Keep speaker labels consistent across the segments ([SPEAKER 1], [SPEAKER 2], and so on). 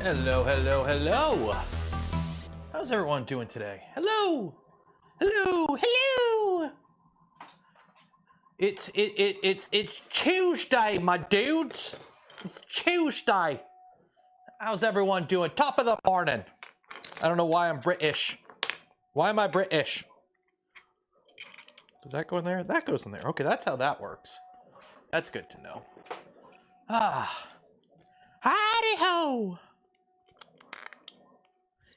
[SPEAKER 1] Hello, hello, hello. How's everyone doing today? Hello, hello, hello. It's Tuesday, my dudes. It's Tuesday. How's everyone doing? Top of the morning. I don't know why I'm British. Why am I British? Does that go in there? That goes in there. Okay, that's how that works. That's good to know. Ah. Howdy ho.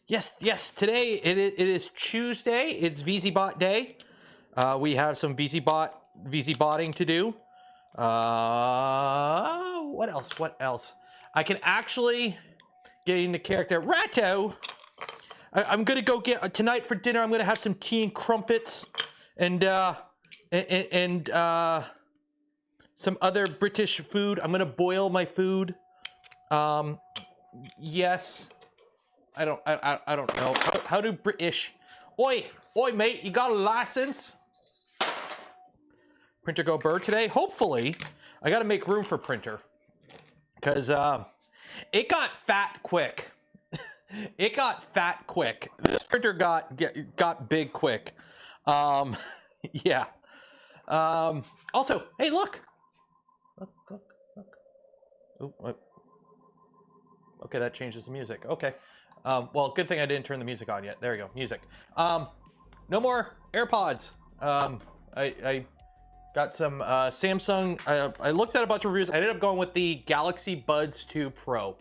[SPEAKER 1] Yes, today it is Tuesday. It's VZBOT day. We have some VZBOTing to do. What else? I can actually get into character. Ratto! I'm gonna go get, tonight for dinner, I'm gonna have some tea and crumpets and some other British food. I'm gonna boil my food. Yes. I don't know. How do British? Oi, mate, you got a license? Printer go bird today? Hopefully. I got to make room for printer. Because it got fat quick. It got fat quick. This printer got big quick. Yeah. Also, hey, look. Look. Oh, okay, that changes the music. Okay. Well, good thing I didn't turn the music on yet. There we go, music. No more AirPods. I got some Samsung. I looked at a bunch of reviews. I ended up going with the Galaxy Buds 2 Pro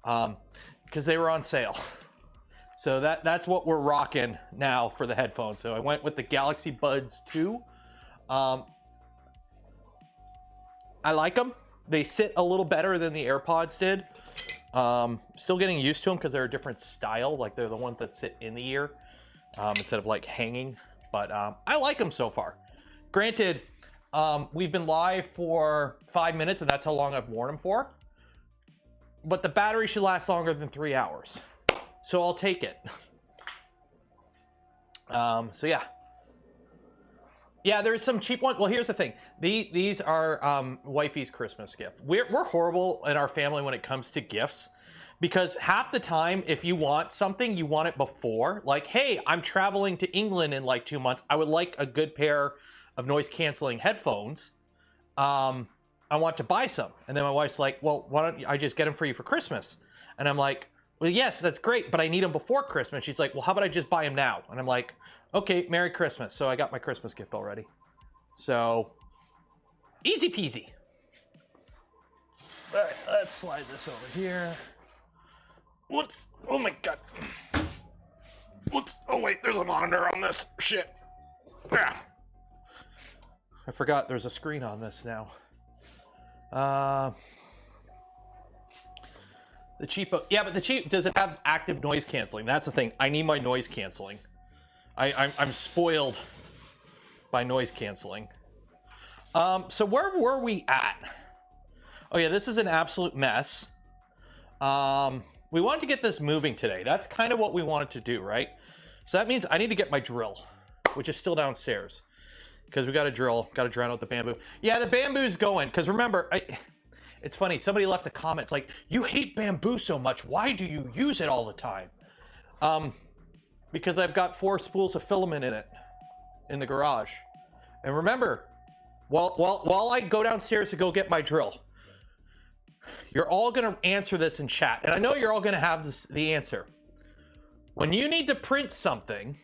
[SPEAKER 1] because they were on sale. So that's what we're rocking now for the headphones. So I went with the Galaxy Buds 2. I like them. They sit a little better than the AirPods did. Still getting used to them because they're a different style. Like they're the ones that sit in the ear instead of like hanging. But I like them so far. Granted, we've been live for 5 minutes and that's how long I've worn them for. But the battery should last longer than 3 hours. So I'll take it. So yeah. Yeah, there's some cheap ones. Well, here's the thing. These are wifey's Christmas gift. We're horrible in our family when it comes to gifts because half the time, if you want something, you want it before. Like, hey, I'm traveling to England in like 2 months. I would like a good pair of noise-canceling headphones. I want to buy some. And then my wife's like, well, why don't I just get them for you for Christmas? And I'm like, well, yes, that's great, but I need them before Christmas. She's like, well, how about I just buy them now? And I'm like, okay, Merry Christmas. So I got my Christmas gift already. So, easy peasy. All right, let's slide this over here. What? Oh my God. Whoops. Oh wait, there's a monitor on this. Shit. Yeah. I forgot there's a screen on this now. The cheapo, yeah, but the cheap, does it have active noise canceling? That's the thing. I need my noise canceling. I'm spoiled by noise canceling. So where were we at? Oh yeah, this is an absolute mess. We wanted to get this moving today. That's kind of what we wanted to do, right? So that means I need to get my drill, which is still downstairs. Because we got to drill, got to drown out the bamboo. Yeah, the bamboo's going, because remember, it's funny, somebody left a comment like, you hate bamboo so much, why do you use it all the time? Because I've got 4 spools of filament in it, in the garage. And remember, while I go downstairs to go get my drill, you're all gonna answer this in chat, and I know you're all gonna have the answer. When you need to print something,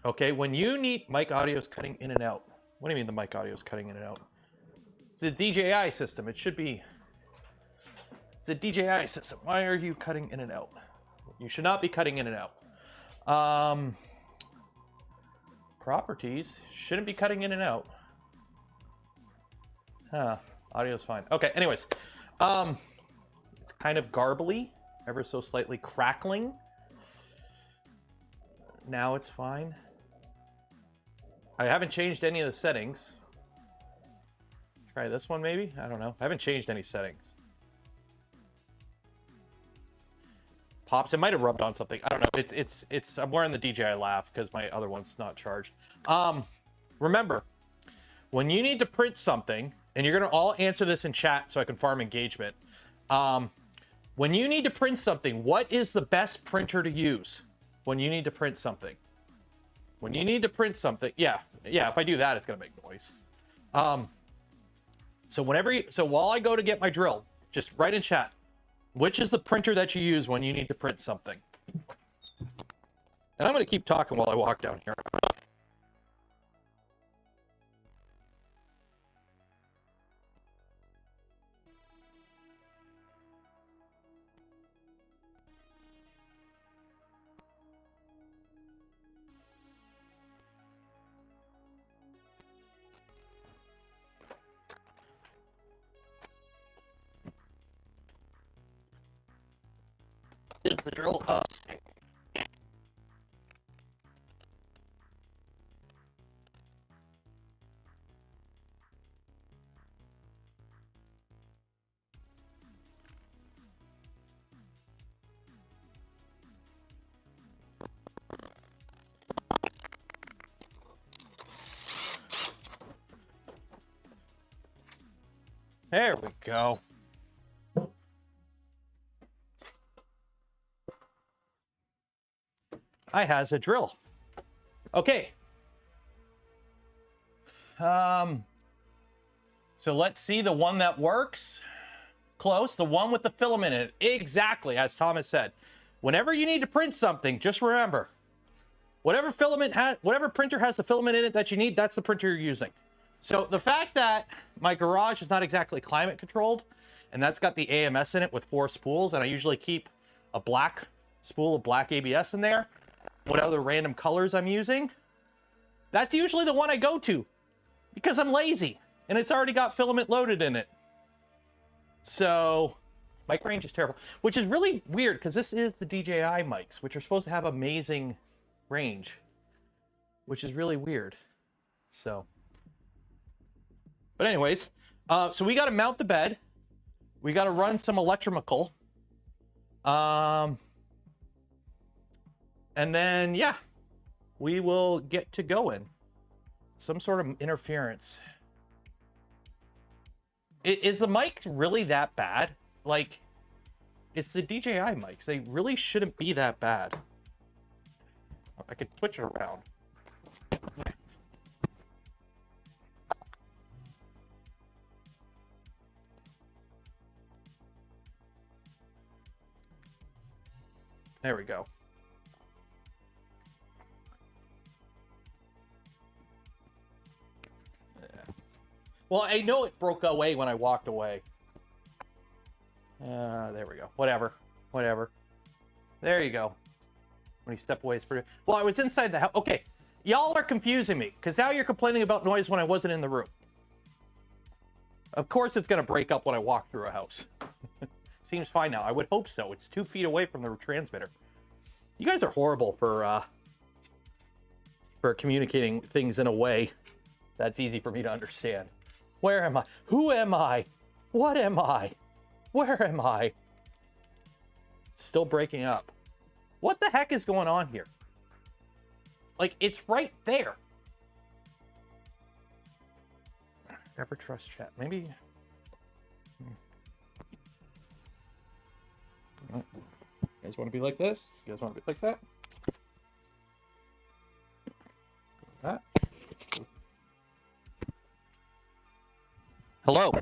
[SPEAKER 1] okay, when you need, mic audio's cutting in and out. What do you mean the mic audio's cutting in and out? It's a DJI system, it should be. It's the DJI system. Why are you cutting in and out? You should not be cutting in and out. Properties shouldn't be cutting in and out. Huh, audio's fine. Okay, anyways. It's kind of garbly, ever so slightly crackling. Now it's fine. I haven't changed any of the settings. Try this one maybe? I don't know. I haven't changed any settings. Pops, it might have rubbed on something. I don't know. It's I'm wearing the DJI Laugh because my other one's not charged. Remember, when you need to print something, and you're gonna all answer this in chat so I can farm engagement. When you need to print something, what is the best printer to use? When you need to print something. When you need to print something, yeah, if I do that, it's gonna make noise. So while I go to get my drill, just write in chat, which is the printer that you use when you need to print something? And I'm gonna keep talking while I walk down here. Is the drill up? There we go. I has a drill. Okay. So let's see the one that works. Close, the one with the filament in it. Exactly, as Thomas said. Whenever you need to print something, just remember, whatever printer has the filament in it that you need, that's the printer you're using. So the fact that my garage is not exactly climate controlled, and that's got the AMS in it with 4 spools, and I usually keep a black spool of black ABS in there, what other random colors I'm using, that's usually the one I go to because I'm lazy and it's already got filament loaded in it. So mic range is terrible, which is really weird because this is the DJI mics, which are supposed to have amazing range, which is really weird. So, but anyways, so we got to mount the bed. We got to run some electrical. And then, yeah, we will get to going. Some sort of interference. Is the mic really that bad? Like, it's the DJI mics. They really shouldn't be that bad. I could twitch it around. There we go. Well, I know it broke away when I walked away. There we go. Whatever. There you go. When you step away, it's pretty... Well, I was inside the house. Okay, y'all are confusing me, because now you're complaining about noise when I wasn't in the room. Of course it's going to break up when I walk through a house. Seems fine now. I would hope so. It's 2 feet away from the transmitter. You guys are horrible for communicating things in a way that's easy for me to understand. Where am I? Who am I? What am I? Where am I? It's still breaking up. What the heck is going on here? Like, it's right there. Never trust chat. Maybe... You guys want to be like this? You guys want to be like that? That? Hello.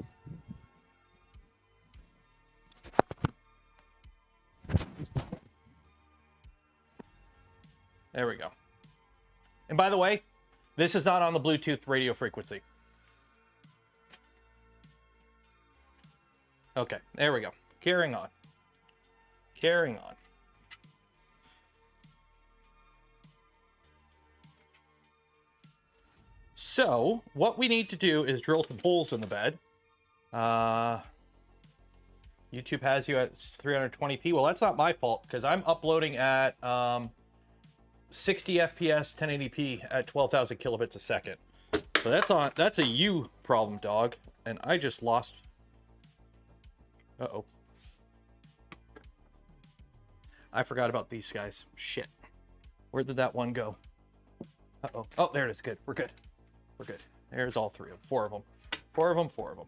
[SPEAKER 1] There we go. And by the way, this is not on the Bluetooth radio frequency. Okay, there we go. Carrying on. Carrying on. So, what we need to do is drill some holes in the bed. YouTube has you at 320p. Well, that's not my fault, because I'm uploading at 60 FPS, 1080p at 12,000 kilobits a second. So that's a you problem, dog. And I just lost... Uh-oh. I forgot about these guys. Shit. Where did that one go? Uh-oh. Oh, there it is. Good. We're good. We're good. There's all 3 of them. 4 of them. 4 of them. 4 of them.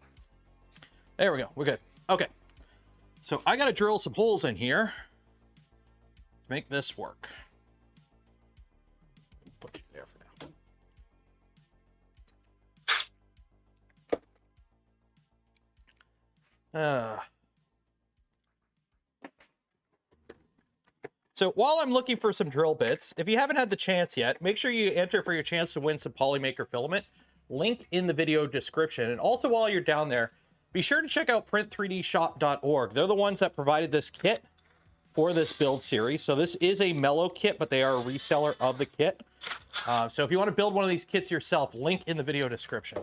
[SPEAKER 1] There we go. We're good. Okay. So I got to drill some holes in here to make this work. Put you there for now. So while I'm looking for some drill bits, if you haven't had the chance yet, make sure you enter for your chance to win some Polymaker filament. Link in the video description. And also while you're down there, be sure to check out print3dshop.org. They're the ones that provided this kit for this build series. So this is a mellow kit, but they are a reseller of the kit. So if you want to build one of these kits yourself, link in the video description.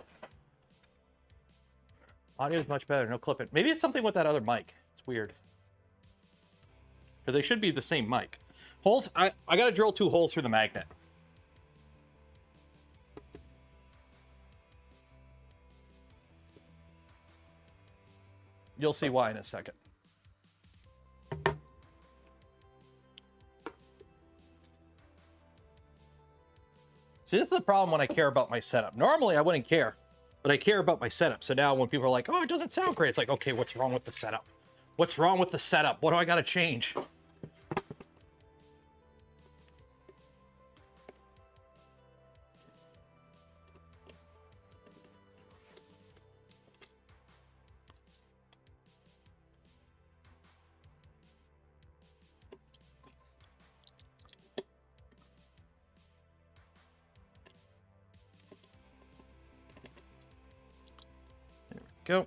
[SPEAKER 1] Audio is much better, no clipping. Maybe it's something with that other mic. It's weird. Because they should be the same mic. Holes, I got to drill 2 holes through the magnet. You'll see why in a second. See, this is the problem when I care about my setup. Normally, I wouldn't care, but I care about my setup. So now when people are like, oh, it doesn't sound great, it's like, okay, what's wrong with the setup? What's wrong with the setup? What do I got to change? Go.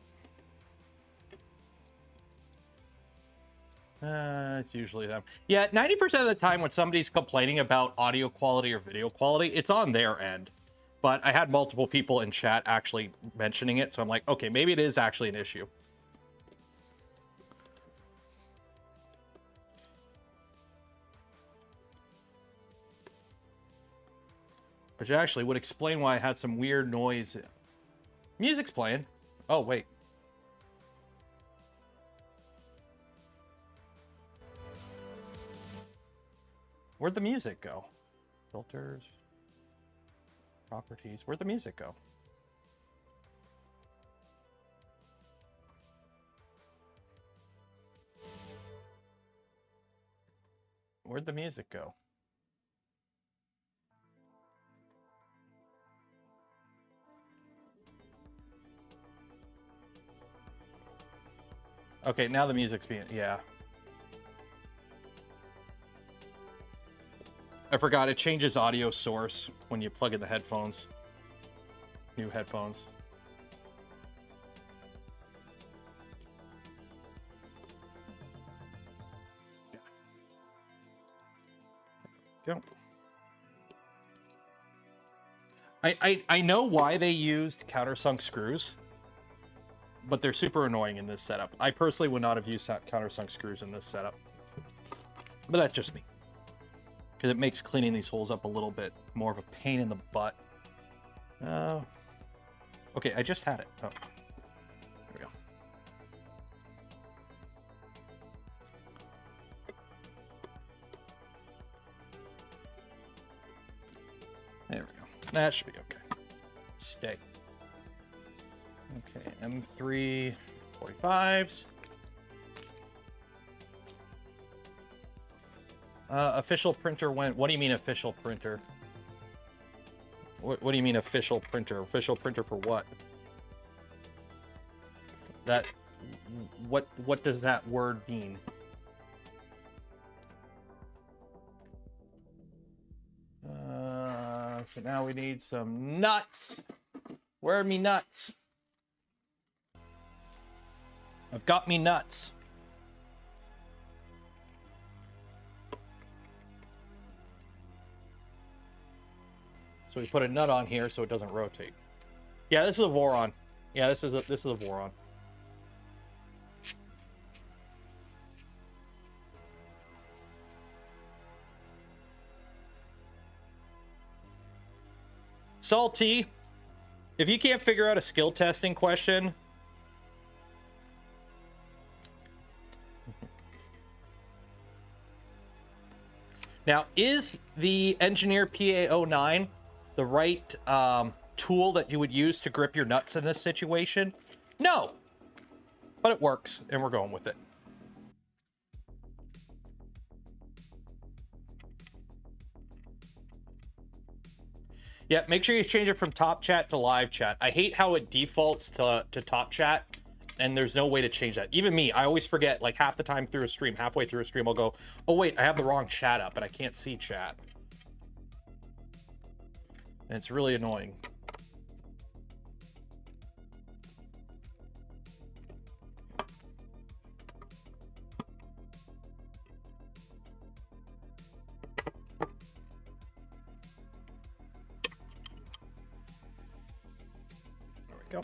[SPEAKER 1] It's usually them. Yeah, 90% of the time when somebody's complaining about audio quality or video quality, it's on their end. But I had multiple people in chat actually mentioning it, so I'm like, okay, maybe it is actually an issue. Which actually would explain why I had some weird noise. Music's playing. Oh, wait. Where'd the music go? Filters. Properties. Where'd the music go? Where'd the music go? Okay, now the music's being, yeah. I forgot, it changes audio source when you plug in the headphones. New headphones. Go. I know why they used countersunk screws, but they're super annoying in this setup. I personally would not have used countersunk screws in this setup. But that's just me. Because it makes cleaning these holes up a little bit more of a pain in the butt. Okay, I just had it. Oh, there we go. There we go. That should be okay. Stay. Okay, M3 45s. Official printer went. What do you mean official printer? What do you mean official printer? Official printer for what? That what does that word mean? So now we need some nuts. Where are me nuts? I've got me nuts. So we put a nut on here so it doesn't rotate. Yeah, this is a Voron. Yeah, this is a Voron. Salty, if you can't figure out a skill testing question, now is the Engineer PA09 the right tool that you would use to grip your nuts in this situation? No, but it works and we're going with it. Yeah, make sure you change it from top chat to live chat. I hate how it defaults to top chat, and there's no way to change that. Even me, I always forget, like half the time through a stream, halfway through a stream, I'll go, oh wait, I have the wrong chat up and I can't see chat. And it's really annoying. Go.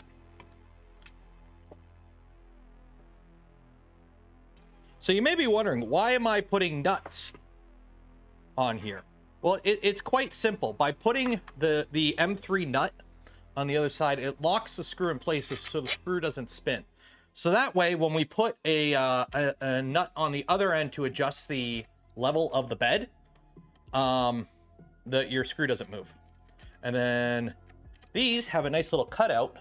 [SPEAKER 1] So you may be wondering, why am I putting nuts on here? Well, it's quite simple. By putting the M3 nut on the other side, it locks the screw in place so the screw doesn't spin. So that way, when we put a nut on the other end to adjust the level of the bed, your screw doesn't move. And then these have a nice little cutout.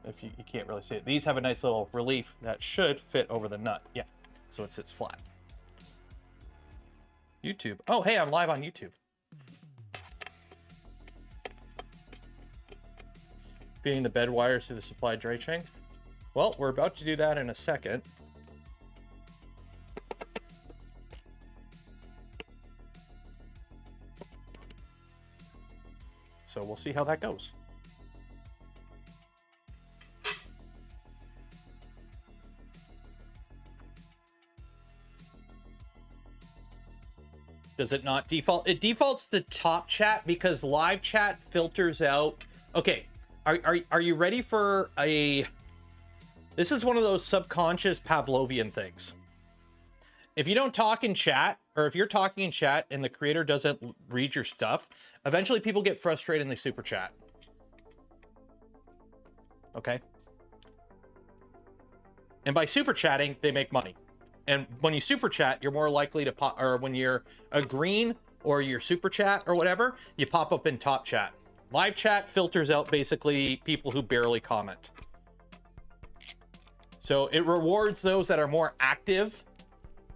[SPEAKER 1] If you can't really see it, these have a nice little relief that should fit over the nut. Yeah, so it sits flat. YouTube. Oh, hey, I'm live on YouTube. Feeding the bed wires to the supply dray chain. Well, we're about to do that in a second. So we'll see how that goes. Does it not default? It defaults to top chat because live chat filters out. Okay, are you ready for a... This is one of those subconscious Pavlovian things. If you don't talk in chat, or if you're talking in chat and the creator doesn't read your stuff, eventually people get frustrated and they super chat. Okay? And by super chatting, they make money. And when you super chat, you're more likely to pop, or when you're agreeing or you're super chat or whatever, you pop up in top chat. Live chat filters out basically people who barely comment. So it rewards those that are more active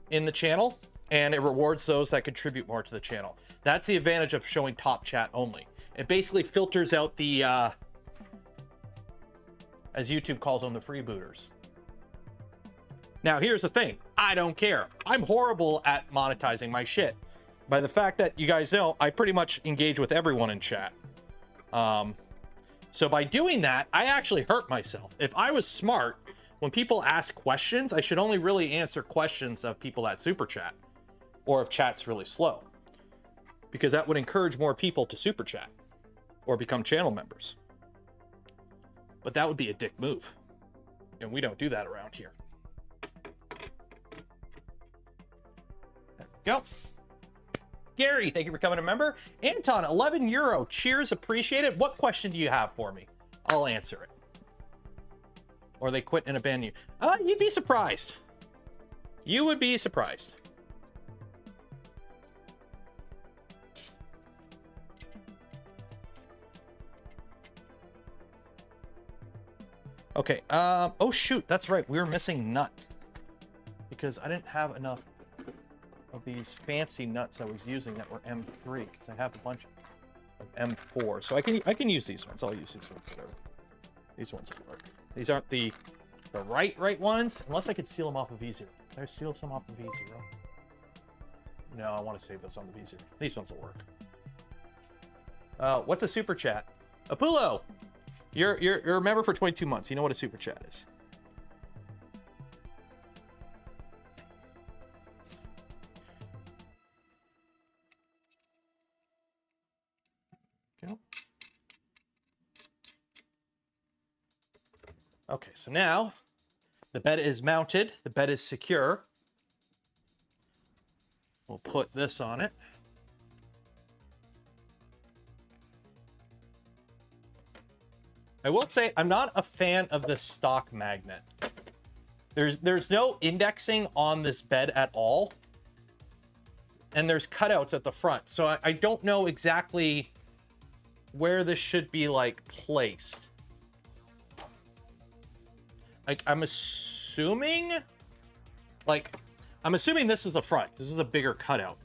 [SPEAKER 1] in the channel, and it rewards those that contribute more to the channel. That's the advantage of showing top chat only. It basically filters out the, as YouTube calls them, the freebooters. Now, here's the thing. I don't care. I'm horrible at monetizing my shit. By the fact that you guys know, I pretty much engage with everyone in chat. So by doing that, I actually hurt myself. If I was smart, when people ask questions, I should only really answer questions of people that super chat, or if chat's really slow, because that would encourage more people to super chat or become channel members. But that would be a dick move, and we don't do that around here. There we go. Gary, thank you for coming a member. Anton, 11 euro. Cheers, appreciate it. What question do you have for me? I'll answer it. Or they quit and abandon you. You'd be surprised. You would be surprised. Okay, oh shoot, that's right. We were missing nuts. Because I didn't have enough of these fancy nuts I was using that were M3. Because I have a bunch of M4. So I can use these ones. I'll use these ones, whatever. These ones will work. These aren't the right ones, unless I could steal them off of V0. Can I steal some off of V0? No, I want to save those on the V0. These ones will work. What's a super chat? Apollo, you're a member for 22 months. You know what a super chat is. Okay, so now the bed is mounted, the bed is secure. We'll put this on it. I will say I'm not a fan of this stock magnet. There's no indexing on this bed at all. And there's cutouts at the front. So I don't know exactly where this should be like placed. Like, I'm assuming this is the front. This is a bigger cutout.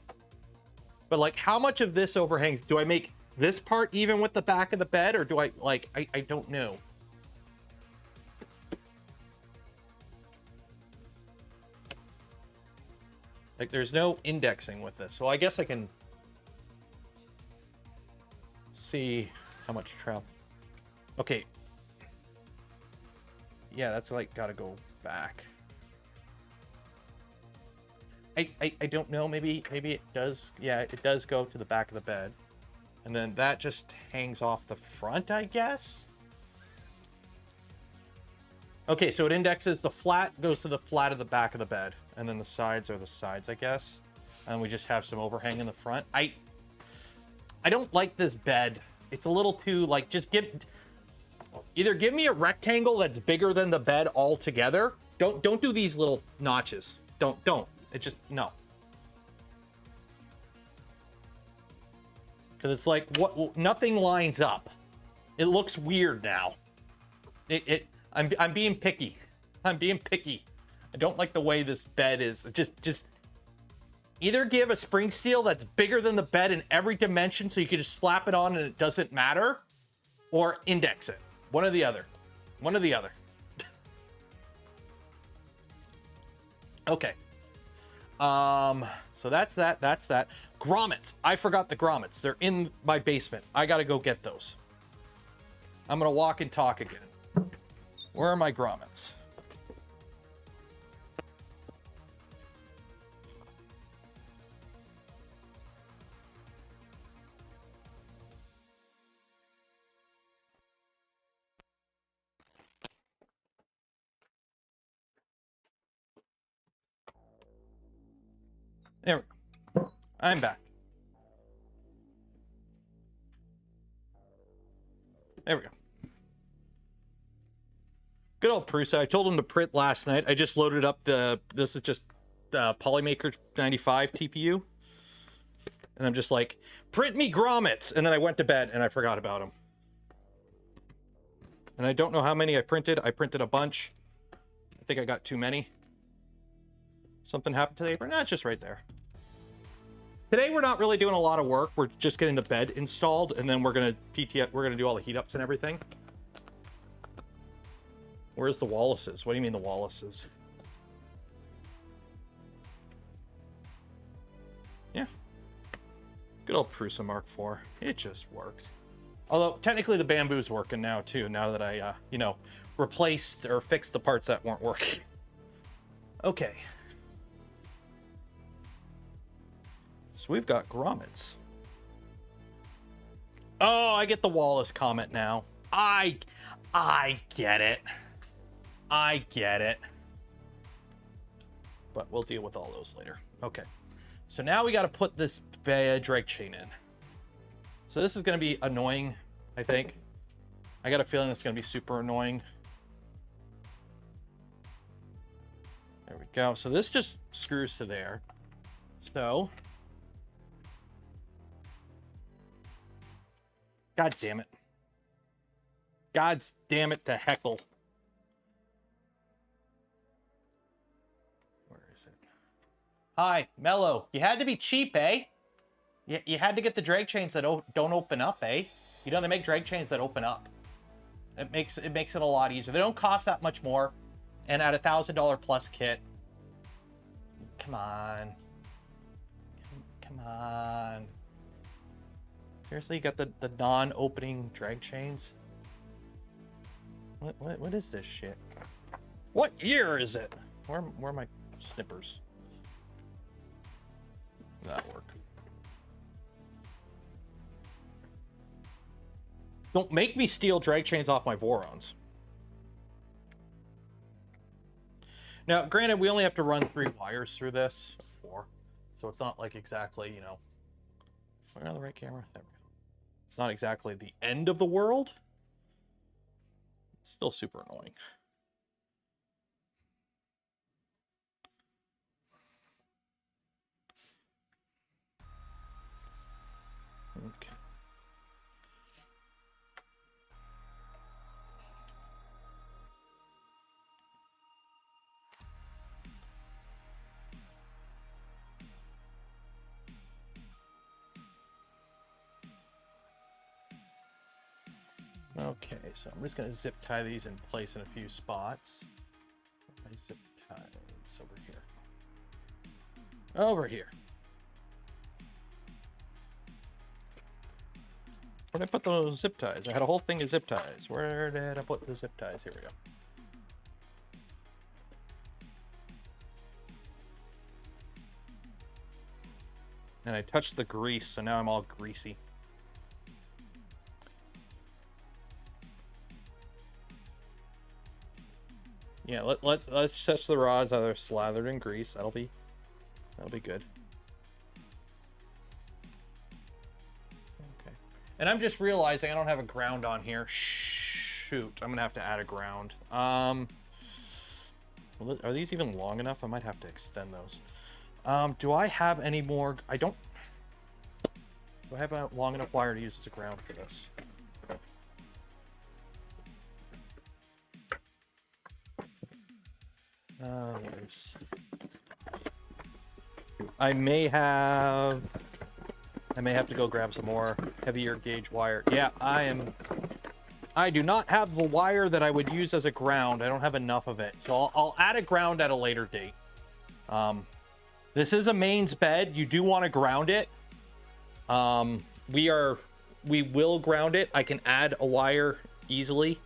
[SPEAKER 1] But like, how much of this overhangs? Do I make this part even with the back of the bed, or do I, like, I don't know. Like, there's no indexing with this, so I guess I can see how much travel. Okay. Yeah, that's like gotta go back. I don't know, maybe it does. Yeah, it does go to the back of the bed. And then that just hangs off the front, I guess. Okay, so it indexes the flat, goes to the flat of the back of the bed, and then the sides are the sides, I guess. And we just have some overhang in the front. I don't like this bed. It's a little too, like, just either give me a rectangle that's bigger than the bed altogether. Don't do these little notches. Don't. It just, no. Because it's like, what? Nothing lines up. It looks weird now. I'm being picky. I'm being picky. I don't like the way this bed is. Just either give a spring steel that's bigger than the bed in every dimension so you can just slap it on and it doesn't matter, or index it. One or the other. One or the other. Okay. So that's that. Grommets. I forgot the grommets. They're in my basement. I gotta go get those. I'm gonna walk and talk again. Where are my grommets? There we go. I'm back. There we go. Good old Prusa. I told him to print last night. I just loaded up this is just Polymaker 95 TPU. And I'm just like, print me grommets. And then I went to bed and I forgot about them. And I don't know how many I printed. I printed a bunch. I think I got too many. Something happened to the apron? No, it's just right there. Today we're not really doing a lot of work. We're just getting the bed installed, and then we're gonna do all the heat ups and everything. Where's the Wallaces? What do you mean the Wallaces? Yeah. Good old Prusa Mark IV. It just works. Although technically the bamboo's working now too, now that I replaced or fixed the parts that weren't working. Okay. So we've got grommets. Oh, I get the Wallace comment now. I get it. I get it. But we'll deal with all those later. Okay. So now we got to put this drag chain in. So this is going to be annoying, I think. I got a feeling it's going to be super annoying. There we go. So this just screws to there. So... God damn it. God damn it to heckle. Where is it? Hi, Mello. You had to be cheap, eh? You had to get the drag chains that don't open up, eh? You know, they make drag chains that open up. It makes it a lot easier. They don't cost that much more. And at $1,000 plus kit. Come on. Come on. Seriously, you got the non-opening drag chains? What is this shit? What year is it? Where are my snippers? That'll work. Don't make me steal drag chains off my Vorons. Now, granted, we only have to run 3 wires through this, 4, so it's not like exactly, you know. We're on the right camera. There we go. It's not exactly the end of the world. It's still super annoying. Okay. Okay, so I'm just going to zip tie these in place in a few spots. I zip ties over here. Over here. Where did I put those zip ties? I had a whole thing of zip ties. Where did I put the zip ties? Here we go. And I touched the grease, so now I'm all greasy. Yeah, let's touch the rods that are slathered in grease. That'll be good. Okay. And I'm just realizing I don't have a ground on here. Shoot, I'm gonna have to add a ground. Are these even long enough? I might have to extend those. Do I have any more? I don't. Do I have a long enough wire to use as a ground for this? I may have to go grab some more heavier gauge wire. Yeah, I do not have the wire that I would use as a ground. I don't have enough of it. So I'll add a ground at a later date. This is a mains bed. You do want to ground it. We will ground it. I can add a wire easily.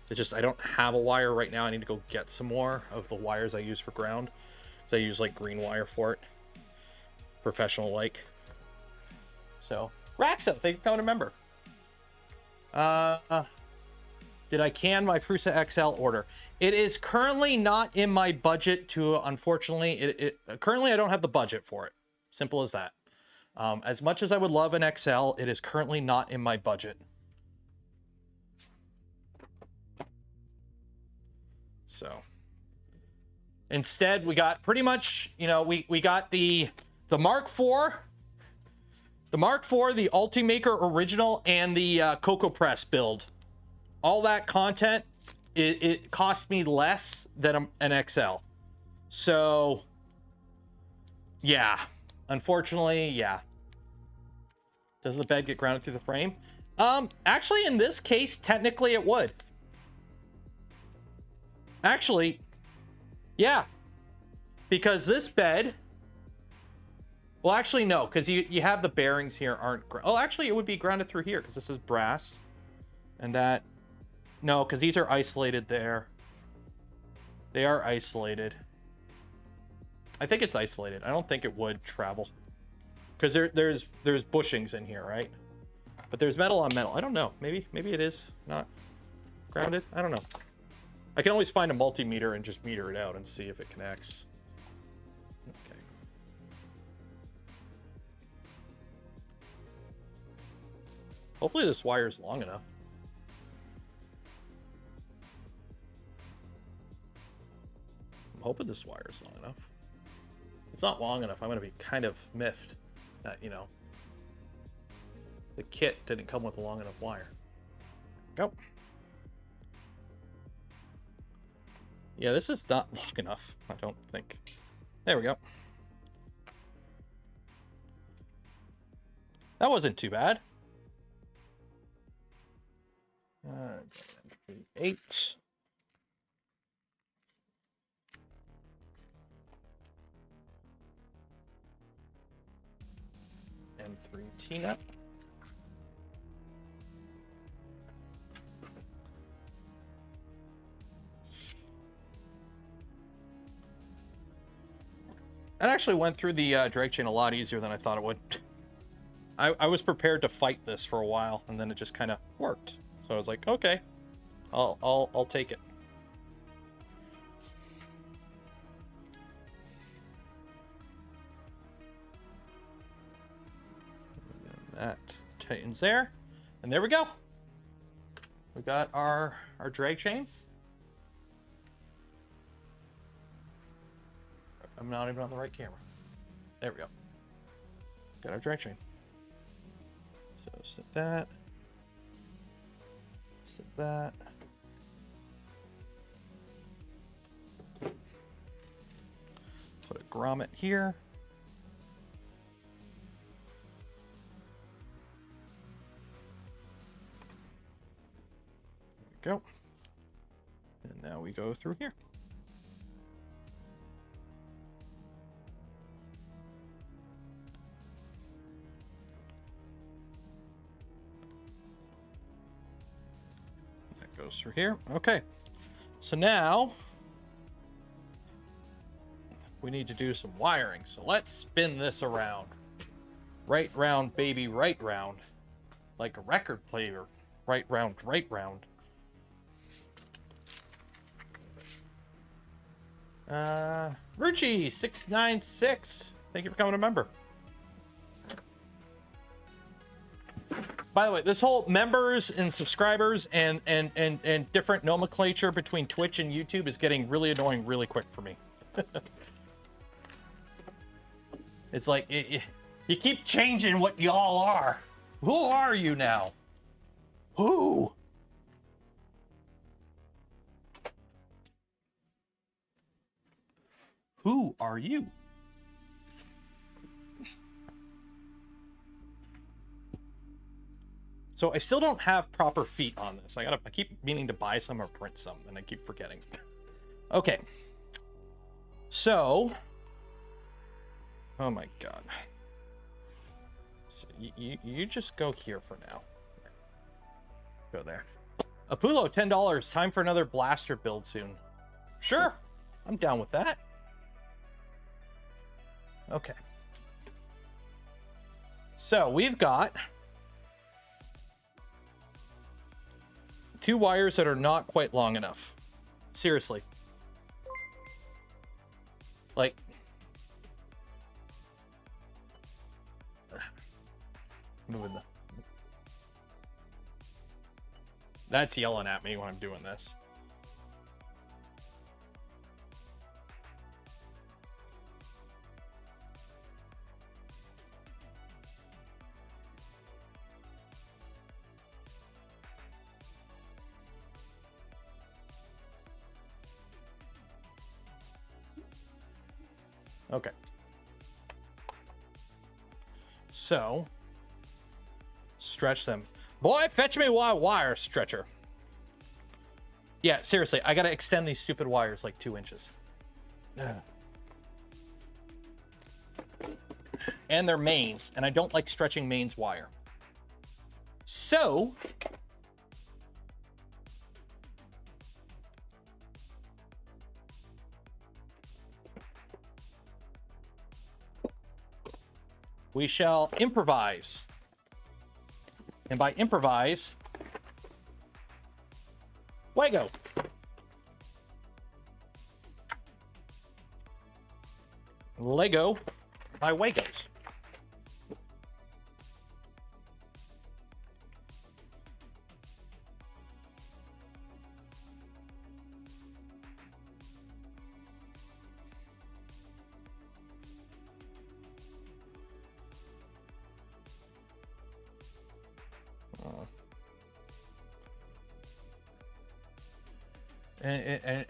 [SPEAKER 1] It's just I don't have a wire right now. I need to go get some more of the wires I use for ground. So I use like green wire for it. Professional like. So Raxo, thank you for coming to member. Did I can my Prusa XL order? It is currently not in my budget to, unfortunately, currently I don't have the budget for it. Simple as that. As much as I would love an XL, it is currently not in my budget. So instead we got pretty much, you know, we got the Mark IV, the Polymaker original, and the Cocoa Press build. All that content, it cost me less than an XL. So yeah, unfortunately, yeah. Does the bed get grounded through the frame? Actually, in this case, technically it would. Actually, yeah. Because this bed... Well, actually, no. Because you have the bearings here aren't... Oh, actually, it would be grounded through here. Because this is brass. And that... No, because these are isolated there. They are isolated. I think it's isolated. I don't think it would travel. Because there's bushings in here, right? But there's metal on metal. I don't know. Maybe it is not grounded. I don't know. I can always find a multimeter and just meter it out and see if it connects. Okay. Hopefully this wire is long enough. I'm hoping this wire is long enough. If it's not long enough, I'm going to be kind of miffed that, you know, the kit didn't come with a long enough wire. Go. Yeah, this is not long enough, I don't think. There we go. That wasn't too bad. 8. And 3 T-nut. That actually went through the drag chain a lot easier than I thought it would. I was prepared to fight this for a while, and then it just kind of worked. So I was like, okay, I'll take it. And that tightens there, and there we go. We got our drag chain. I'm not even on the right camera. There we go. Got our drag chain. So sit that. Sit that. Put a grommet here. Go. And now we go through here. That goes through here. Okay. So now we need to do some wiring. So let's spin this around. Right round, baby, right round. Like a record player. Right round, right round. Ruchi 696. Thank you for becoming a member. By the way, this whole members and subscribers and different nomenclature between Twitch and YouTube is getting really annoying really quick for me. It's like you keep changing what y'all are. Who are you now? Who? Who are you? So I still don't have proper feet on this. I keep meaning to buy some or print some, and I keep forgetting. Okay. So, oh my God. So you just go here for now. Go there. Apollo, $10. Time for another blaster build soon. Sure, I'm down with that. Okay. So we've got 2 wires that are not quite long enough. Seriously. Like, moving the... That's yelling at me when I'm doing this. Okay. So, stretch them. Boy, fetch me a wire stretcher. Yeah, seriously, I gotta extend these stupid wires like 2 inches. Ugh. And they're mains, and I don't like stretching mains wire. So, we shall improvise. And by improvise, Lego. Lego by Wagos.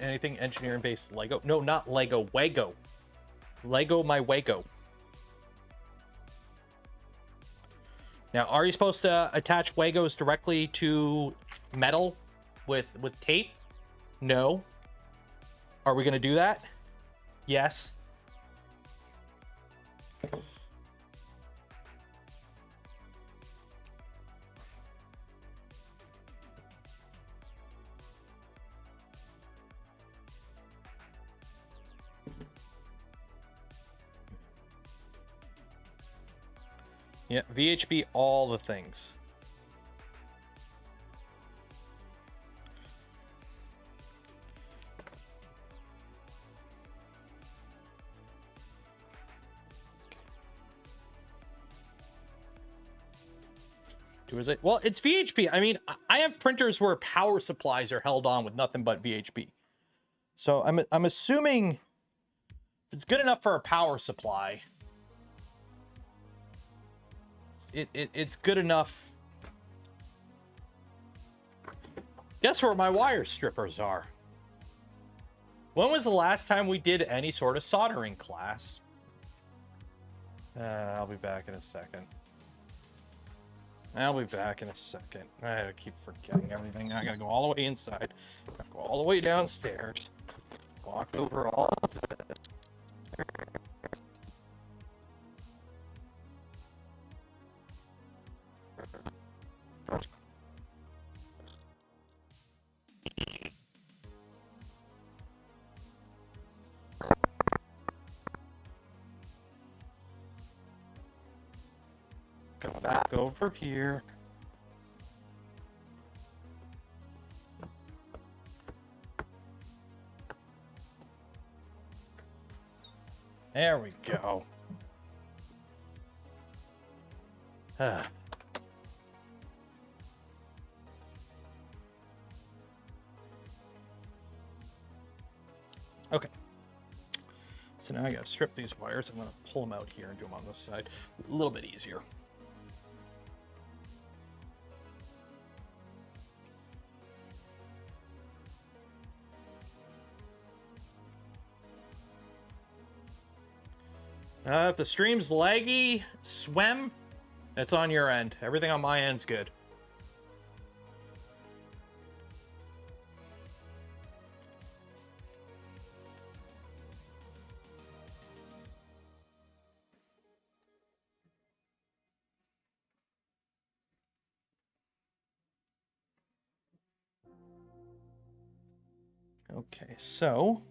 [SPEAKER 1] Anything engineering based Lego? No, not Lego, Wago. Lego my Wago. Now, are you supposed to attach Wagos directly to metal with tape? No. Are we going to do that? Yes. Yeah, VHB all the things. Is it? Well, it's VHP. I mean, I have printers where power supplies are held on with nothing but VHP. So I'm assuming if it's good enough for a power supply, it's good enough. Guess where my wire strippers are? When was the last time we did any sort of soldering class? I'll be back in a second. I'll be back in a second. I keep forgetting everything. I gotta go all the way inside. Gotta go all the way downstairs. Walk over all of it. Go back over here. There we go. Okay. So now I gotta strip these wires. I'm gonna pull them out here and do them on this side. A little bit easier. If the stream's laggy, swim, it's on your end. Everything on my end's good. Okay, so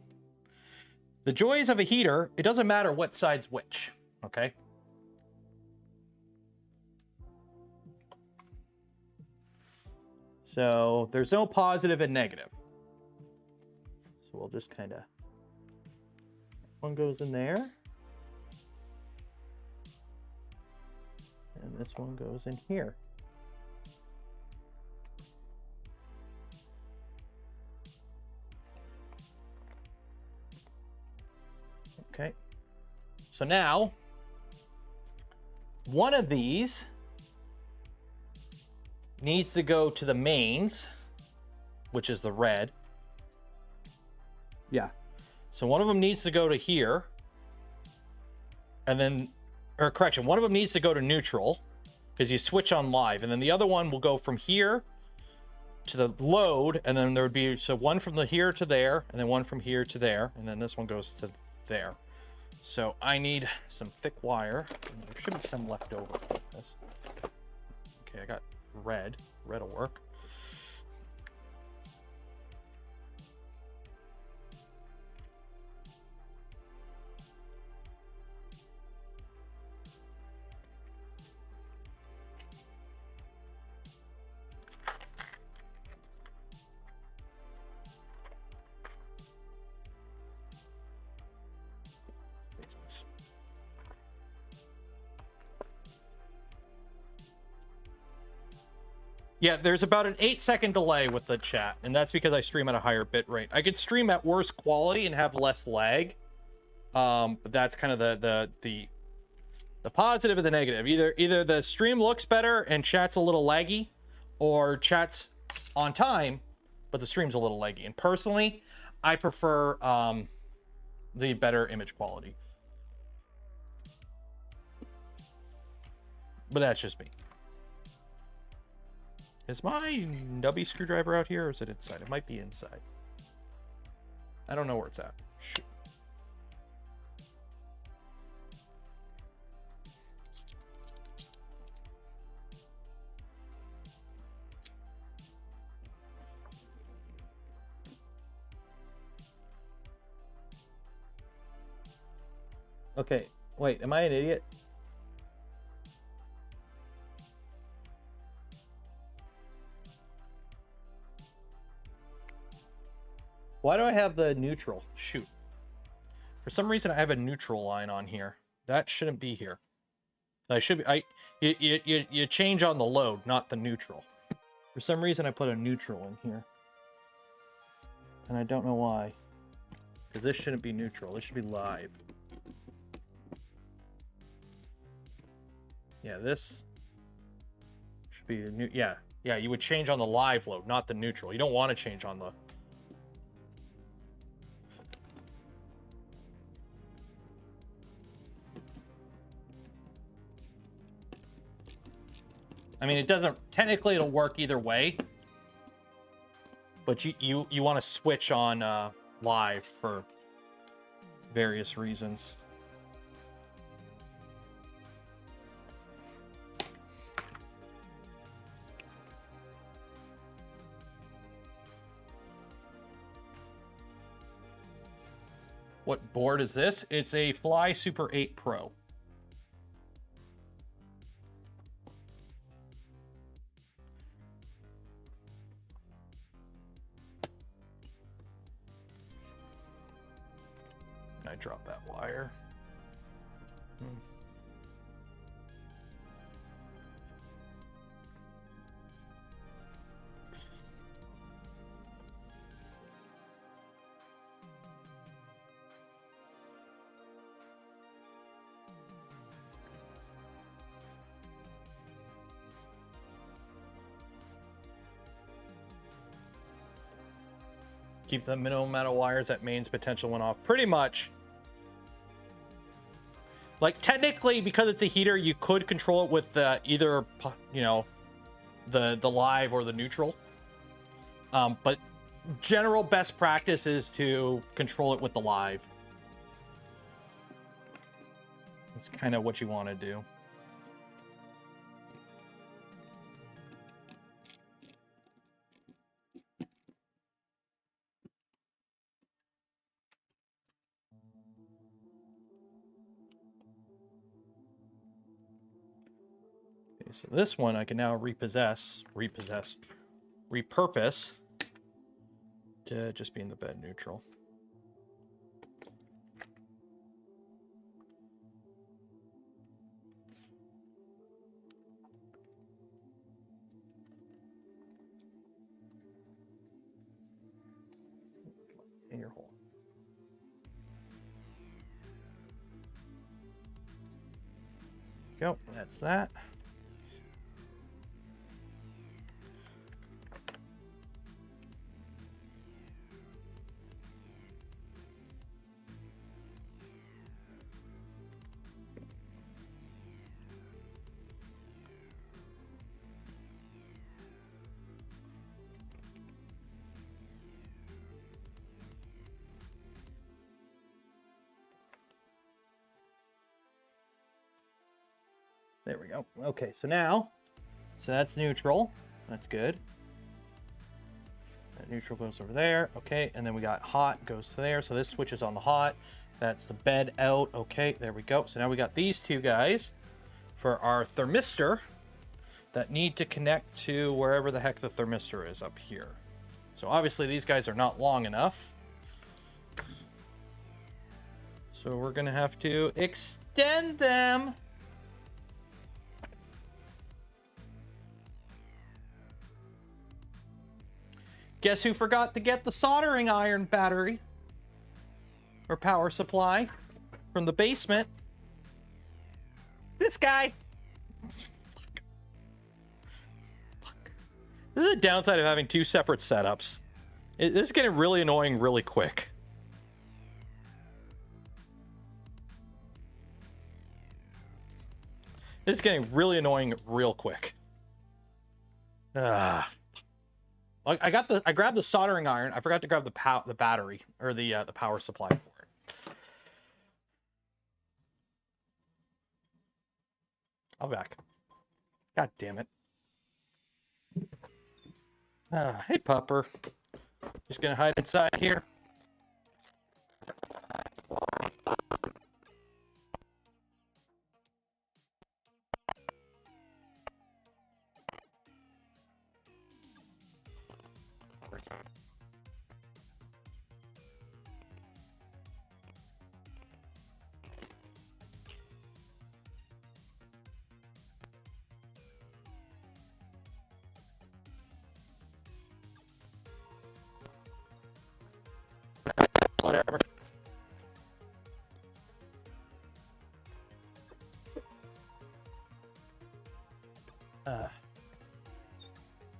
[SPEAKER 1] the joys of a heater, it doesn't matter what side's which, okay? So there's no positive and negative. So we'll just kind of, one goes in there. And this one goes in here. Okay, so now one of these needs to go to the mains, which is the red. Yeah, so one of them needs to go to here, and then, or correction, one of them needs to go to neutral because you switch on live, and then the other one will go from here to the load, and then there would be, so one from the here to there, and then one from here to there, and then this one goes to there. So I need some thick wire. There should be some left over for this. Okay, I got red. Red will work. Yeah, there's about an 8-second delay with the chat, and that's because I stream at a higher bit rate. I could stream at worse quality and have less lag, but that's kind of the positive and the negative. Either the stream looks better and chat's a little laggy, or chat's on time, but the stream's a little laggy. And personally, I prefer the better image quality. But that's just me. Is my nubby screwdriver out here, or is it inside? It might be inside. I don't know where it's at. Shoot. Okay, wait, am I an idiot? Why do I have the neutral? Shoot. For some reason, I have a neutral line on here. That shouldn't be here. I should be. You change on the load, not the neutral. For some reason, I put a neutral in here, and I don't know why. Because this shouldn't be neutral. This should be live. Yeah, this should be a new. Yeah, you would change on the live load, not the neutral. You don't want to change on the. I mean, it doesn't, technically it'll work either way, but you want to switch on live for various reasons. What board is this? It's a Fly Super 8 Pro. I dropped that wire. Keep the minimum amount of wires at mains potential went off. Pretty much. Like, technically, because it's a heater, you could control it with either, you know, the live or the neutral. But general best practice is to control it with the live. That's kind of what you want to do. So this one I can now repurpose to just be in the bed neutral. In your hole. Go, that's that. There we go. Okay, so now, that's neutral. That's good. That neutral goes over there. Okay, and then we got hot goes to there. So this switches on the hot. That's the bed out. Okay, there we go. So now we got these two guys for our thermistor that need to connect to wherever the heck the thermistor is up here. So obviously these guys are not long enough. So we're gonna have to extend them. Guess who forgot to get the soldering iron battery or power supply from the basement? This guy. This is the downside of having two separate setups. This is getting really annoying really quick. This is getting really annoying real quick. I grabbed the soldering iron. I forgot to grab the battery or the power supply for it. I'll be back. God damn it. Hey, pupper. Just gonna hide inside here. Whatever.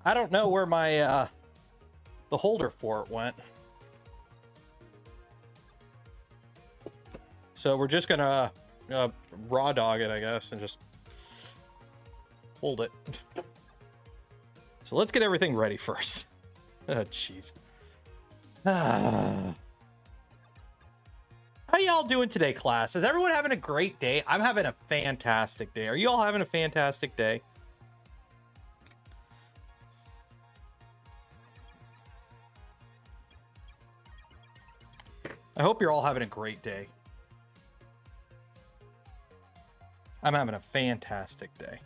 [SPEAKER 1] I don't know where my the holder for it went. So we're just gonna raw dog it, I guess, and just Hold it. So let's get everything ready first. Oh, jeez. How y'all doing today, class? Is everyone having a great day? I'm having a fantastic day. Are you all having a fantastic day? I hope you're all having a great day. I'm having a fantastic day.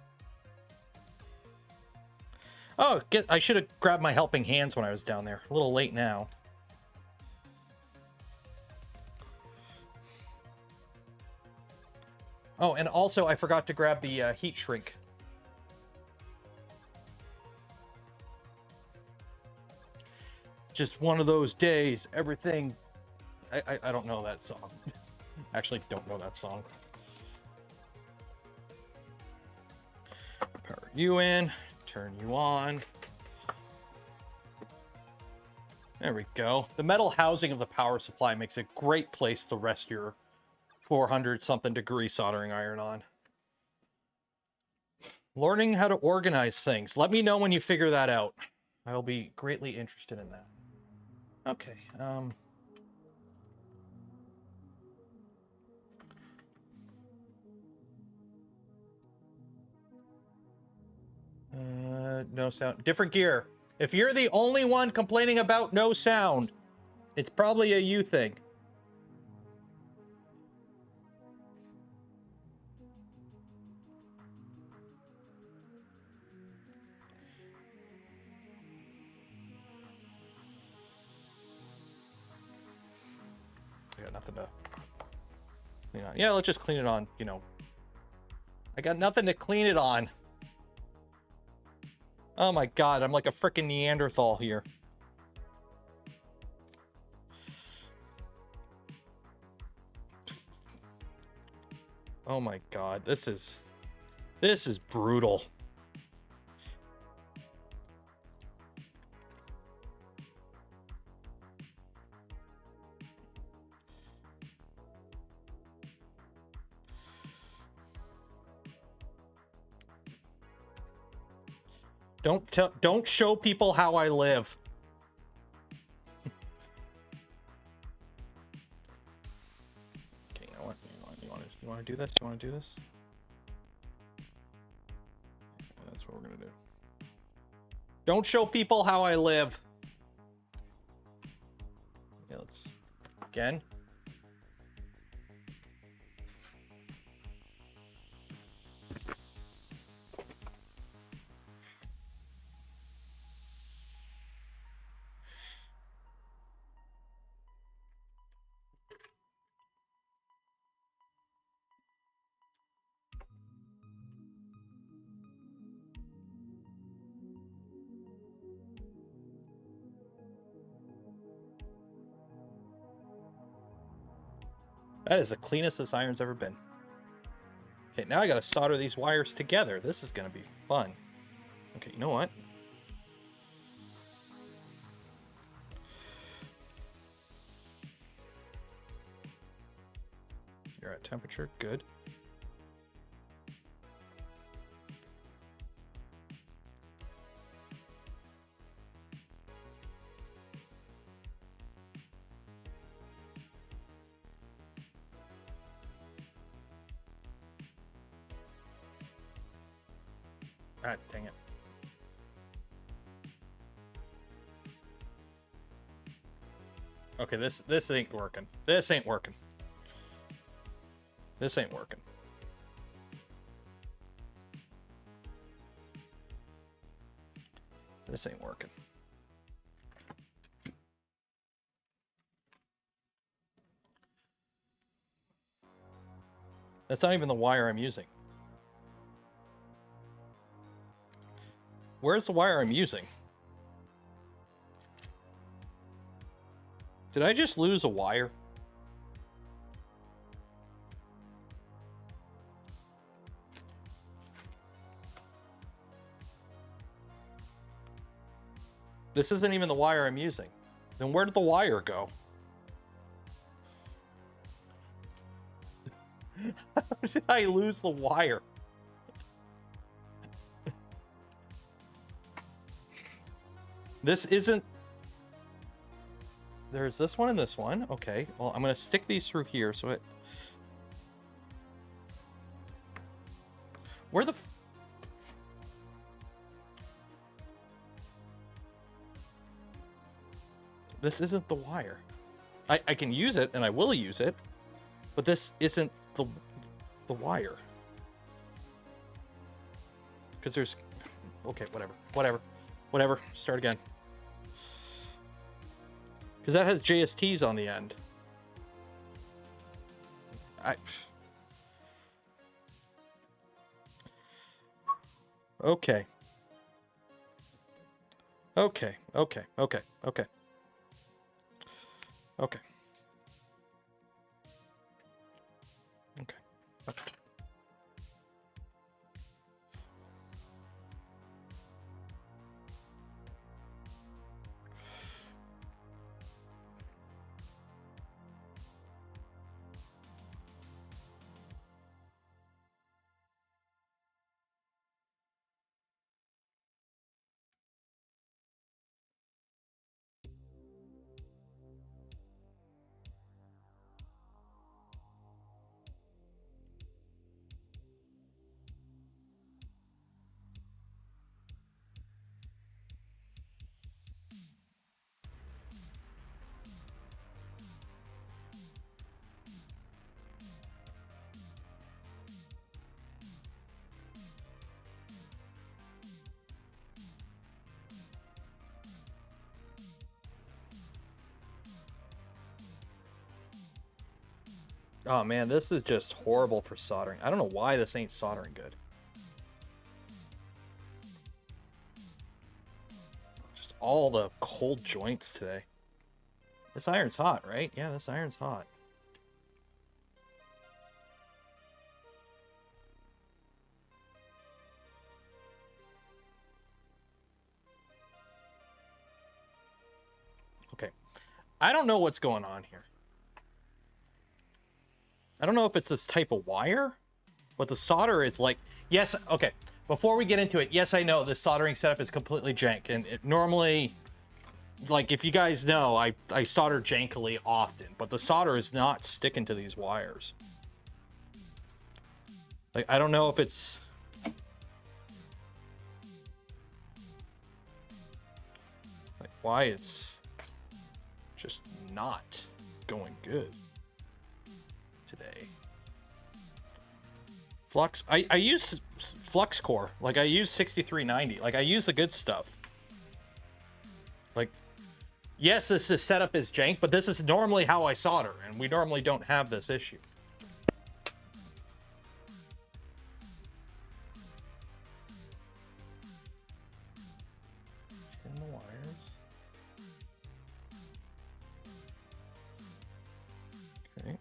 [SPEAKER 1] Oh, I should have grabbed my helping hands when I was down there. A little late now. Oh, and also I forgot to grab the heat shrink. Just one of those days, everything... I don't know that song. Actually, don't know that song. Power you in, turn you on. There we go. The metal housing of the power supply makes a great place to rest your 400-something degree soldering iron on. Learning how to organize things. Let me know when you figure that out. I'll be greatly interested in that. Okay, no sound. Different gear. If you're the only one complaining about no sound, it's probably a you thing. I got nothing to clean on. Yeah, let's just clean it on, you know. I got nothing to clean it on. Oh my god, I'm like a frickin' Neanderthal here. Oh my god, this is brutal. Don't show people how I live. Okay, you know what? You want to do this? You want to do this? Yeah, that's what we're gonna do. Don't show people how I live. Okay, let's again. That is the cleanest this iron's ever been. Okay, now I gotta solder these wires together. This is gonna be fun. Okay, you know what? You're at temperature, good. Ah, dang it. Okay, this ain't working. This ain't working. This ain't working. This ain't working. That's not even the wire I'm using. Where's the wire I'm using? Did I just lose a wire? This isn't even the wire I'm using. Then where did the wire go? How did I lose the wire? This isn't... There's this one and this one. Okay, well, I'm going to stick these through here so it... Where the... This isn't the wire. I can use it, and I will use it, but this isn't the wire. Because there's... Okay, whatever. Start again. Because that has JSTs on the end. Okay. Okay. Oh man, this is just horrible for soldering. I don't know why this ain't soldering good. Just all the cold joints today. This iron's hot, right? Yeah, this iron's hot. Okay. I don't know what's going on here. I don't know if it's this type of wire, but the solder is like, yes, okay. Before we get into it, yes, I know this soldering setup is completely jank, and it normally, like, if you guys know, I solder jankily often, but the solder is not sticking to these wires. Like, I don't know if it's... like, why it's just not going good today. Flux, I use flux core, like I use 6390, like I use the good stuff. Like, yes, this setup is jank, but this is normally how I solder, and we normally don't have this issue. In the wires. Okay.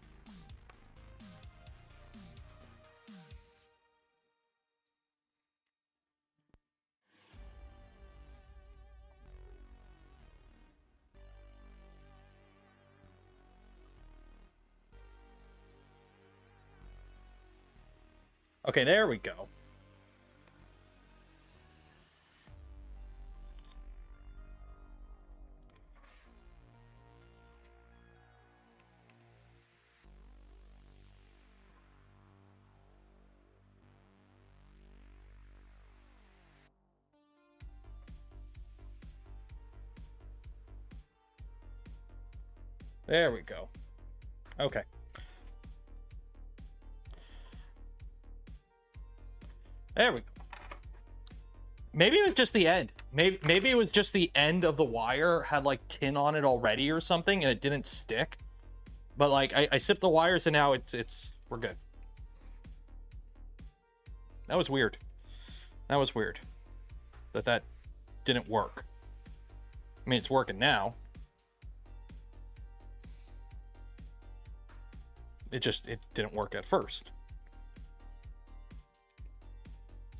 [SPEAKER 1] Okay, there we go. There we go. Okay. There we go. Maybe it was just the end. Maybe it was just the end of the wire had like tin on it already or something and it didn't stick. But like I sipped the wires and now we're good. That was weird. That was weird. That didn't work. I mean, it's working now. It didn't work at first.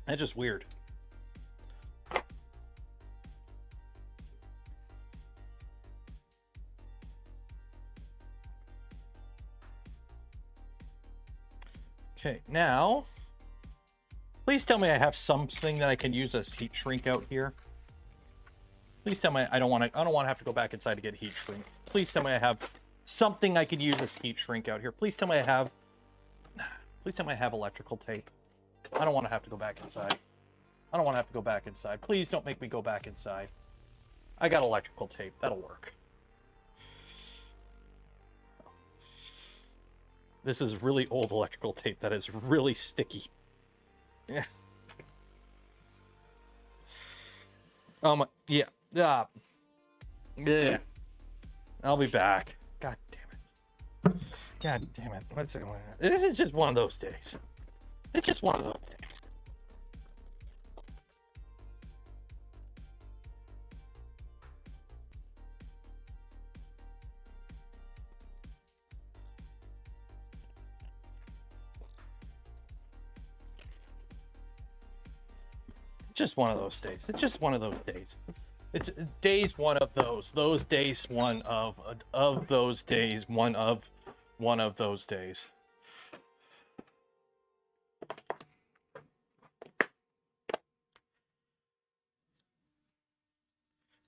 [SPEAKER 1] That's just weird. Okay, now, please tell me I have something that I can use as heat shrink out here. Please tell me I don't want to have to go back inside to get heat shrink. Please tell me I have something I could use as heat shrink out here. Please tell me I have electrical tape. I don't want to have to go back inside. I don't want to have to go back inside. Please don't make me go back inside. I got electrical tape. That'll work. This is really old electrical tape that is really sticky. Yeah. Yeah. Yeah. I'll be back. God damn it. God damn it. This is just one of those days. It's just one of those days. It's just one of those days. It's just one of those days. It's days one of those. Those days one of those days. One of those days.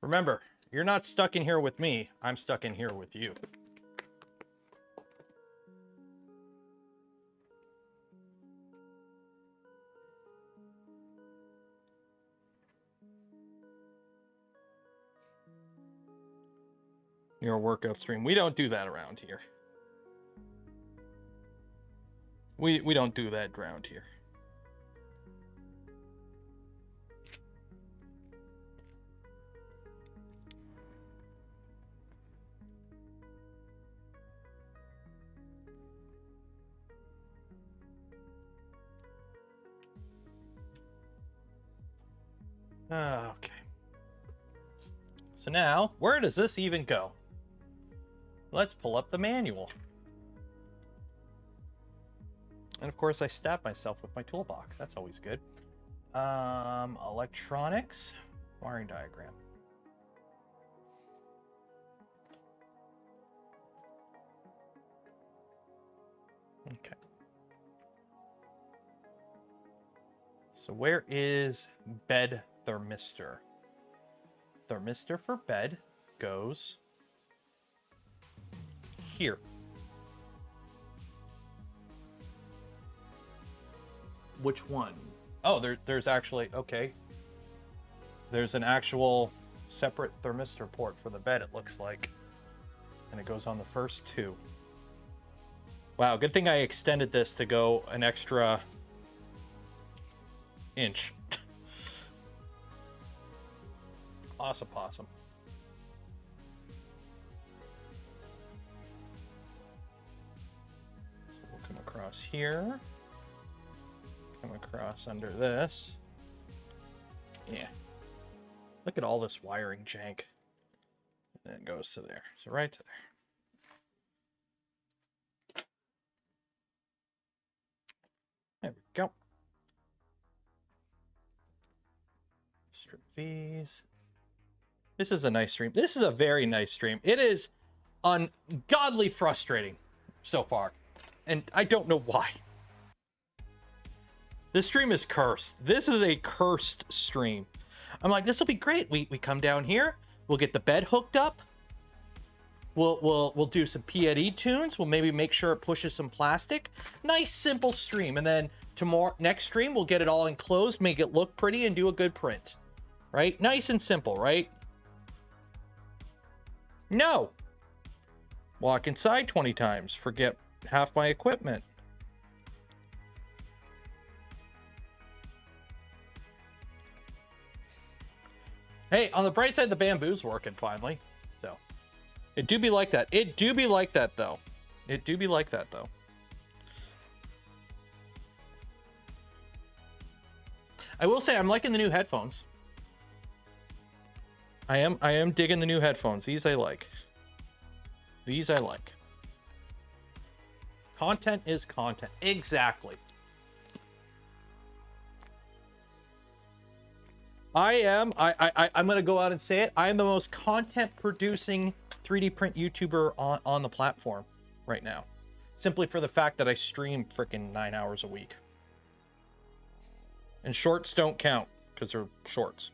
[SPEAKER 1] Remember, you're not stuck in here with me. I'm stuck in here with you. Your workout stream. We don't do that around here. We don't do that around here. Okay. So now, where does this even go? Let's pull up the manual. And of course, I stab myself with my toolbox. That's always good. Electronics, wiring diagram. Okay. So where is bed thermistor? Thermistor for bed goes here. Which one? Oh, there's actually, okay. There's an actual separate thermistor port for the bed, it looks like. And it goes on the first two. Wow, good thing I extended this to go an extra inch. Awesome possum. So we'll come across here. Come across under this. Yeah. Look at all this wiring jank. And then it goes to there. So right to there. There we go. Strip these. This is a nice stream. This is a very nice stream. It is ungodly frustrating so far. And I don't know why. This stream is cursed. This is a cursed stream. I'm like, this will be great. We come down here. We'll get the bed hooked up. We'll do some P&E tunes. We'll maybe make sure it pushes some plastic. Nice, simple stream. And then next stream, we'll get it all enclosed, make it look pretty, and do a good print. Right? Nice and simple, right? No. Walk inside 20 times. Forget half my equipment. Hey, on the bright side, the bamboo's working finally. So, it do be like that. It do be like that, though. It do be like that, though. I will say I'm liking the new headphones. I am digging the new headphones. These I like. These I like. Content is content. Exactly. I'm going to go out and say it. I am the most content producing 3D print YouTuber on the platform right now. Simply for the fact that I stream freaking 9 hours a week. And shorts don't count because they're shorts.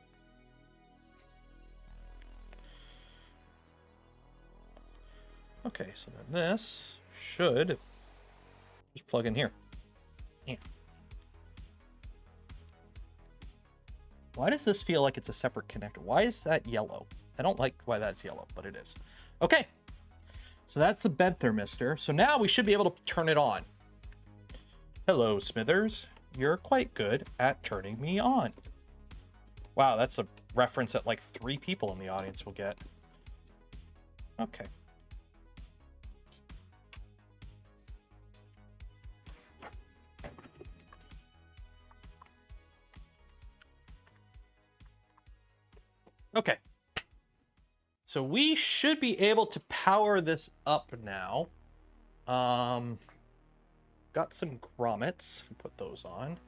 [SPEAKER 1] Okay, so then this should just plug in here. Yeah. Why does this feel like it's a separate connector? Why is that yellow? I don't like why that's yellow, but it is. Okay, so that's the bed thermistor. So now we should be able to turn it on. Hello, Smithers. You're quite good at turning me on. Wow, that's a reference that like 3 people in the audience will get. Okay. Okay. So we should be able to power this up now. Got some grommets. Put those on.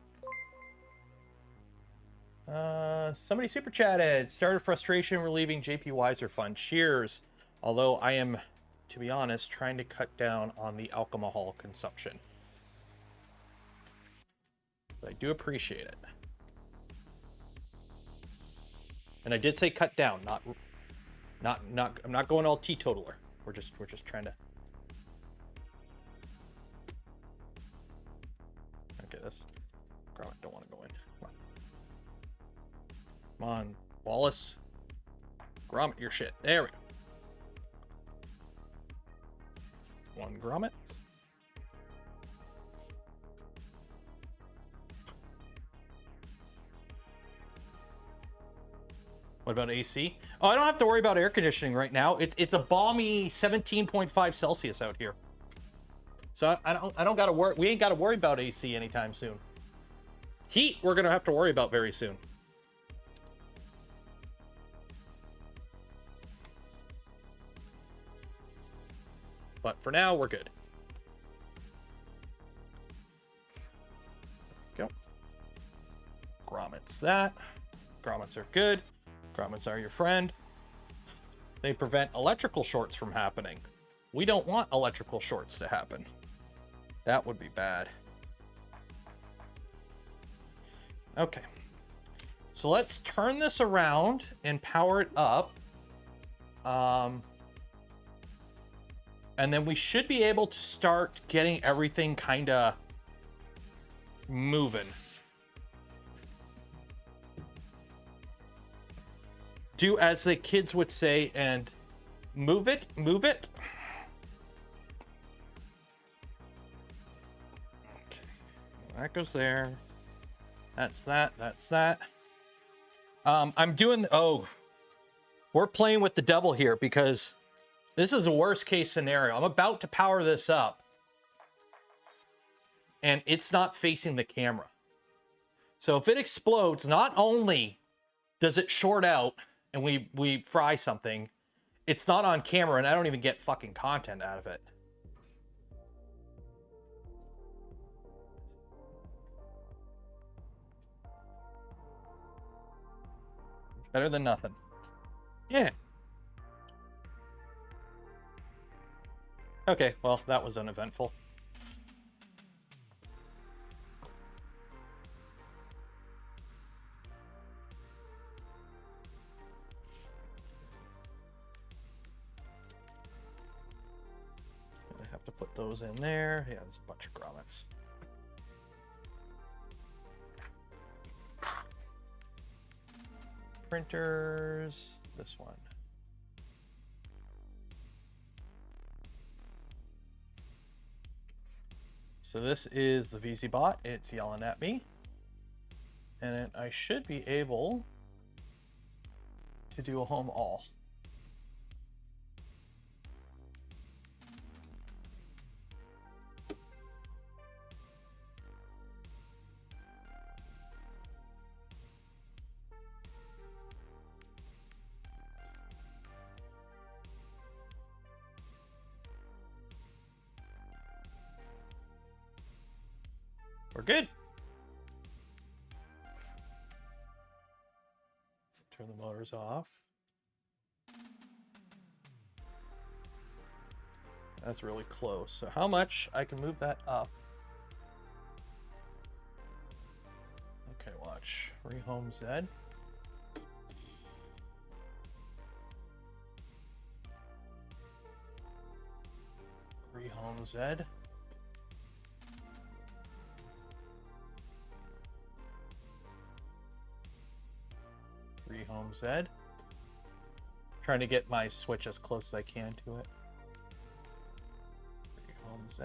[SPEAKER 1] Somebody super chatted. Started frustration relieving JP Weiser Fund. Cheers. Although I am, to be honest, trying to cut down on the alcohol consumption. But I do appreciate it. And I did say cut down, I'm not going all teetotaler. We're just trying to. Okay, this grommet don't want to go in. Come on, Wallace. Grommet your shit. There we go. One grommet. What about AC? Oh, I don't have to worry about air conditioning right now. It's a balmy 17.5 Celsius out here. So I don't gotta worry. We ain't gotta worry about AC anytime soon. Heat, we're gonna have to worry about very soon. But for now, we're good. Go. Grommets that. Grommets are good. Grommets are your friend. They prevent electrical shorts from happening. We don't want electrical shorts to happen. That would be bad. Okay. So let's turn this around and power it up. And then we should be able to start getting everything kind of moving. Do as the kids would say and move it, move it. Okay, that goes there. That's that, that's that. I'm doing, oh, we're playing with the devil here because this is a worst case scenario. I'm about to power this up and it's not facing the camera. So if it explodes, not only does it short out and we fry something, it's not on camera and I don't even get fucking content out of it. Better than nothing. Yeah. Okay, well, that was uneventful. I have to put those in there. Yeah, there's a bunch of grommets. Printers, this one. So this is the VZBOT. It's yelling at me. And then I should be able to do a home all. We're good. Turn the motors off. That's really close. So how much I can move that up? Okay, watch. Rehome Z. home Z. 3 home Z. Trying to get my switch as close as I can to it. 3 home Z.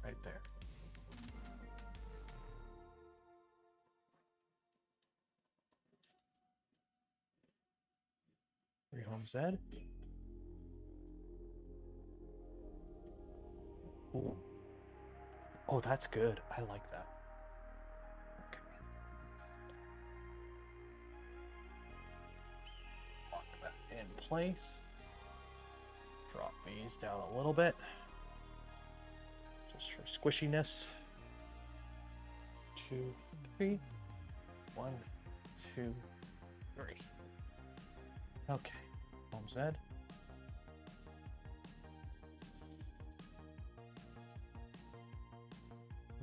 [SPEAKER 1] Right there. Three home Z. Ooh. Oh, that's good. I like that. Okay. Lock that in place. Drop these down a little bit. Just for squishiness. 2, 3. 1, 2, 3. Okay. Home Z.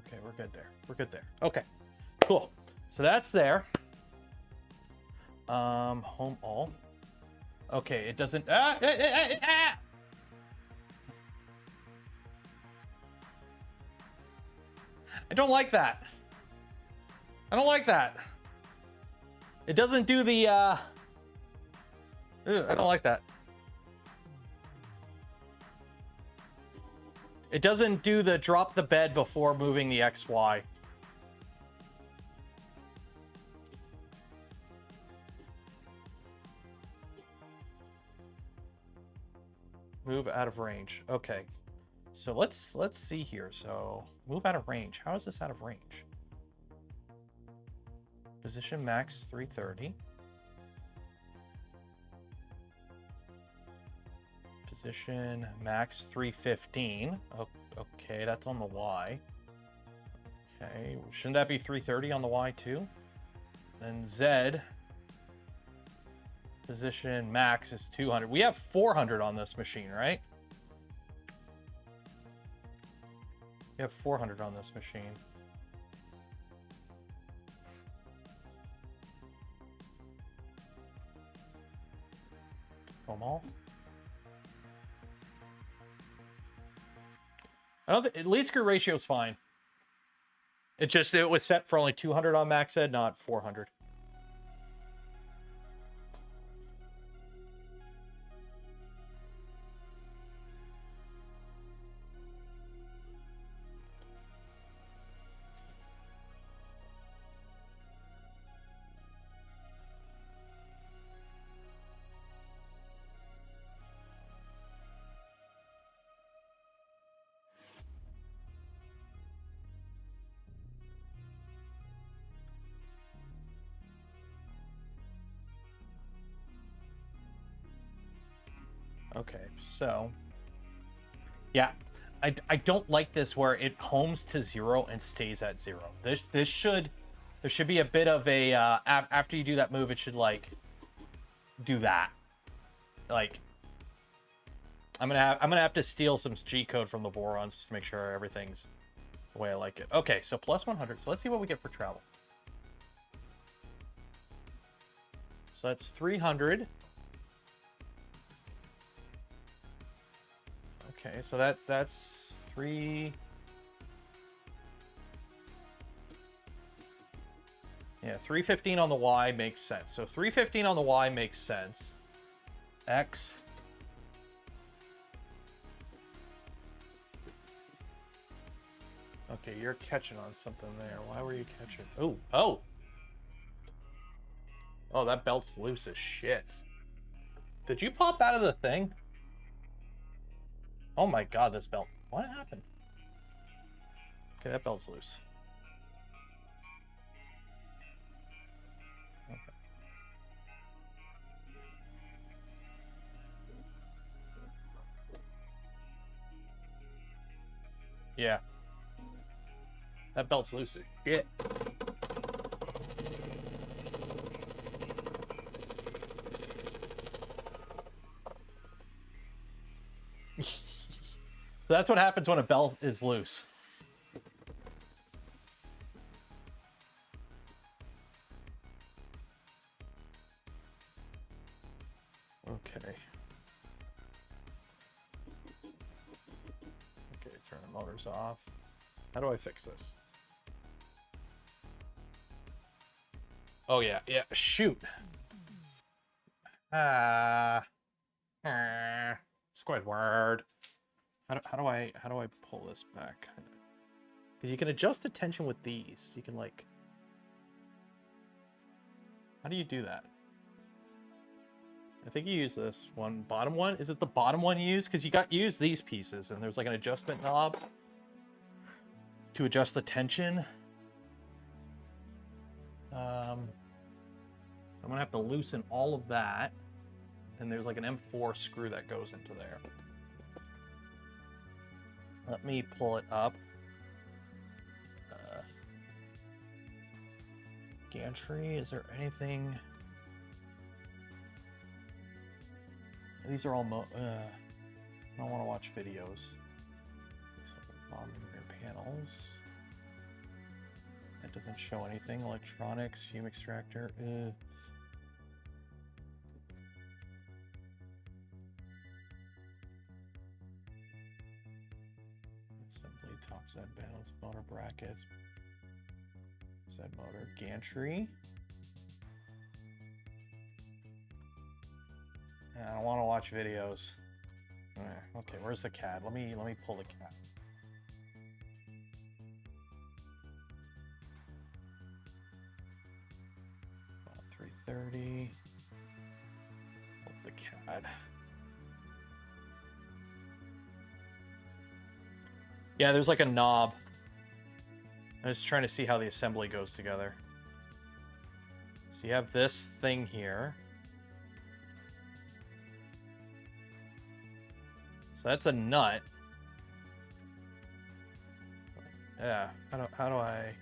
[SPEAKER 1] Okay, we're good there. We're good there. Okay, cool. So that's there. Home all. Okay, it doesn't. I don't like that. I don't like that. It doesn't do the. I don't like that. It doesn't do the drop the bed before moving the XY. Move out of range. Okay. So let's see here. So move out of range. How is this out of range? Position max 330. Position max 315. Okay, that's on the Y. Okay, shouldn't that be 330 on the Y too? Then Z. Position max is 200. We have 400 on this machine, right? We have 400 on this machine. Home all. I don't think lead screw ratio is fine. It was set for only 200 on max ed, not 400. Okay, so yeah, I don't like this where it homes to 0 and stays at 0. There should be a bit of a after you do that move, it should like do that. Like I'm gonna have to steal some G code from the Vorons just to make sure everything's the way I like it. Okay, so plus 100. So let's see what we get for travel. So that's 300. Okay, so that's 3. Yeah, 315 on the Y makes sense. So 315 on the Y makes sense. X. Okay, you're catching on something there. Why were you catching? Oh. Oh, that belt's loose as shit. Did you pop out of the thing? Oh my god, this belt. What happened? Okay, that belt's loose. Okay. Yeah. That belt's loose as shit. So that's what happens when a belt is loose. Okay. Okay, turn the motors off. How do I fix this? Oh yeah, yeah, shoot. Squidward. How do I pull this back? Because you can adjust the tension with these. You can like, how do you do that? I think you use this one, bottom one. Is it the bottom one you use? Because you use these pieces, and there's like an adjustment knob to adjust the tension. So I'm gonna have to loosen all of that, and there's like an M4 screw that goes into there. Let me pull it up. Gantry, is there anything? These are all I don't want to watch videos. So bottom of your panels. That doesn't show anything. Electronics, fume extractor. Assembly, top side balance, motor brackets, side motor, gantry. I don't want to watch videos. Okay, where's the CAD? Let me pull the CAD. About 330. Pull the CAD. Yeah, there's like a knob. I'm just trying to see how the assembly goes together. So you have this thing here. So that's a nut. Yeah, how do I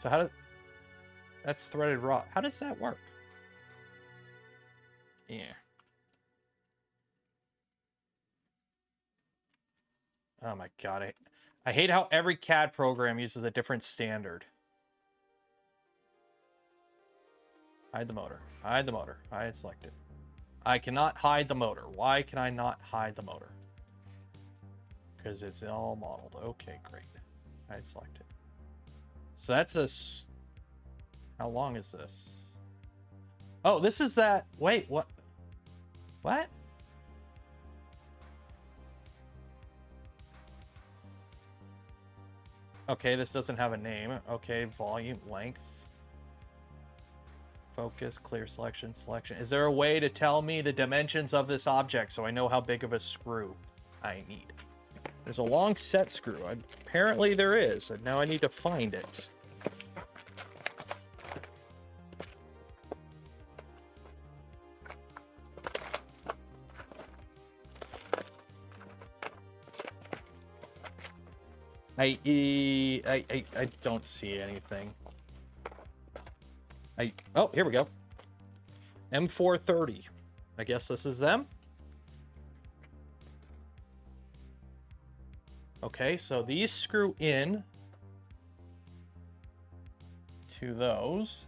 [SPEAKER 1] So that's threaded rod. How does that work? Yeah. Oh my god, I hate how every CAD program uses a different standard. Hide the motor. Hide the motor. Hide selected. I cannot hide the motor. Why can I not hide the motor? Because it's all modeled. Okay, great. Hide selected. So that's a... How long is this? Oh, this is that... Wait, what? What? Okay, this doesn't have a name. Okay, volume, length. Focus, clear selection, selection. Is there a way to tell me the dimensions of this object so I know how big of a screw I need? There's a long set screw. Apparently there is, and now I need to find it. I don't see anything. Oh, here we go. M430. I guess this is them. Okay, so these screw in to those.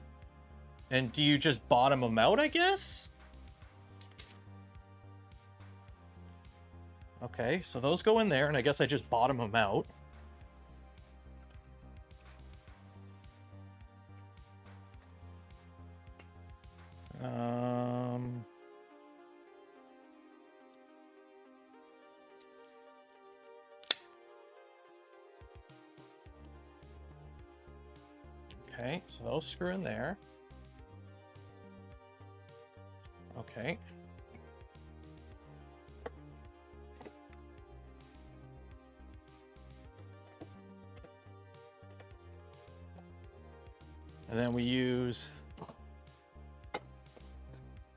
[SPEAKER 1] And do you just bottom them out, I guess? Okay, so those go in there, and I guess I just bottom them out. Okay, so those screw in there. Okay. And then we use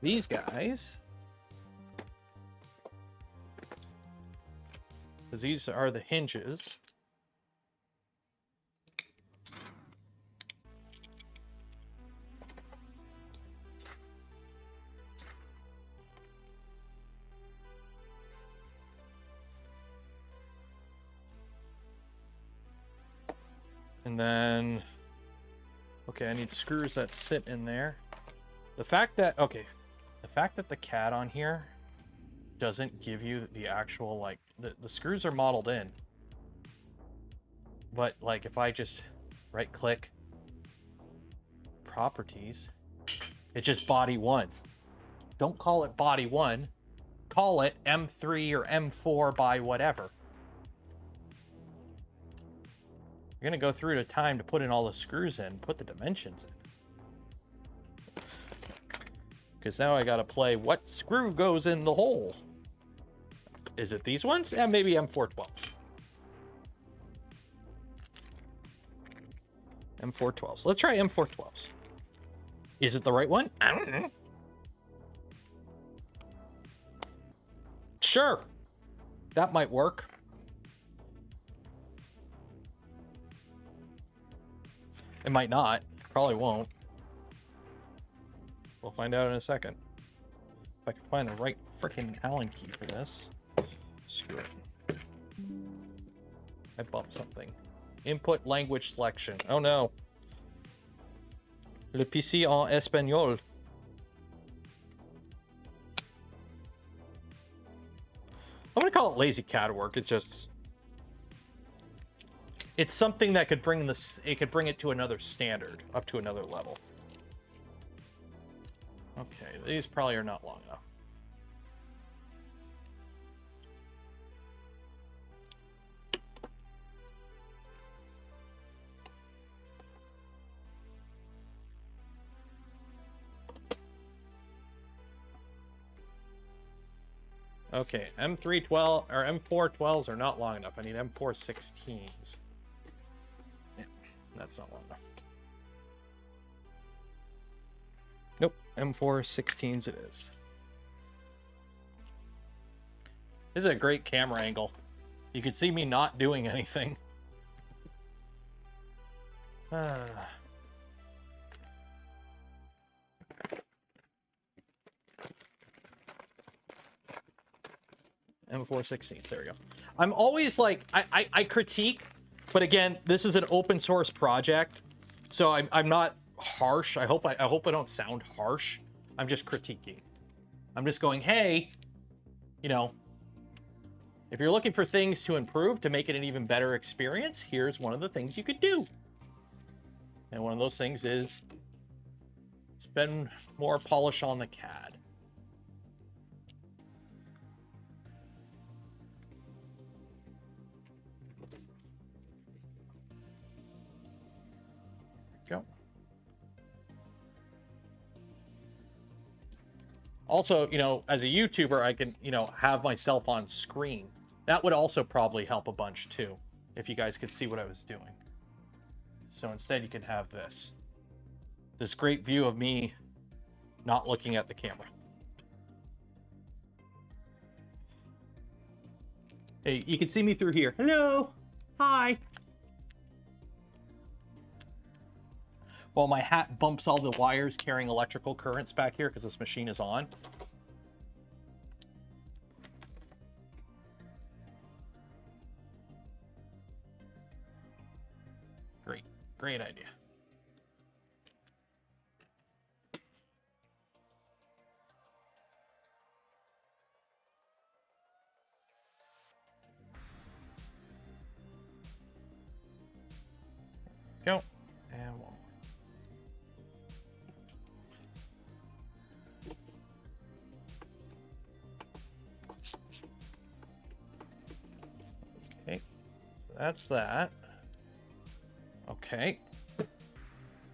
[SPEAKER 1] these guys, because these are the hinges. And then, okay, I need screws that sit in there. The fact that, okay, the fact that the CAD on here doesn't give you the actual, like, the screws are modeled in. But, like, if I just right-click properties, it's just body 1. Don't call it body 1. Call it M3 or M4 by whatever. You're going to go through the time to put in all the screws in, put the dimensions in. Because now I got to play what screw goes in the hole. Is it these ones? Yeah, maybe M412s. M412s. Let's try M412s. Is it the right one? I don't know. Sure. That might work. It might not. Probably won't. We'll find out in a second. If I can find the right frickin' Allen key for this. Screw it. I bumped something. Input language selection. Oh no. Le PC en espagnol. I'm gonna call it lazy CAD work. It's just, it's something that could bring this, it could bring it to another standard, up to another level. Okay, these probably are not long enough. Okay, M312 or M412s are not long enough. I need M416s. Yeah, that's not long enough. Nope, M416s it is. This is a great camera angle. You can see me not doing anything. M416s, there we go. I'm always like, I critique, but again, this is an open source project, so I'm not harsh. I hope I don't sound harsh. I'm just critiquing. I'm just going, hey, you know, if you're looking for things to improve, to make it an even better experience, here's one of the things you could do. And one of those things is spend more polish on the CAD. Go. Also, you know, as a YouTuber, I can, you know, have myself on screen. That would also probably help a bunch too, if you guys could see what I was doing. So instead you can have this great view of me not looking at the camera. Hey, you can see me through here. Hello. Hi. While my hat bumps all the wires carrying electrical currents back here because this machine is on. Great idea. Go. And one more. Okay, so that's that. Okay.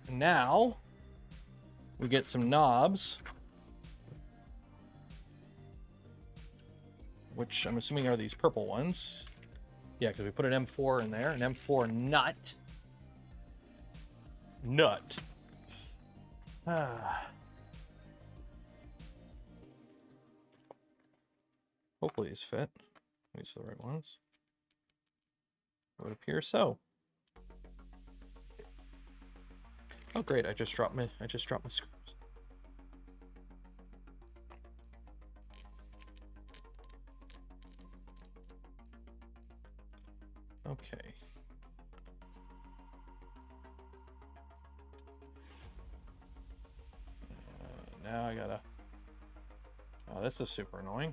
[SPEAKER 1] Now we get some knobs, which I'm assuming are these purple ones. Yeah, because we put an M4 in there, an M4 nut. Hopefully these fit. These are the right ones. It would appear so. Oh great, I just dropped my screws. Okay. now I gotta... Oh, this is super annoying.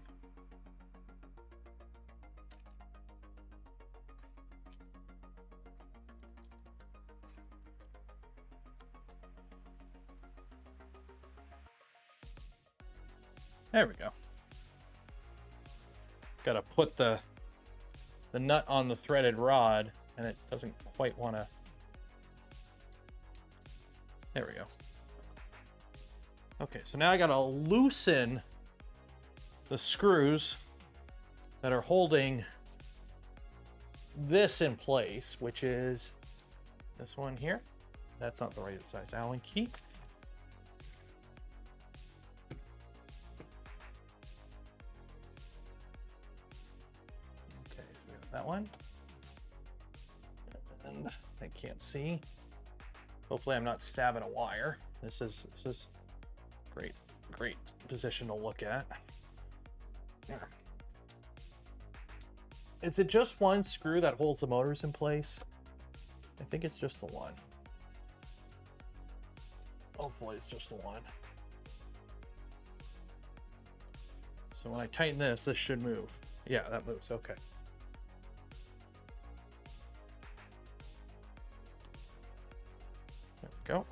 [SPEAKER 1] There we go. Gotta put the nut on the threaded rod, and it doesn't quite want to... There we go. Okay, so now I gotta loosen the screws that are holding this in place, which is this one here. That's not the right size Allen key. Okay, so we have that one. And I can't see. Hopefully I'm not stabbing a wire. This is great position to look at. Yeah. Is it just one screw that holds the motors in place? I think it's just the one. Hopefully it's just the one. So when I tighten this, this should move. Yeah, that moves. Okay. There we go.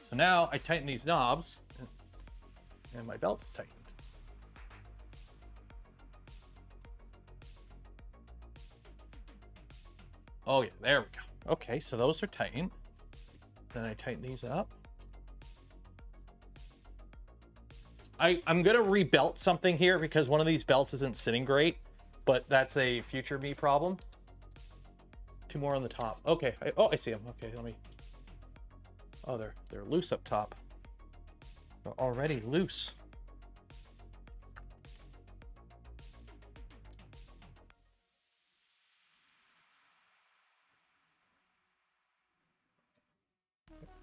[SPEAKER 1] So now I tighten these knobs and my belt's tightened. Oh yeah, there we go. Okay, so those are tightened. Then I tighten these up. I'm gonna rebelt something here because one of these belts isn't sitting great, but that's a future me problem. Two more on the top. Okay, I see them. Okay, let me... Oh, they're loose up top. They're already loose.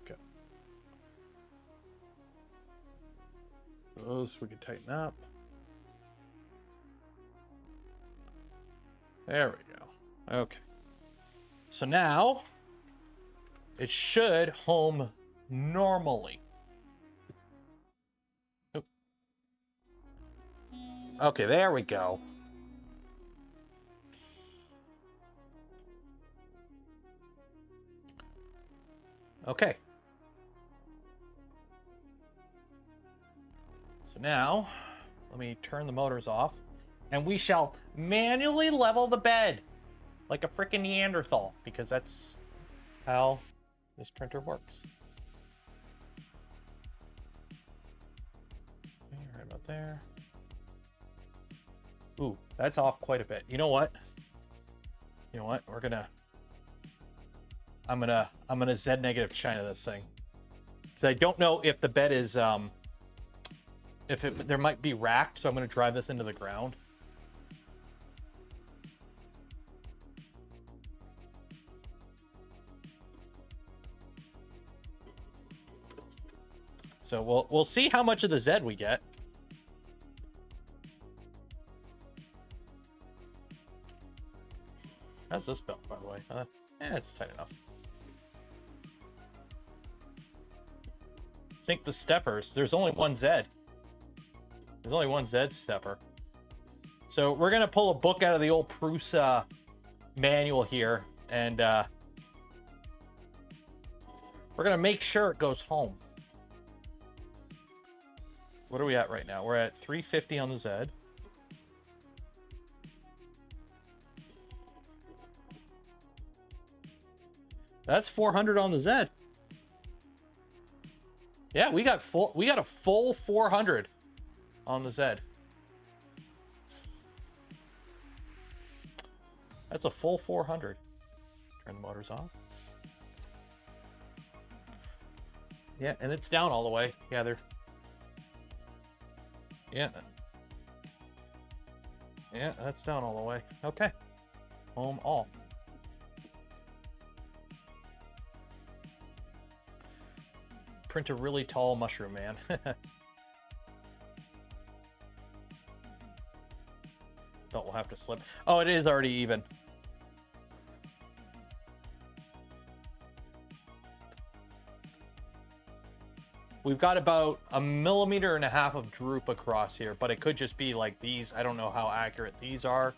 [SPEAKER 1] Okay. Those we can tighten up. There we go. Okay. So now it should home normally. Oop. Okay, there we go. Okay. So now, let me turn the motors off, and we shall manually level the bed like a freaking Neanderthal, because that's how this printer works. Okay, right about there. Ooh, that's off quite a bit. You know what? You know what? I'm gonna Z negative China this thing. Because I don't know if the bed is there might be racked, so I'm gonna drive this into the ground. So we'll see how much of the Z we get. How's this belt, by the way? It's tight enough. Sync the steppers. There's only one Z. There's only one Z stepper. So we're gonna pull a book out of the old Prusa manual here, and we're gonna make sure it goes home. What are we at right now? We're at 350 on the Z. That's 400 on the Z. Yeah, we got a full 400 on the Z. That's a full 400. Turn the motors off. Yeah, and it's down all the way. Yeah, they're... Yeah, that's down all the way. Okay. Home all. Print a really tall mushroom, man. Belt will have to slip. Oh, it is already even. We've got about 1.5 millimeters of droop across here, but it could just be like these. I don't know how accurate these are.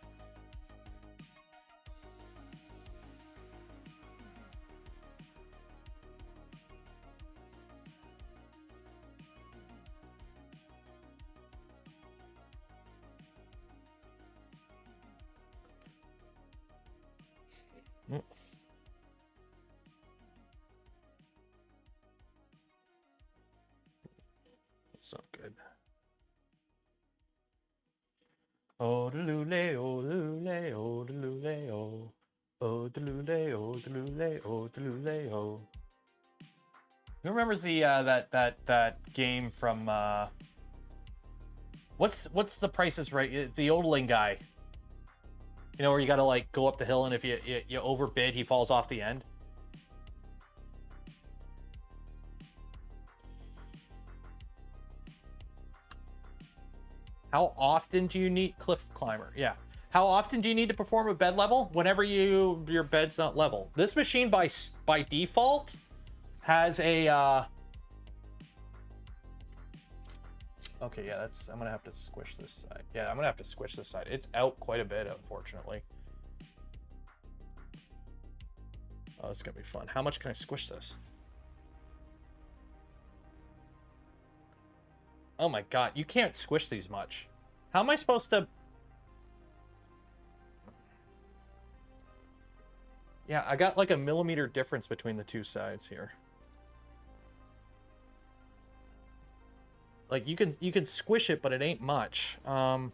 [SPEAKER 1] It's not good. Oh, delule, oh, delule, oh, delule, oh. Oh, delule, oh, delule, oh, delule, oh. Who remembers the that game from what's the Price is Right? The yodeling guy. You know, where you gotta like go up the hill, and if you overbid, he falls off the end. How often do you need cliff climber? Yeah. How often do you need to perform a bed level? Whenever your bed's not level. This machine by default has a okay, yeah, I'm gonna have to squish this side. Yeah, I'm gonna have to squish this side. It's out quite a bit, unfortunately. Oh, this is gonna be fun. How much can I squish this? Oh my god, you can't squish these much. How am I supposed to... Yeah, I got like a millimeter difference between the two sides here. Like you can squish it, but it ain't much. How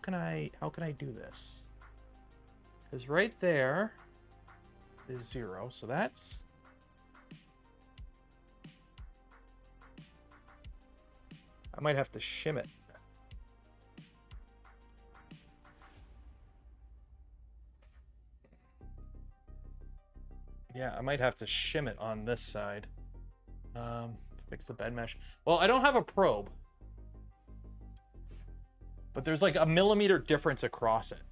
[SPEAKER 1] can I do this? Because right there is 0, so that's... I might have to shim it. Yeah, I might have to shim it on this side. Fix the bed mesh. Well, I don't have a probe. But there's like a millimeter difference across it.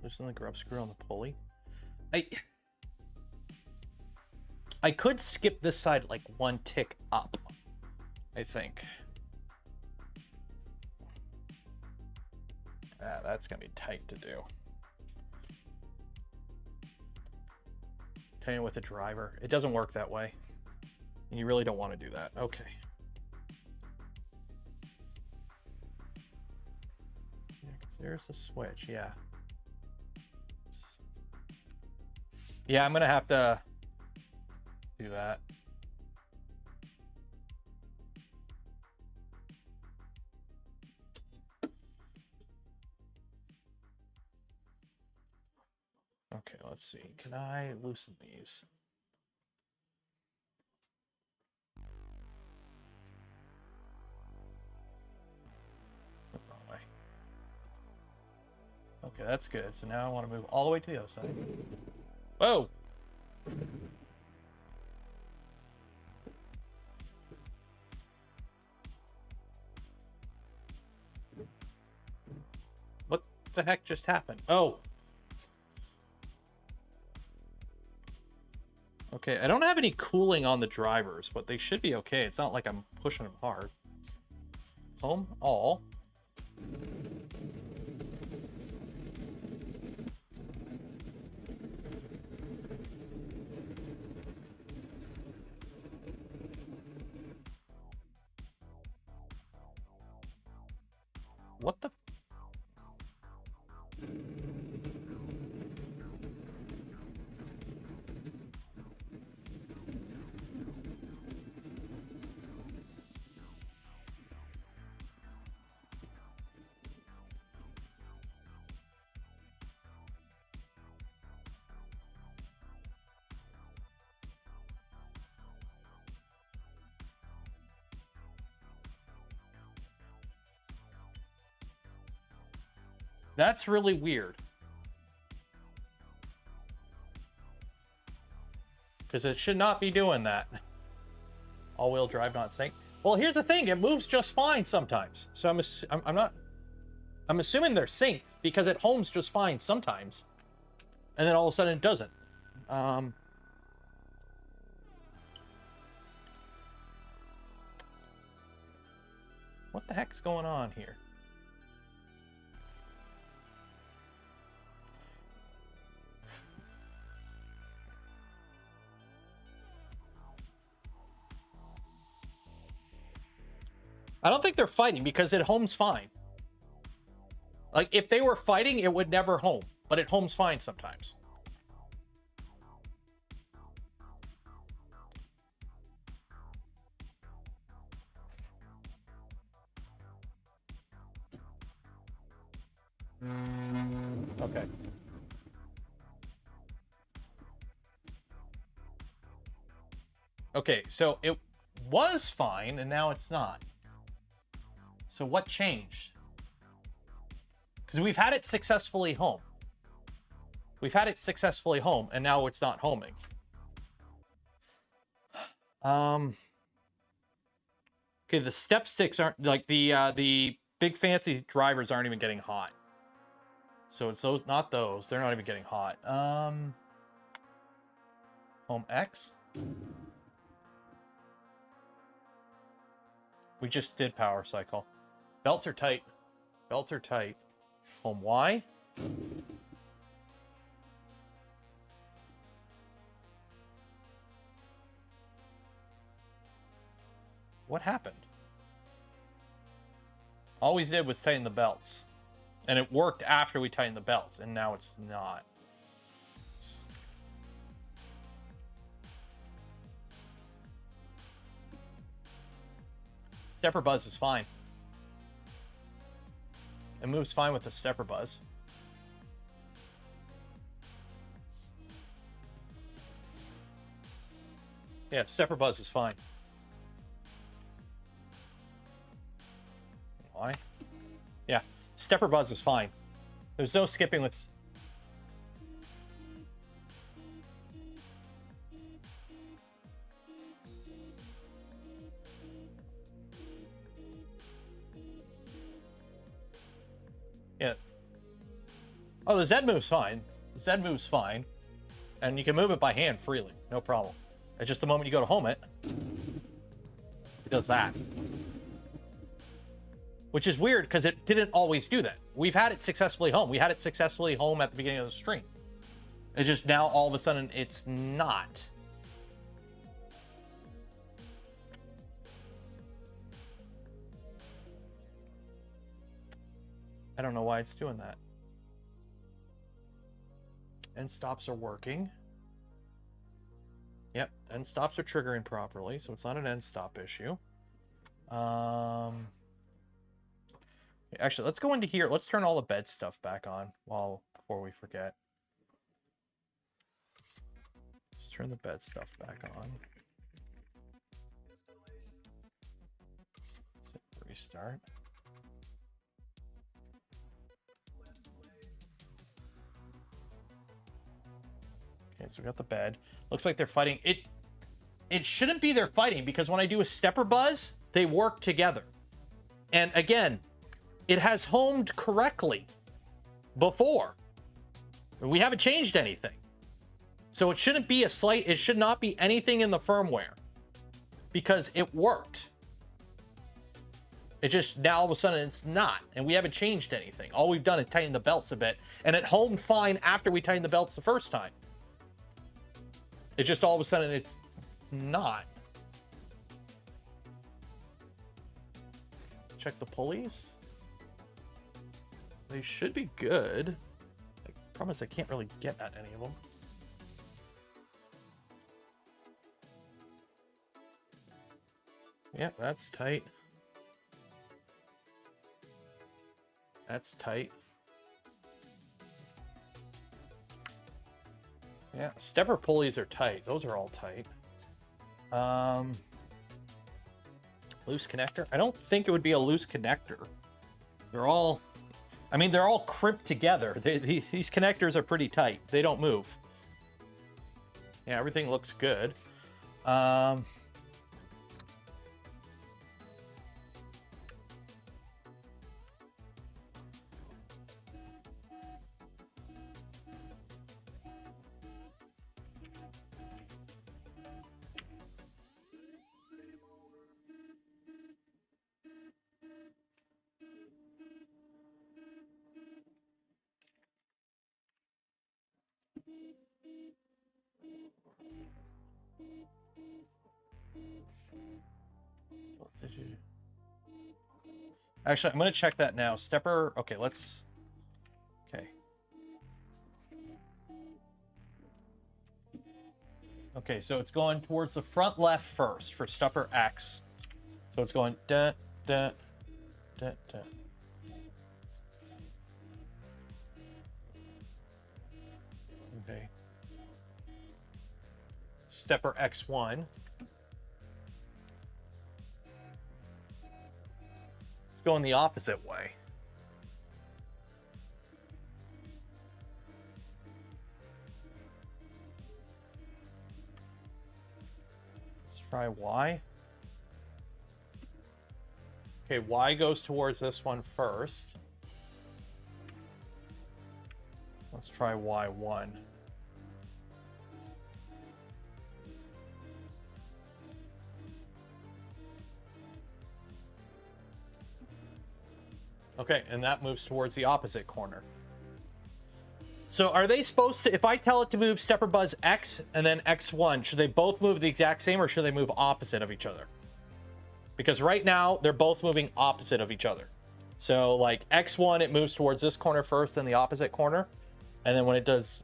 [SPEAKER 1] There's another grub screw on the pulley. I could skip this side like 1 tick up, I think. That's gonna be tight to do. Tighten with a driver. It doesn't work that way. You really don't want to do that. Okay. Yeah, 'cause there's the switch, yeah. Yeah, I'm gonna have to do that. Okay, let's see. Can I loosen these? Wrong way. Okay, that's good. So now I want to move all the way to the other side. Whoa! What the heck just happened? Oh! Okay, I don't have any cooling on the drivers, but they should be okay. It's not like I'm pushing them hard. Home, all. What the... That's really weird. Because it should not be doing that. All-wheel drive not sync. Well, here's the thing. It moves just fine sometimes. So I'm not... I'm assuming they're synced because it homes just fine sometimes. And then all of a sudden it doesn't. What the heck's going on here? I don't think they're fighting because it homes fine. Like, if they were fighting, it would never home. But it homes fine sometimes. Okay. Okay, so it was fine, and now it's not. So what changed? Because we've had it successfully home. We've had it successfully home, and now it's not homing. Okay, the step sticks aren't, like, the big fancy drivers aren't even getting hot. So it's those, not those. They're not even getting hot. Home X. We just did power cycle. Belts are tight. Belts are tight. Home Y. What happened? All we did was tighten the belts. And it worked after we tightened the belts, and now it's not. Stepper buzz is fine. It moves fine with the stepper buzz. Yeah, stepper buzz is fine. Why? Yeah, stepper buzz is fine. There's no skipping with... Yeah. Oh, the Z move's fine. The Z move's fine. And you can move it by hand freely. No problem. It's just the moment you go to home it, it does that. Which is weird because it didn't always do that. We've had it successfully home. We had it successfully home at the beginning of the stream. It's just now all of a sudden it's not. I don't know why it's doing that. End stops are working. Yep, end stops are triggering properly, so it's not an end stop issue. Actually, let's go into here. Let's turn all the bed stuff back on before we forget. Let's turn the bed stuff back on. Let's hit restart. Okay, so we got the bed. Looks like they're fighting. It shouldn't be they're fighting because when I do a stepper buzz, they work together. And again, it has homed correctly before. We haven't changed anything. So it shouldn't be it should not be anything in the firmware because it worked. It just now all of a sudden it's not, and we haven't changed anything. All we've done is tighten the belts a bit, and it homed fine after we tightened the belts the first time. It just all of a sudden it's not. Check the pulleys. They should be good. I promise I can't really get at any of them. Yep, that's tight. That's tight. Yeah, stepper pulleys are tight. Those are all tight. Loose connector? I don't think it would be a loose connector. They're all... I mean, they're all crimped together. These connectors are pretty tight. They don't move. Yeah, everything looks good. Actually, I'm going to check that now. Stepper, okay, let's, okay. Okay, so it's going towards the front left first for stepper X. So it's going da, da, da, da. Okay. Stepper X1. It's going the opposite way. Let's try Y. Okay, Y goes towards this one first. Let's try Y1. Okay, and that moves towards the opposite corner. So are they supposed to, if I tell it to move stepper buzz X and then X1, should they both move the exact same or should they move opposite of each other? Because right now they're both moving opposite of each other. So like X1, it moves towards this corner first, then the opposite corner. And then when it does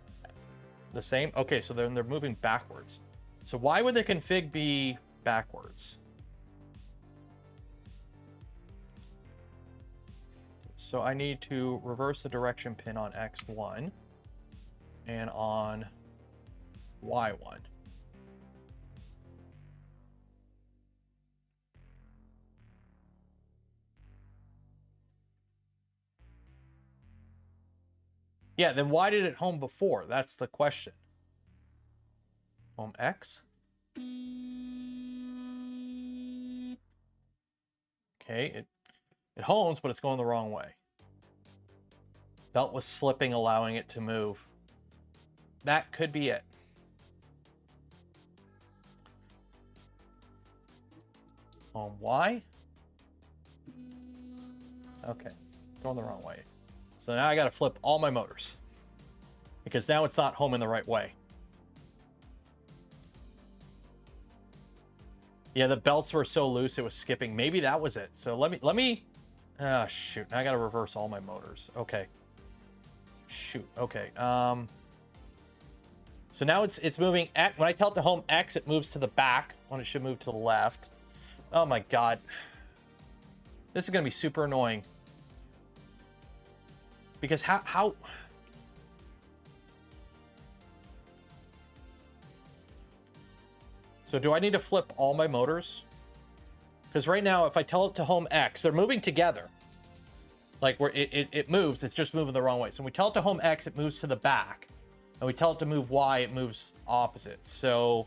[SPEAKER 1] the same, okay, so then they're moving backwards. So why would the config be backwards? So I need to reverse the direction pin on X1 and on Y1. Yeah, then why did it home before? That's the question. Home X. Okay, it homes, but it's going the wrong way. Belt was slipping, allowing it to move. That could be it. Home Y. Okay, going the wrong way. So now I got to flip all my motors because now it's not homing the right way. Yeah, the belts were so loose it was skipping. Maybe that was it. So let me. Ah, shoot. Now I got to reverse all my motors. Okay. Shoot. Okay. So now it's moving. When I tell it to home X, it moves to the back when it should move to the left. Oh my God. This is gonna be super annoying. Because how? So do I need to flip all my motors? Because right now, if I tell it to home X, they're moving together. Like where it moves, it's just moving the wrong way. So when we tell it to home X, it moves to the back. And we tell it to move Y, it moves opposite. So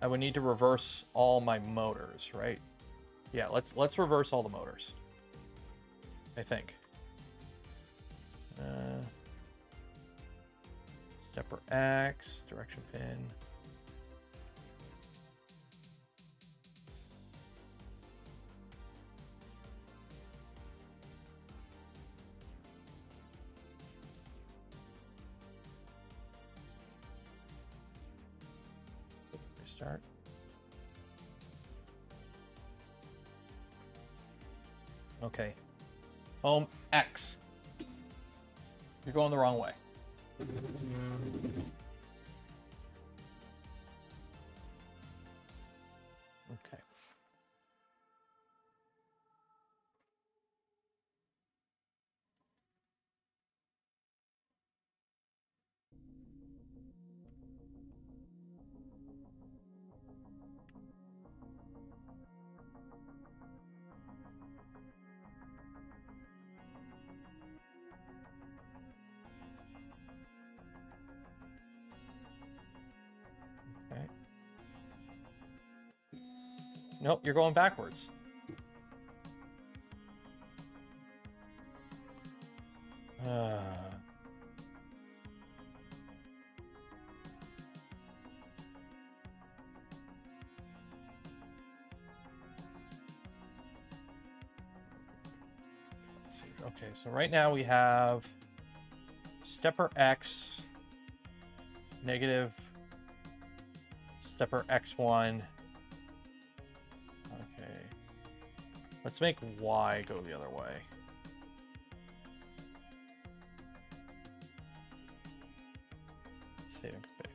[SPEAKER 1] I would need to reverse all my motors, right? Yeah, let's reverse all the motors. I think. Stepper X, direction pin. Restart. Okay. Home X. You're going the wrong way. Okay. Okay. Nope, you're going backwards. Let's see. Okay, so right now we have stepper X, negative Stepper X1. Okay. Let's make Y go the other way. Save and config.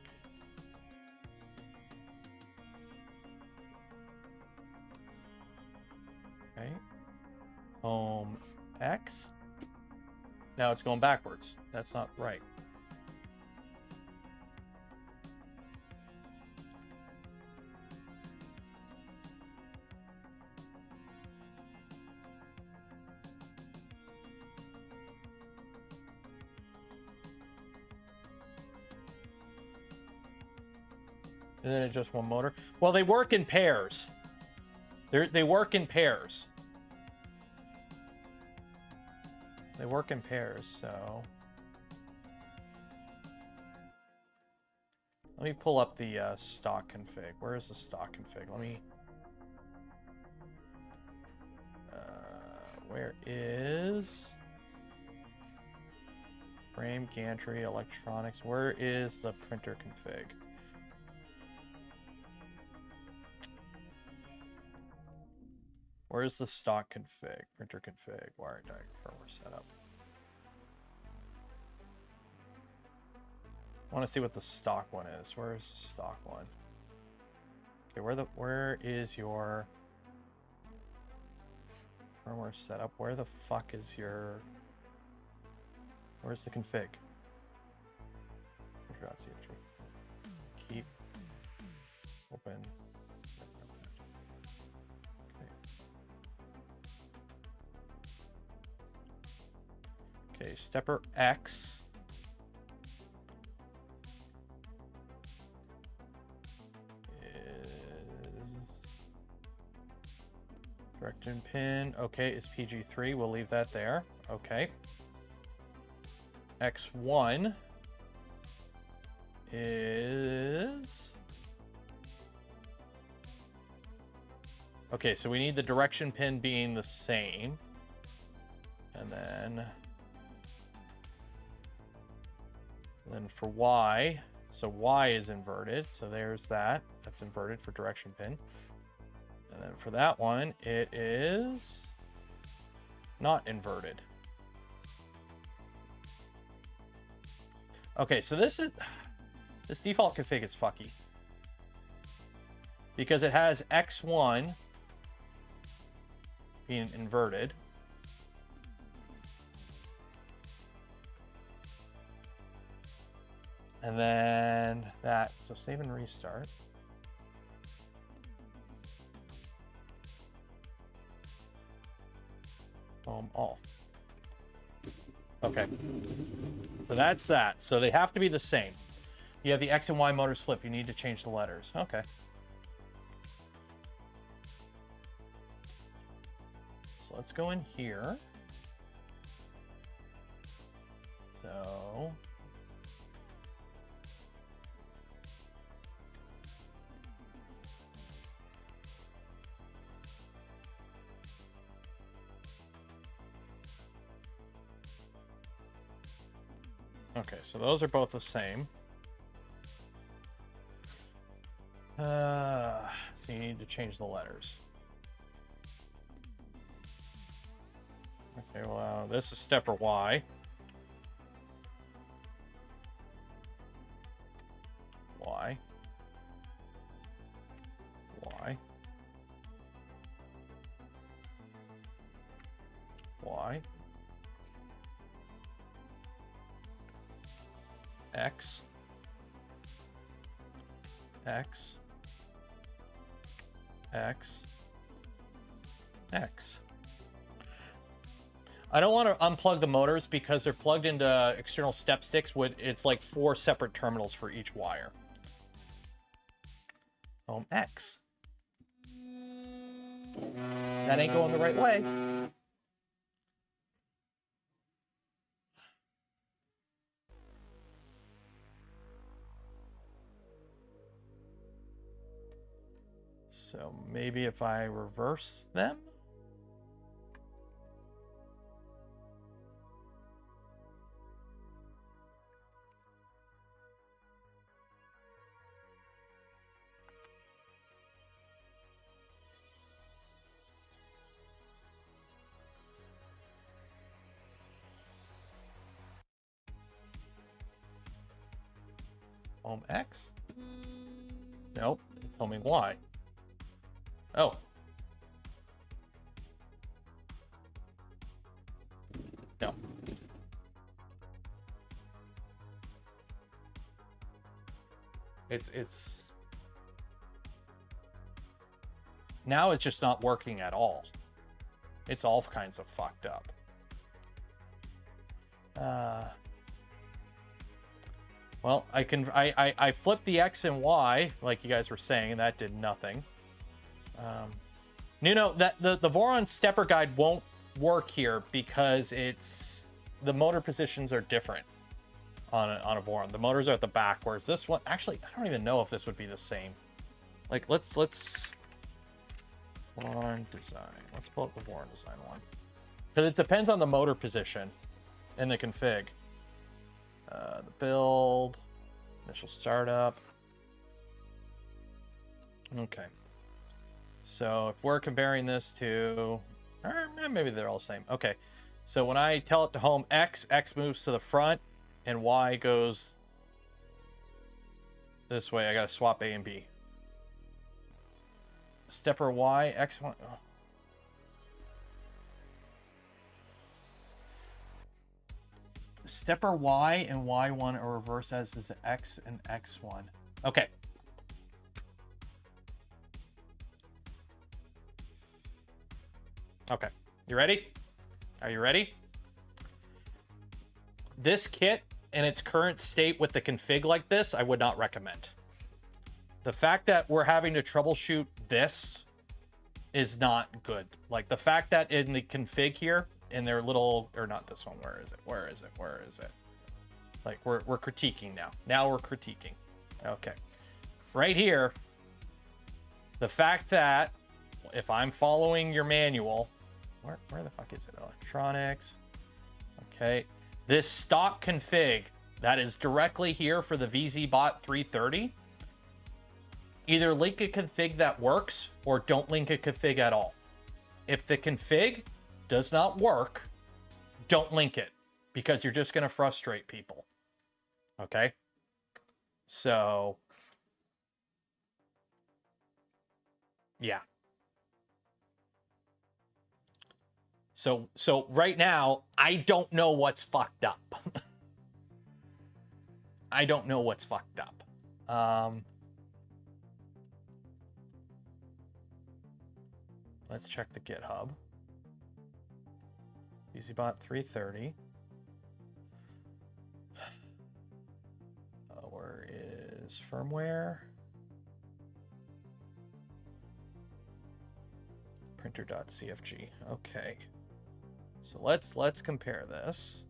[SPEAKER 1] Okay. Home X. Now it's going backwards. That's not right. And then it's just one motor. Well, they work in pairs. They work in pairs. They work in pairs, so... Let me pull up the stock config. Where is the stock config? Let me... where is... Frame, gantry, electronics. Where is the printer config? Where's the stock config? Printer config, wire diagram, firmware setup. I want to see what the stock one is. Where is the stock one? Okay, where is your firmware setup? Where the fuck is your... Where's the config? Keep open. Okay, stepper X. Is direction pin. Okay, is PG3. We'll leave that there. Okay. X1 is... Okay, so we need the direction pin being the same. And then for Y, so Y is inverted. So there's that. That's inverted for direction pin. And then for that one, it is not inverted. Okay, so this default config is fucky. Because it has X1 being inverted. And then that, so save and restart. All. Okay. So that's that. So they have to be the same. You have the X and Y motors flip. You need to change the letters. Okay. So let's go in here. So... Okay, so those are both the same. So you need to change the letters. Okay, well, this is stepper Y. Y. Y. Y. X. X. X. X. I don't want to unplug the motors because they're plugged into external step sticks. It's like 4 separate terminals for each wire. X. That ain't going the right way. So maybe if I reverse them? Home X? Nope, it's homing Y. Oh. No. It's now it's just not working at all. It's all kinds of fucked up. Well, I flipped the X and Y like you guys were saying, and that did nothing. Nuno, that the Voron stepper guide won't work here because the motor positions are different on a Voron. The motors are at the back, whereas this one, actually, I don't even know if this would be the same. Like, let's Voron design. Let's pull up the Voron design one. Because it depends on the motor position and the config. The build, initial startup. Okay. So if we're comparing this to, or maybe they're all the same. Okay. So when I tell it to home X, X moves to the front and Y goes this way. I got to swap A and B. Stepper Y, X1. Oh. Stepper Y and Y1 are reversed as is X and X1. Okay. Okay. You ready? Are you ready? This kit in its current state with the config like this, I would not recommend. The fact that we're having to troubleshoot this is not good. Like the fact that in the config here, in their little, or not this one, where is it? Where is it? Where is it? Like we're critiquing now. Now we're critiquing. Okay. Right here, the fact that if I'm following your manual, where the fuck is it? Electronics. Okay. This stock config that is directly here for the VZBOT 330, either link a config that works or don't link a config at all. If the config does not work, don't link it because you're just going to frustrate people. Okay? So, yeah. So right now, I don't know what's fucked up. I don't know what's fucked up. Let's check the GitHub. VZBOT 330. Where is firmware? Printer.cfg. Okay. So let's compare this.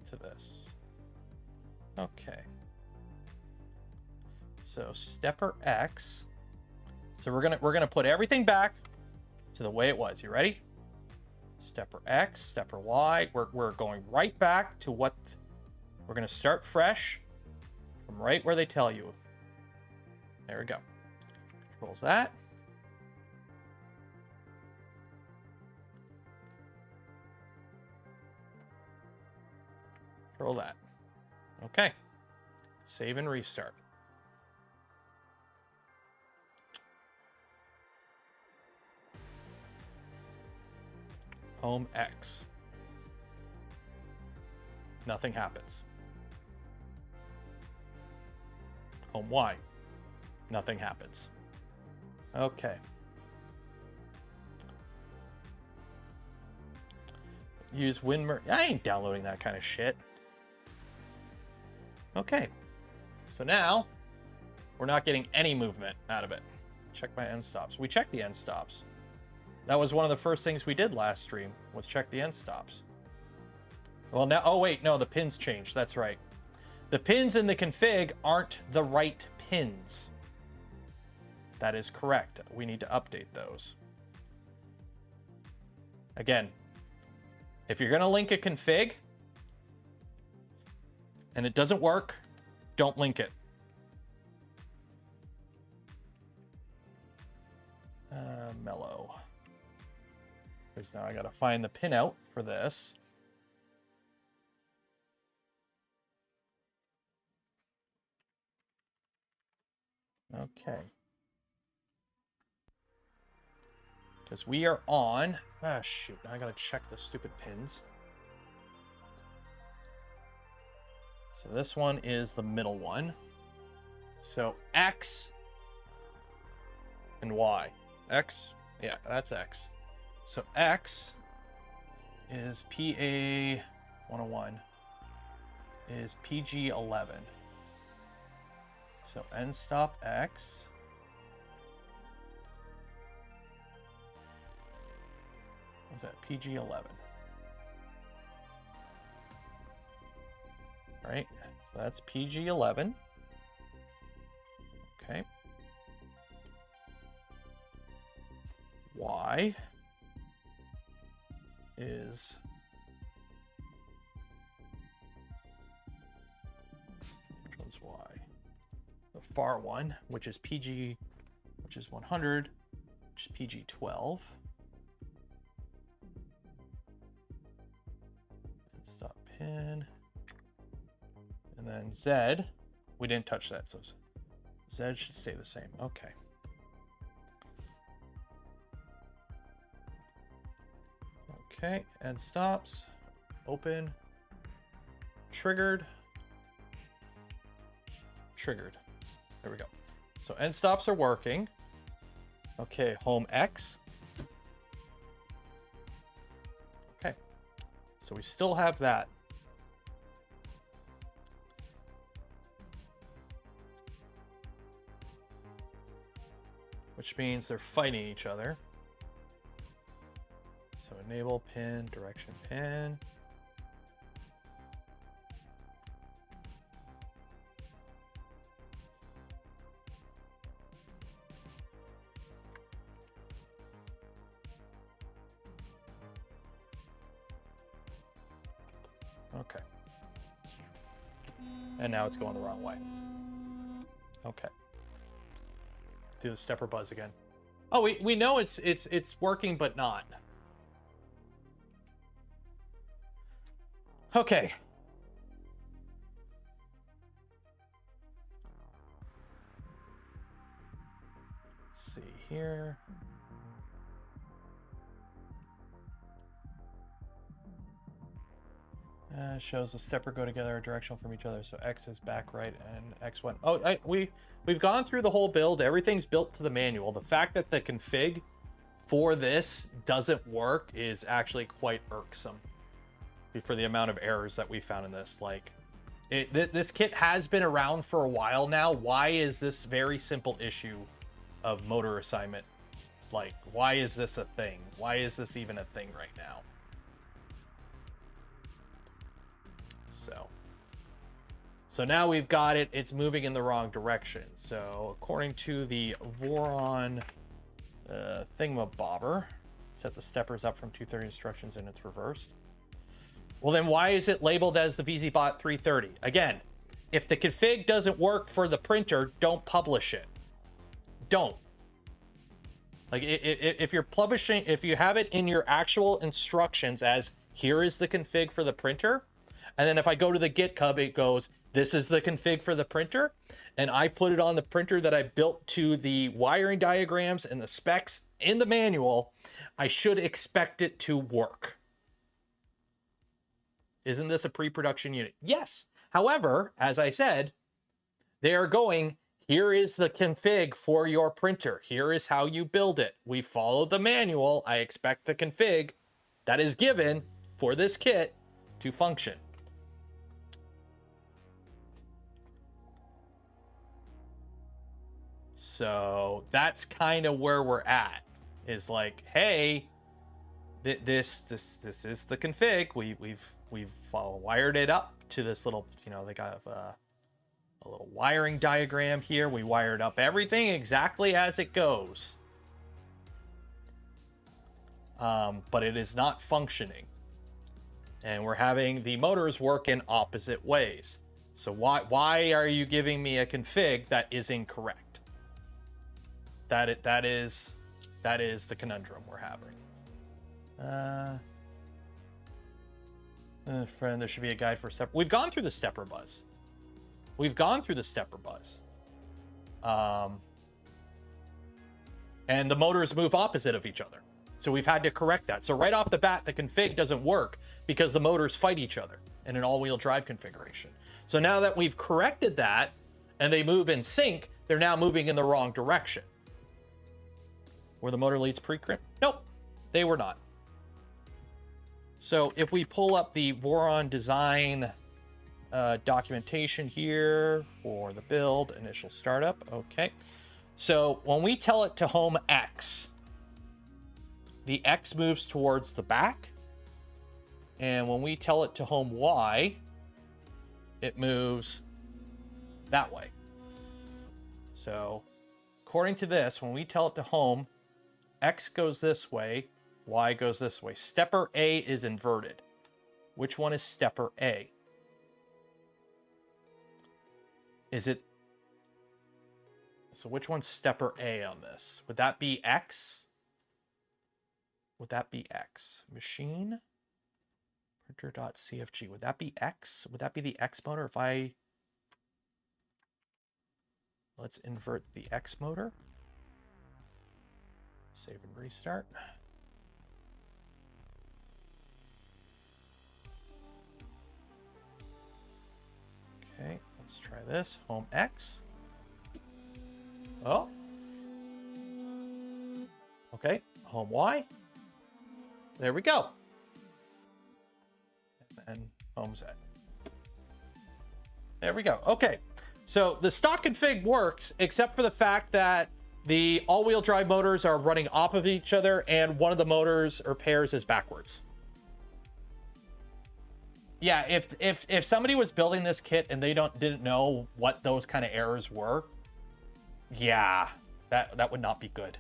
[SPEAKER 1] To this. Okay. So stepper X. So we're gonna put everything back to the way it was. You ready? Stepper X, stepper Y. We're going right back to what we're gonna start fresh from right where they tell you. There we go. Controls that. Control that. Okay. Save and restart. Home X. Nothing happens. Home Y. Nothing happens. Okay. Use WinMer. I ain't downloading that kind of shit. Okay. So now we're not getting any movement out of it. Check my end stops. We checked the end stops. That was one of the first things we did last stream, was check the end stops. Well, now, oh wait, no, the pins changed. That's right. The pins in the config aren't the right pins. That is correct. We need to update those. Again, if you're going to link a config and it doesn't work, don't link it. Mellow. Because now I got to find the pinout for this. Okay. Because we are on... Ah, shoot. I gotta check the stupid pins. So this one is the middle one. So X and Y. X, yeah, that's X. So X is PA 101 is PG 11. So end stop X is that PG 11. Right? So that's PG 11. Okay. Y is which one's Y? The far one, which is PG, which is 100, which is PG 12. And stop pin. And then Z, we didn't touch that, so Z should stay the same. Okay. Okay, end stops, open, triggered, triggered. There we go. So end stops are working. Okay, home X. Okay, so we still have that. Which means they're fighting each other. So enable pin, direction pin. Okay. And now it's going the wrong way. Okay. Do the stepper buzz again. Oh, we know it's working, but not. Okay. Let's see here. Shows the stepper go together are directional from each other. So X is back right and X went. Oh, we've gone through the whole build. Everything's built to the manual. The fact that the config for this doesn't work is actually quite irksome for the amount of errors that we found in this. Like, this kit has been around for a while now. Why is this very simple issue of motor assignment? Like, why is this a thing? Why is this even a thing right now? So now we've got it. It's moving in the wrong direction. So according to the Voron thingamabobber, set the steppers up from 230 instructions and it's reversed. Well, then why is it labeled as the VZBOT 330? Again, if the config doesn't work for the printer, don't publish it. Don't. Like, if you're publishing, if you have it in your actual instructions as here is the config for the printer, and then if I go to the GitHub, it goes, this is the config for the printer, and I put it on the printer that I built to the wiring diagrams and the specs in the manual, I should expect it to work. Isn't this a pre-production unit? Yes. However, as I said, they are going, here is the config for your printer. Here is how you build it. We followed the manual. I expect the config that is given for this kit to function. So that's kind of where we're at. Is like, hey, this is the config. We've wired it up to this little, you know, they got a little wiring diagram here. We wired up everything exactly as it goes. But it is not functioning. And we're having the motors work in opposite ways. So why are you giving me a config that is incorrect? That is the conundrum we're having. Friend, there should be a guide for stepper. We've gone through the stepper buzz. We've gone through the stepper buzz. And the motors move opposite of each other. So we've had to correct that. So right off the bat, the config doesn't work because the motors fight each other in an all-wheel drive configuration. So now that we've corrected that and they move in sync, they're now moving in the wrong direction. Were the motor leads pre-crimp? Nope, they were not. So if we pull up the Voron design documentation here for the build, initial startup, okay. So when we tell it to home X, the X moves towards the back. And when we tell it to home Y, it moves that way. So according to this, when we tell it to home, X goes this way, Y goes this way. Stepper A is inverted. Which one is stepper A? Is it... So which one's stepper A on this? Would that be X? Would that be X? Machine? Printer.cfg. Would that be X? Would that be the X motor if I... Let's invert the X motor. Save and restart. Okay, let's try this. Home X. Oh. Okay, home Y. There we go. And home Z. There we go. Okay, so the stock config works except for the fact that the all-wheel drive motors are running off of each other and one of the motors or pairs is backwards. Yeah, if somebody was building this kit and they didn't know what those kind of errors were, yeah, that would not be good.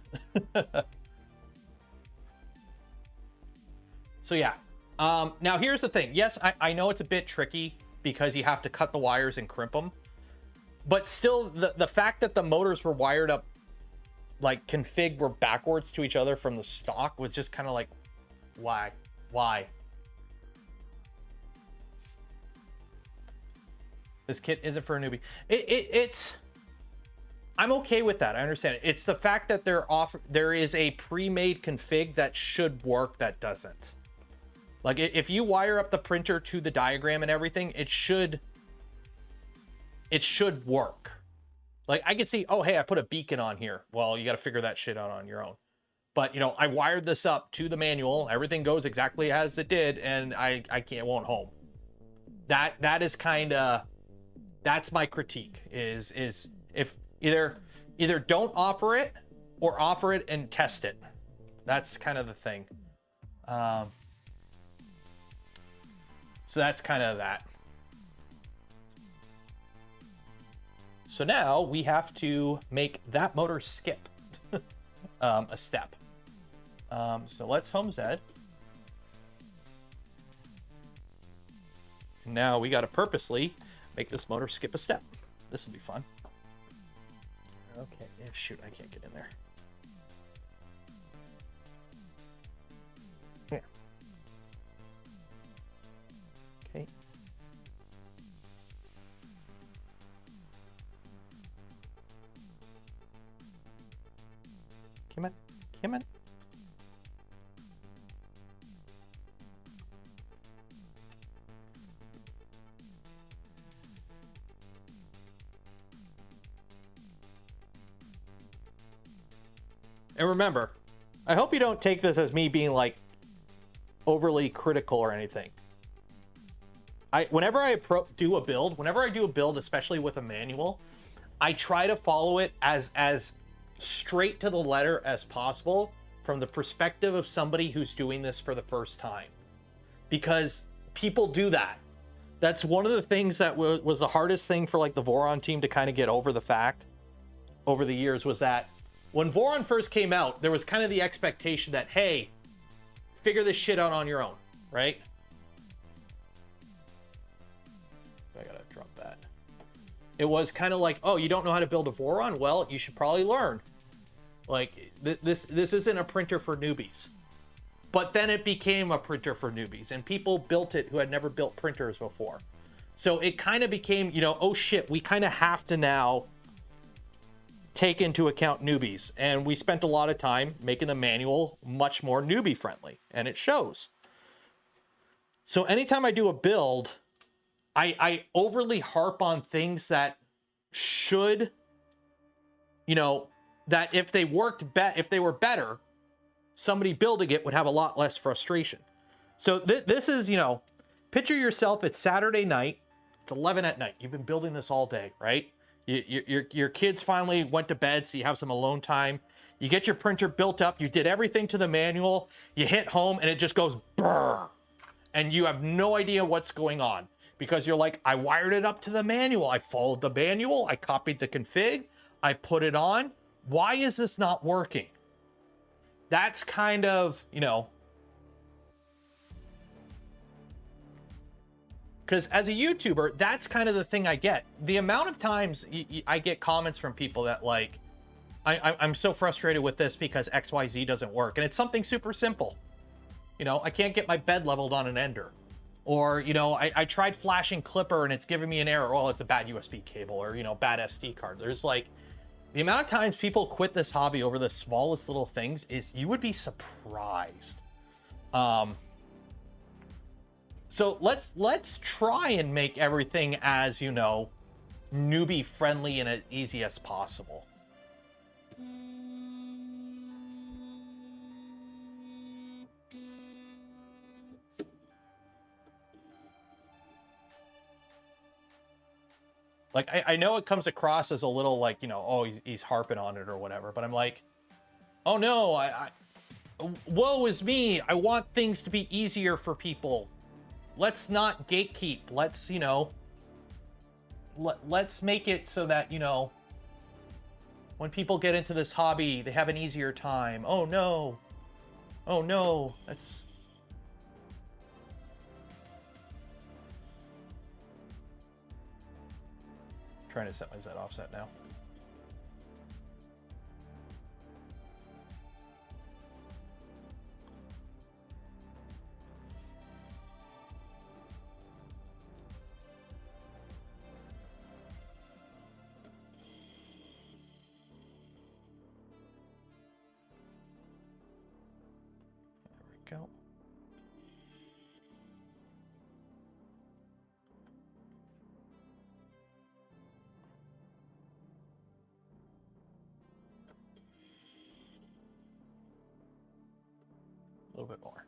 [SPEAKER 1] So yeah, now here's the thing. Yes, I know it's a bit tricky because you have to cut the wires and crimp them, but still the fact that the motors were wired up, like config were backwards to each other from the stock was just kind of like, why? This kit isn't for a newbie. It's I'm okay with that. I understand it. It's the fact that there is a pre-made config that should work that doesn't. Like if you wire up the printer to the diagram and everything, it should work. Like I could see, oh, hey, I put a beacon on here. Well, you got to figure that shit out on your own. But you know, I wired this up to the manual. Everything goes exactly as it did. And I won't home. That is kind of, that's my critique is if either don't offer it or offer it and test it. That's kind of the thing. So that's kind of that. So now we have to make that motor skip a step. So let's home Z. Now we got to purposely make this motor skip a step. This will be fun. Okay, shoot, I can't get in there. Yeah. Okay. Come on, come on. And remember, I hope you don't take this as me being like overly critical or anything. Whenever I do a build, especially with a manual, I try to follow it as straight to the letter as possible from the perspective of somebody who's doing this for the first time. Because people do that. That's one of the things that was the hardest thing for like the Voron team to kind of get over the fact over the years was that when Voron first came out, there was kind of the expectation that, hey, figure this shit out on your own, right? I gotta drop that. It was kind of like, oh, you don't know how to build a Voron? Well, you should probably learn. Like, this isn't a printer for newbies. But then it became a printer for newbies, and people built it who had never built printers before. So it kind of became, you know, oh shit, we kind of have to now take into account newbies. And we spent a lot of time making the manual much more newbie friendly, and it shows. So anytime I do a build, I overly harp on things that should, you know, that if they if they were better, somebody building it would have a lot less frustration. So this is, you know, picture yourself, it's Saturday night, it's 11 at night. You've been building this all day, right? Your kids finally went to bed, so you have some alone time. You get your printer built up, you did everything to the manual, you hit home and it just goes brrr. And you have no idea what's going on because you're like, I wired it up to the manual. I followed the manual, I copied the config, I put it on. Why is this not working? That's kind of, you know, because as a YouTuber, that's kind of the thing I get. The amount of times I get comments from people that like, I'm so frustrated with this because XYZ doesn't work. And it's something super simple. You know, I can't get my bed leveled on an ender. Or, you know, I tried flashing Clipper and it's giving me an error. Well, it's a bad USB cable or, you know, bad SD card. There's like, the amount of times people quit this hobby over the smallest little things is, you would be surprised. So let's try and make everything as, you know, newbie friendly and as easy as possible. Like, I know it comes across as a little like, you know, oh, he's harping on it or whatever, but I'm like, oh no, woe is me. I want things to be easier for people. Let's not gatekeep. Let's, you know, let's make it so that, you know, when people get into this hobby, they have an easier time. Oh no. Oh no. That's... trying to set my Z offset now. There we go. A little bit more.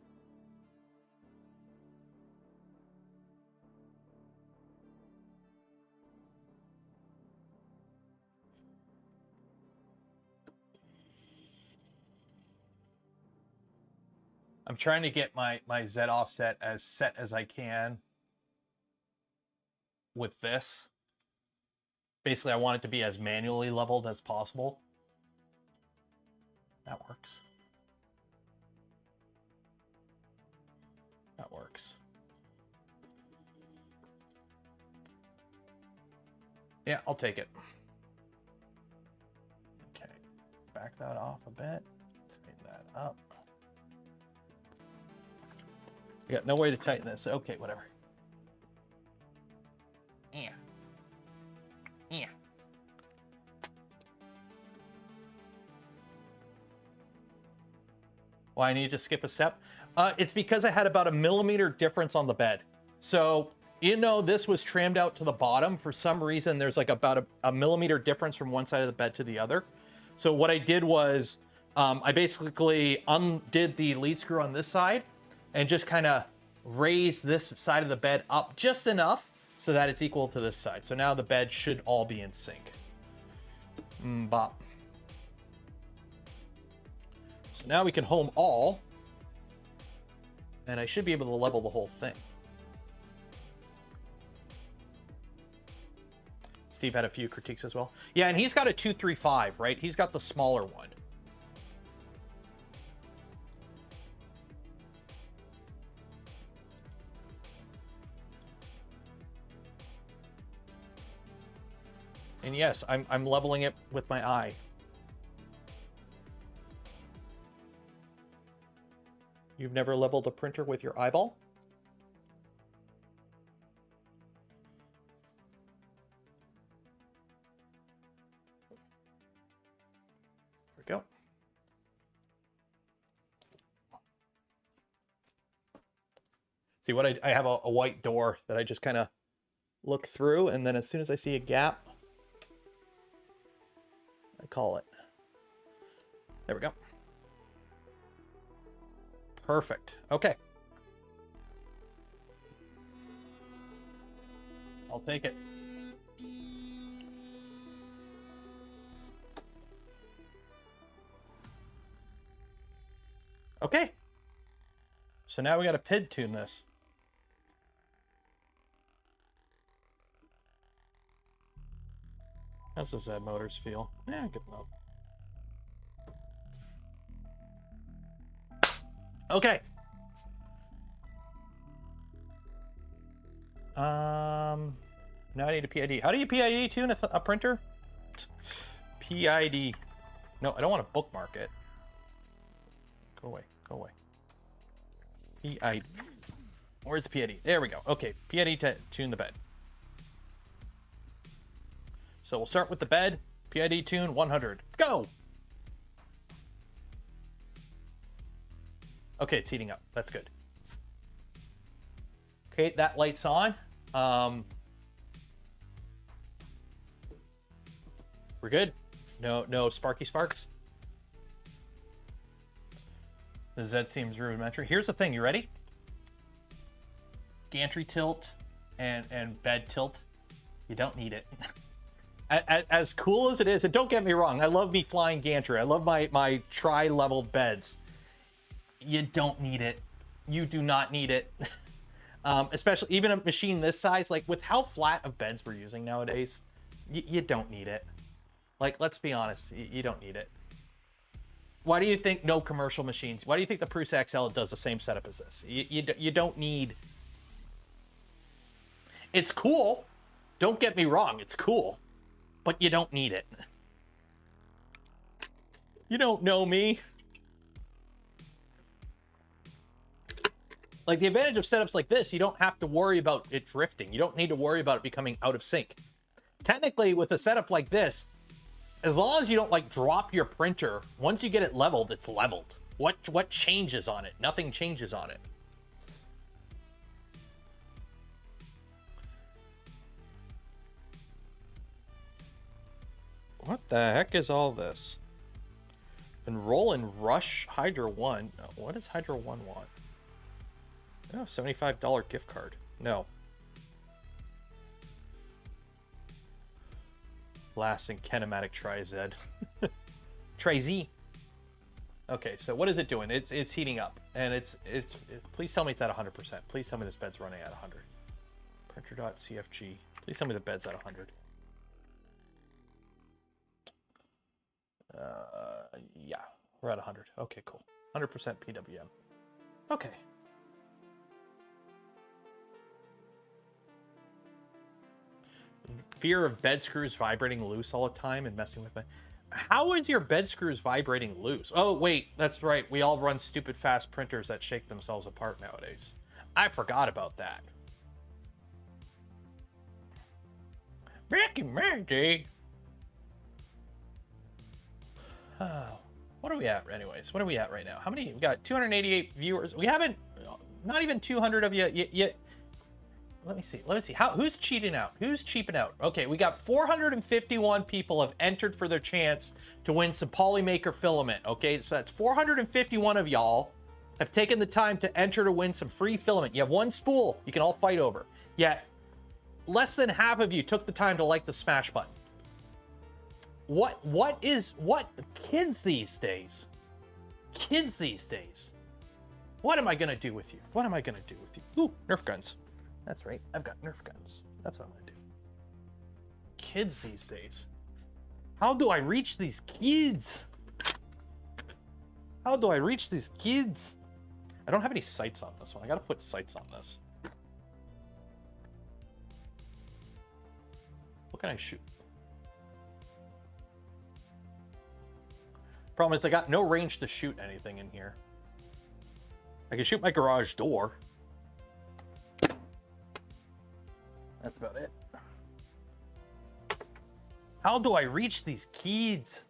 [SPEAKER 1] I'm trying to get my Z offset as set as I can with this. Basically, I want it to be as manually leveled as possible. That works. That works. Yeah, I'll take it. Okay, back that off a bit. Tighten that up. We got no way to tighten this. Okay, whatever. Yeah. Yeah. Why I need to skip a step? It's because I had about a millimeter difference on the bed. So, you know, this was trimmed out to the bottom. For some reason, there's like about a millimeter difference from one side of the bed to the other. So what I did was, I basically undid the lead screw on this side and just kind of raised this side of the bed up just enough so that it's equal to this side. So now the bed should all be in sync. Bop. So now we can home all, and I should be able to level the whole thing. Steve had a few critiques as well. Yeah, and he's got a 235, right? He's got the smaller one. And yes, I'm leveling it with my eye. You've never leveled a printer with your eyeball? we go. See what I have a white door that I just kind of look through, and then as soon as I see a gap, I call it. There we go. Perfect. Okay. I'll take it. Okay. So now we got to PID tune this. How's the Z motors feel? Yeah, good enough. Okay. Now I need a PID. How do you PID tune a printer? PID. No, I don't want to bookmark it. Go away. Go away. PID. Where's the PID? There we go. Okay, PID to tune the bed. So we'll start with the bed. PID tune 100. Go! Okay, it's heating up. That's good. Okay, that light's on. We're good. No sparky sparks. The Z seems rudimentary. Here's the thing. You ready? Gantry tilt and bed tilt. You don't need it. As cool as it is, and don't get me wrong, I love me flying gantry. I love my tri-level beds. You don't need it. You do not need it. Especially even a machine this size, like with how flat of beds we're using nowadays, you don't need it. Like, let's be honest, you don't need it. Why do you think no commercial machines? Why do you think the Prusa XL does the same setup as this? You don't need. It's cool. Don't get me wrong, it's cool. But you don't need it. You don't know me. Like, the advantage of setups like this, you don't have to worry about it drifting. You don't need to worry about it becoming out of sync. Technically, with a setup like this, as long as you don't, like, drop your printer, once you get it leveled, it's leveled. What changes on it? Nothing changes on it. What the heck is all this? Enroll in Rush Hydro 1. What does Hydro 1 want? Oh, $75 gift card. No. Lasting kinematic Tri-Z. Tri-Z. Okay, so what is it doing? It's heating up, and it's please tell me it's at 100%. Please tell me this bed's running at 100. Printer.cfg. Please tell me the bed's at 100. Yeah, we're at 100. Okay, cool. 100% PWM. Okay. Fear of bed screws vibrating loose all the time and messing with my... How is your bed screws vibrating loose? Oh, wait, that's right. We all run stupid fast printers that shake themselves apart nowadays. I forgot about that. Back in my day. What are we at anyways? What are we at right now? How many? We got 288 viewers. We haven't, not even 200 of you yet. Let me see. Who's cheating out? Who's cheaping out? Okay, we got 451 people have entered for their chance to win some Polymaker filament. Okay, so that's 451 of y'all have taken the time to enter to win some free filament. You have one spool you can all fight over. Yet, less than half of you took the time to like the smash button. What kids these days? Kids these days. What am I gonna do with you? What am I gonna do with you? Ooh, Nerf guns. That's right, I've got Nerf guns. That's what I'm gonna do. Kids these days. How do I reach these kids? How do I reach these kids? I don't have any sights on this one. I gotta put sights on this. What can I shoot? Problem is I got no range to shoot anything in here. I can shoot my garage door. That's about it. How do I reach these kids?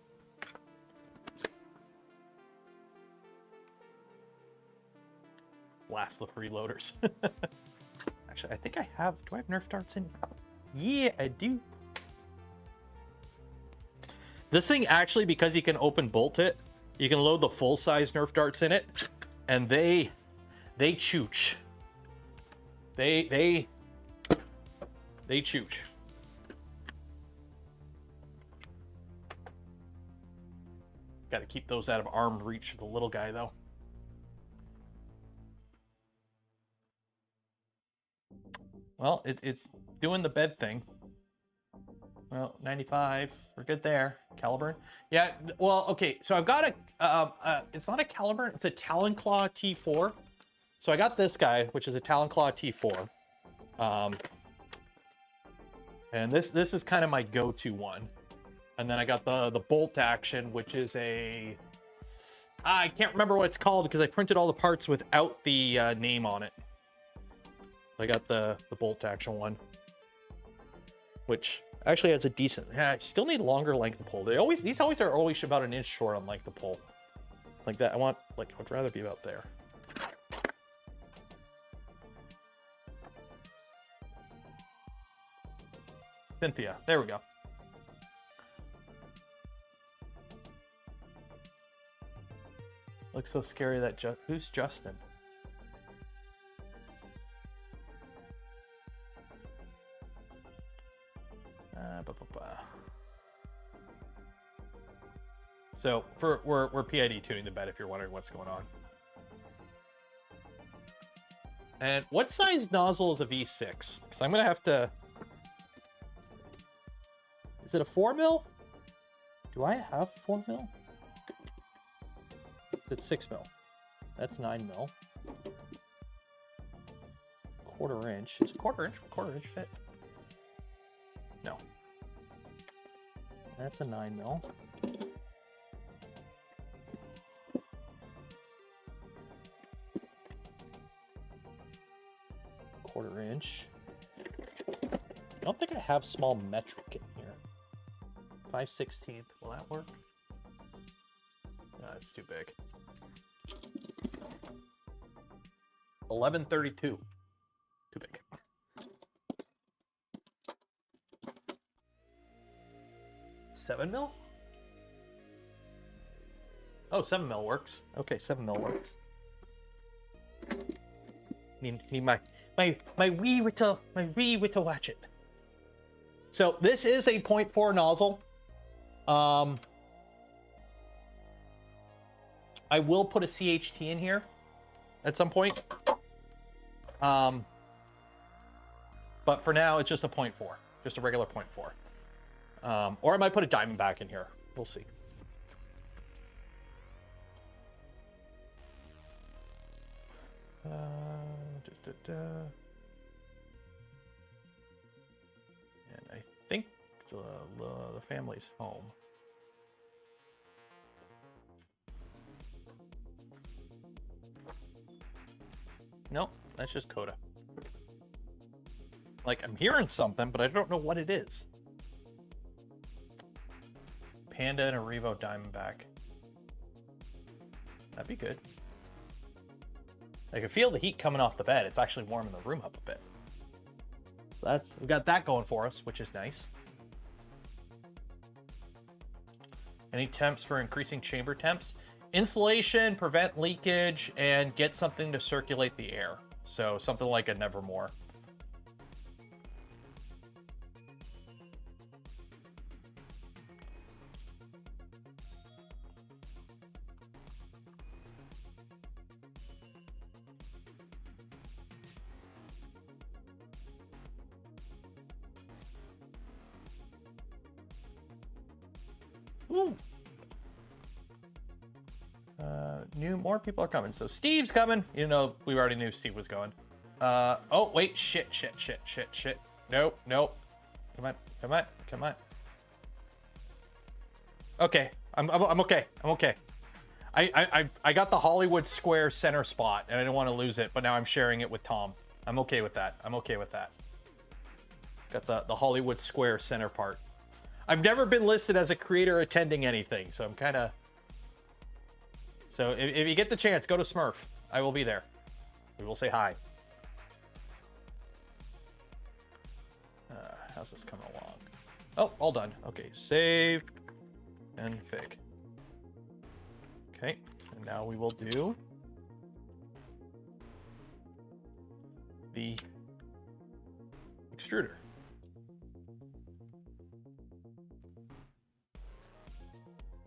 [SPEAKER 1] the freeloaders. Actually, I think I have, do I have Nerf darts in? Yeah, I do. This thing actually, because you can open bolt it, you can load the full size Nerf darts in it, and they chooch. They chooch. Got to keep those out of arm reach for the little guy, though. Well, it's doing the bed thing. Well, 95, we're good there. Caliburn. Yeah, well, okay, so I've got a, it's not a Caliburn, it's a Talon Claw T4. So I got this guy, which is a Talon Claw T4. And this is kind of my go-to one. And then I got the bolt action, which is a, I can't remember what it's called because I printed all the parts without the name on it. I got the bolt action one, which actually has a decent, I still need longer length of pull. These always are always about an inch short on length of pull. Like that, I'd rather be about there. Cynthia, there we go. Looks so scary that who's Justin? So we're PID tuning the bed if you're wondering what's going on. And what size nozzle is a V6? Because I'm gonna have to. Is it a 4 mil? Do I have 4 mil? It's 6 mil. That's 9 mil. Quarter inch. Is a quarter inch fit? No. That's a 9 mil. Quarter inch. I don't think I have small metric in here. 5/16. Will that work? No, it's too big. 1132. Too big. $7 mil? Oh, 7 mil works. Okay, 7 mil works. Need my wee little hatchet. So this is a 0.4 nozzle. I will put a CHT in here at some point. But for now, it's just a 0.4, just a regular 0.4. Or I might put a Diamondback in here. We'll see. And I think the family's home. Nope, that's just Coda. Like, I'm hearing something, but I don't know what it is. Panda and a Revo Diamondback. That'd be good. I can feel the heat coming off the bed. It's actually warming the room up a bit. So we've got that going for us, which is nice. Any temps for increasing chamber temps? Insulation, prevent leakage, and get something to circulate the air. So something like a Nevermore. Ooh. More people are coming. So Steve's coming. You know, we already knew Steve was going. Oh, wait. Shit. Nope. Come on. Okay. I'm okay. I got the Hollywood Square center spot, and I didn't want to lose it, but now I'm sharing it with Tom. I'm okay with that. Got the Hollywood Square center part. I've never been listed as a creator attending anything, so I'm kind of... So if you get the chance, go to Smurf. I will be there. We will say hi. How's this coming along? Oh, all done. Okay, save and fig. Okay, and now we will do the extruder.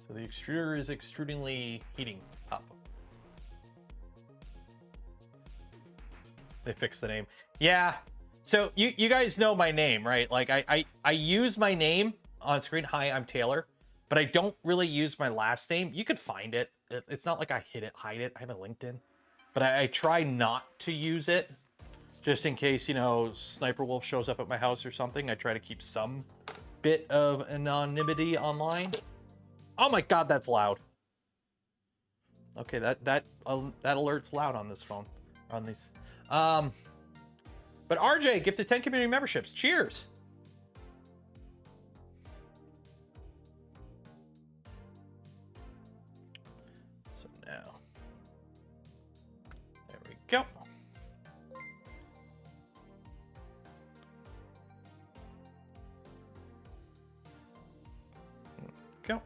[SPEAKER 1] So the extruder is extrudingly heating up. They fixed the name. Yeah. So you guys know my name, right? Like I use my name on screen. Hi, I'm Taylor, but I don't really use my last name. You could find it. It's not like I hide it. I have a LinkedIn, but I try not to use it just in case, you know, Sniper Wolf shows up at my house or something. I try to keep some bit of anonymity online. Oh my God, that's loud. Okay, that alert's loud on this phone, on these. But RJ gifted 10 community memberships. Cheers. So now, there we go. Go.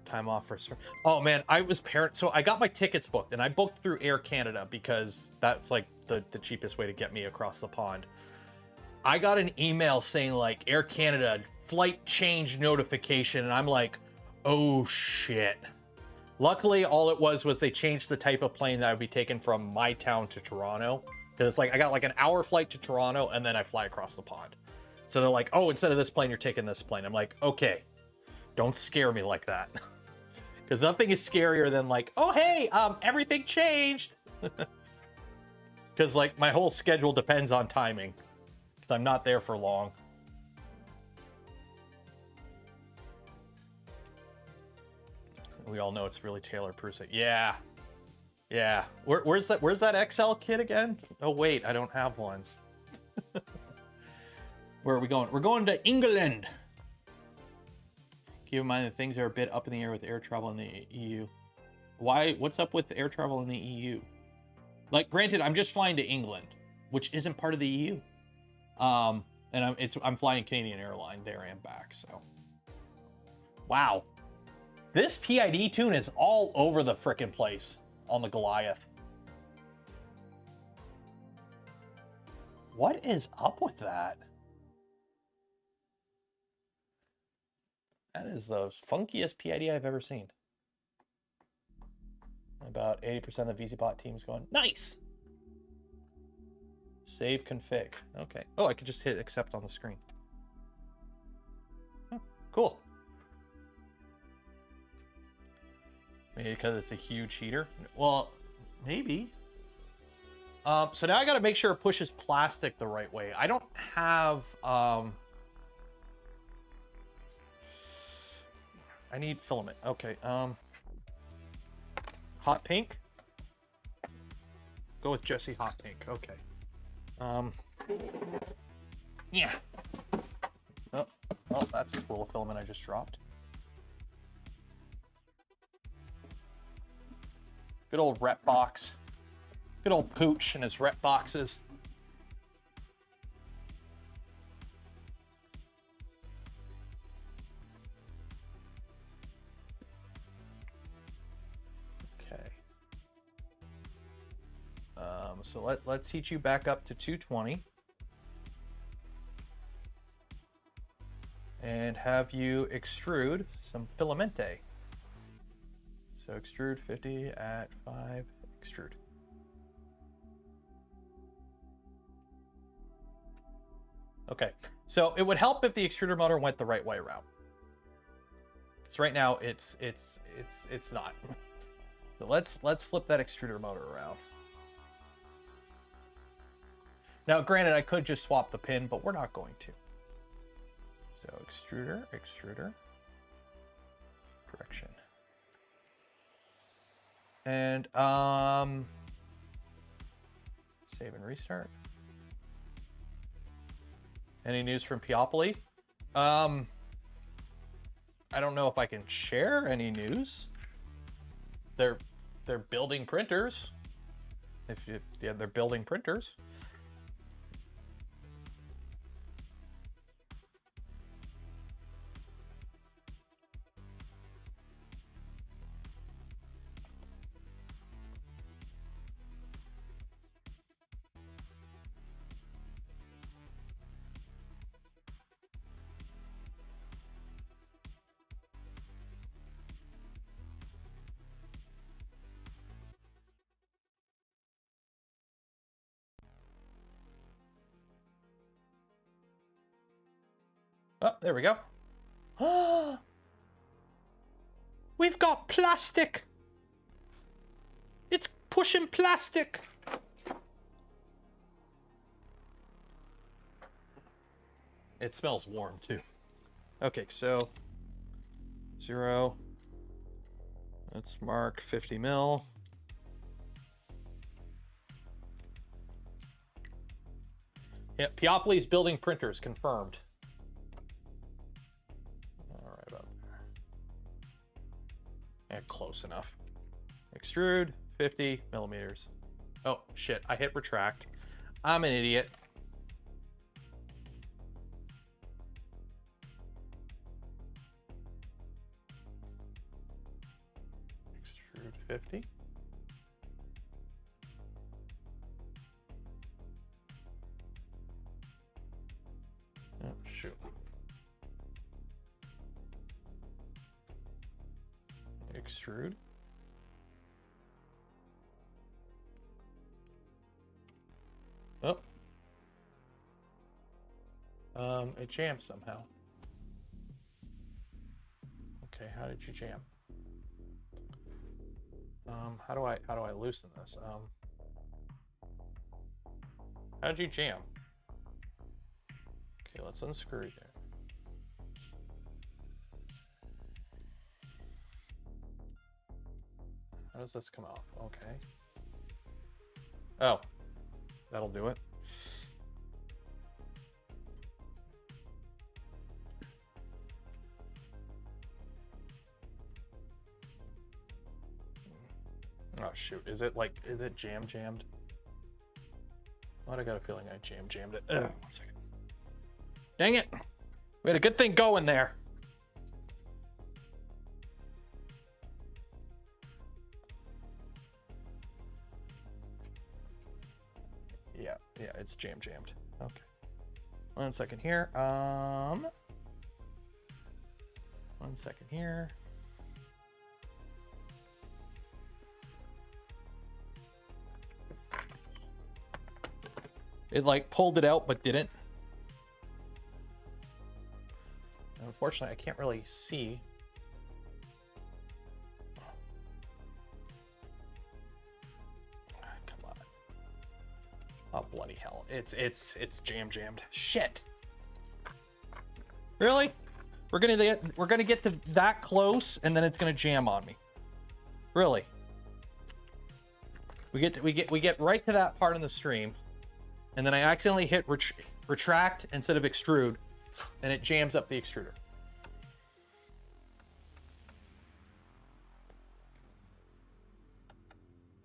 [SPEAKER 1] Time off for. Oh man, I was so I got my tickets booked, and I booked through Air Canada because that's like the cheapest way to get me across the pond. I got an email saying like Air Canada flight change notification, and I'm like, oh shit. Luckily, all it was they changed the type of plane that would be taken from my town to Toronto. Because it's like I got like an hour flight to Toronto, and then I fly across the pond. So they're like, oh, instead of this plane, you're taking this plane. I'm like, okay, don't scare me like that. Because nothing is scarier than like, oh, hey, everything changed. Because like my whole schedule depends on timing. Because I'm not there for long. We all know it's really Taylor Prusick. Yeah. Yeah. Where's that XL kit again? Oh, wait, I don't have one. Where are we going? We're going to England. Keep in mind that things are a bit up in the air with air travel in the EU. Why? What's up with air travel in the EU? Like, granted, I'm just flying to England, which isn't part of the EU. And I'm flying Canadian Airline there and back, so. Wow. This PID tune is all over the frickin' place on the Goliath. What is up with that? That is the funkiest PID I've ever seen. About 80% of the VZBOT team's going, nice! Save config. Okay. Oh, I could just hit accept on the screen. Oh, cool. Maybe because it's a huge heater? Well, maybe. So now I gotta make sure it pushes plastic the right way. I don't have, I need filament. Okay, hot pink? Go with Jesse hot pink, okay. Yeah. Oh, that's a spool of filament I just dropped. Good old rep box. Good old Pooch and his rep boxes. Okay. So let's heat you back up to 220. And have you extrude some filamente. So extrude 50 at 5, extrude. Okay, so it would help if the extruder motor went the right way around. Because right now it's not. So let's flip that extruder motor around. Now, granted, I could just swap the pin, but we're not going to. So extruder, correction. And save and restart. Any news from Peopoly? I don't know if I can share any news. They're building printers. if yeah, they're building printers. Oh, there we go. We've got plastic. It's pushing plastic. It smells warm too. Okay, so 0. Let's mark 50 mil. Yeah, Piopolis building printers confirmed. All right, about there. Yeah, close enough. Extrude 50 millimeters. Oh shit! I hit retract. I'm an idiot. Extrude 50. Oh shoot. Extrude. Oh. It jammed somehow. Okay, how did you jam? How do I loosen this? How did you jam? Okay, let's unscrew it. How does this come off? Okay. Oh, that'll do it. Oh shoot, is it jammed? Why do I got a feeling I jammed it? Ugh, 1 second. Dang it! We had a good thing going there. Yeah, it's jammed. Okay. 1 second here. 1 second here. It like pulled it out but didn't. Unfortunately, I can't really see. Come on. Oh bloody hell. It's jammed. Shit. Really? We're gonna get to that close and then it's gonna jam on me. Really? We get right to that part in the stream, and then I accidentally hit retract instead of extrude, and it jams up the extruder.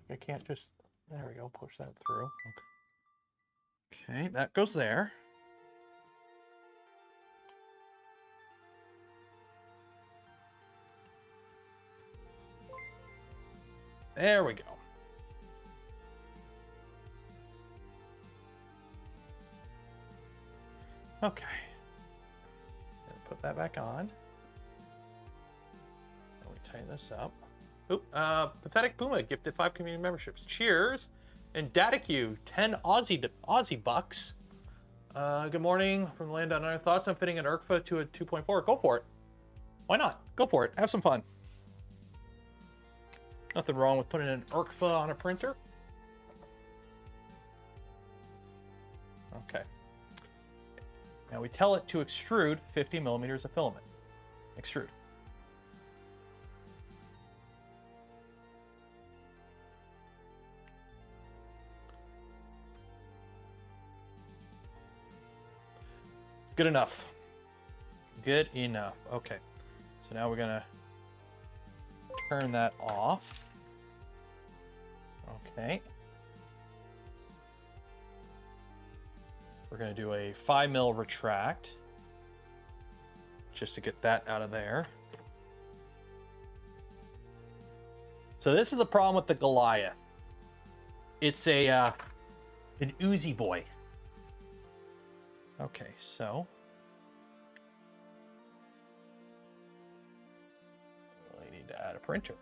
[SPEAKER 1] I can't just, there we go, push that through. Okay, that goes there. There we go. Okay. Put that back on. And we tighten this up. Oop, Pathetic Puma gifted 5 community memberships. Cheers. And DataQ, 10 Aussie bucks. Good morning from the land down under. Thoughts on fitting an ERCFA to a 2.4? Go for it. Why not? Go for it. Have some fun. Nothing wrong with putting an ERCFA on a printer. Okay. Now we tell it to extrude 50 millimeters of filament. Extrude. Good enough. Good enough. Okay. So now we're gonna turn that off. Okay. We're going to do a 5 mil retract just to get that out of there. So this is the problem with the Goliath. It's a an Uzi boy. Okay, so I need to add a printer.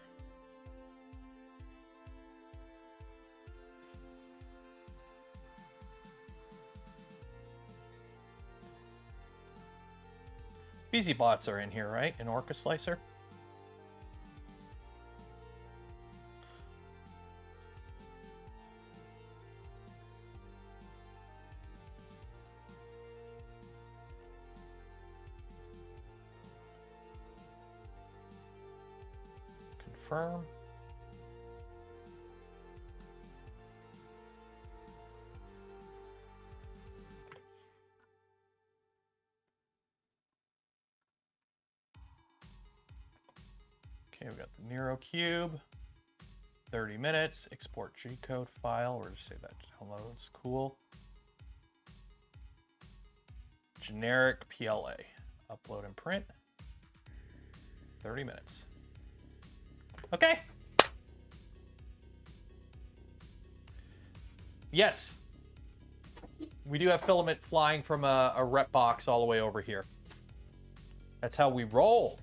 [SPEAKER 1] VZBOTs are in here, right? An Orca slicer. Confirm. Okay, we got the Nero cube. 30 minutes. Export G-code file. We're just save that to downloads. Cool. Generic PLA. Upload and print. 30 minutes. Okay. Yes. We do have filament flying from a rep box all the way over here. That's how we roll.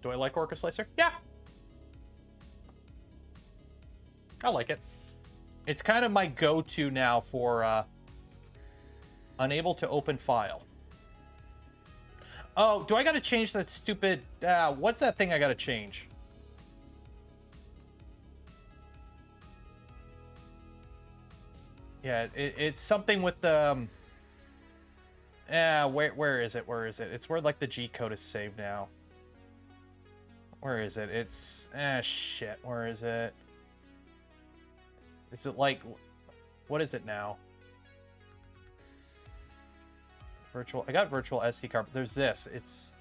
[SPEAKER 1] Do I like Orca Slicer? Yeah. I like it. It's kind of my go-to now for unable to open file. Oh, do I got to change that stupid... what's that thing I got to change? Yeah, it's something with the... where is it? Where is it? It's where, like, the G-code is saved now. Where is it? It's... shit. Where is it? Is it, like... What is it now? Virtual... I got virtual SD card, but there's this. It's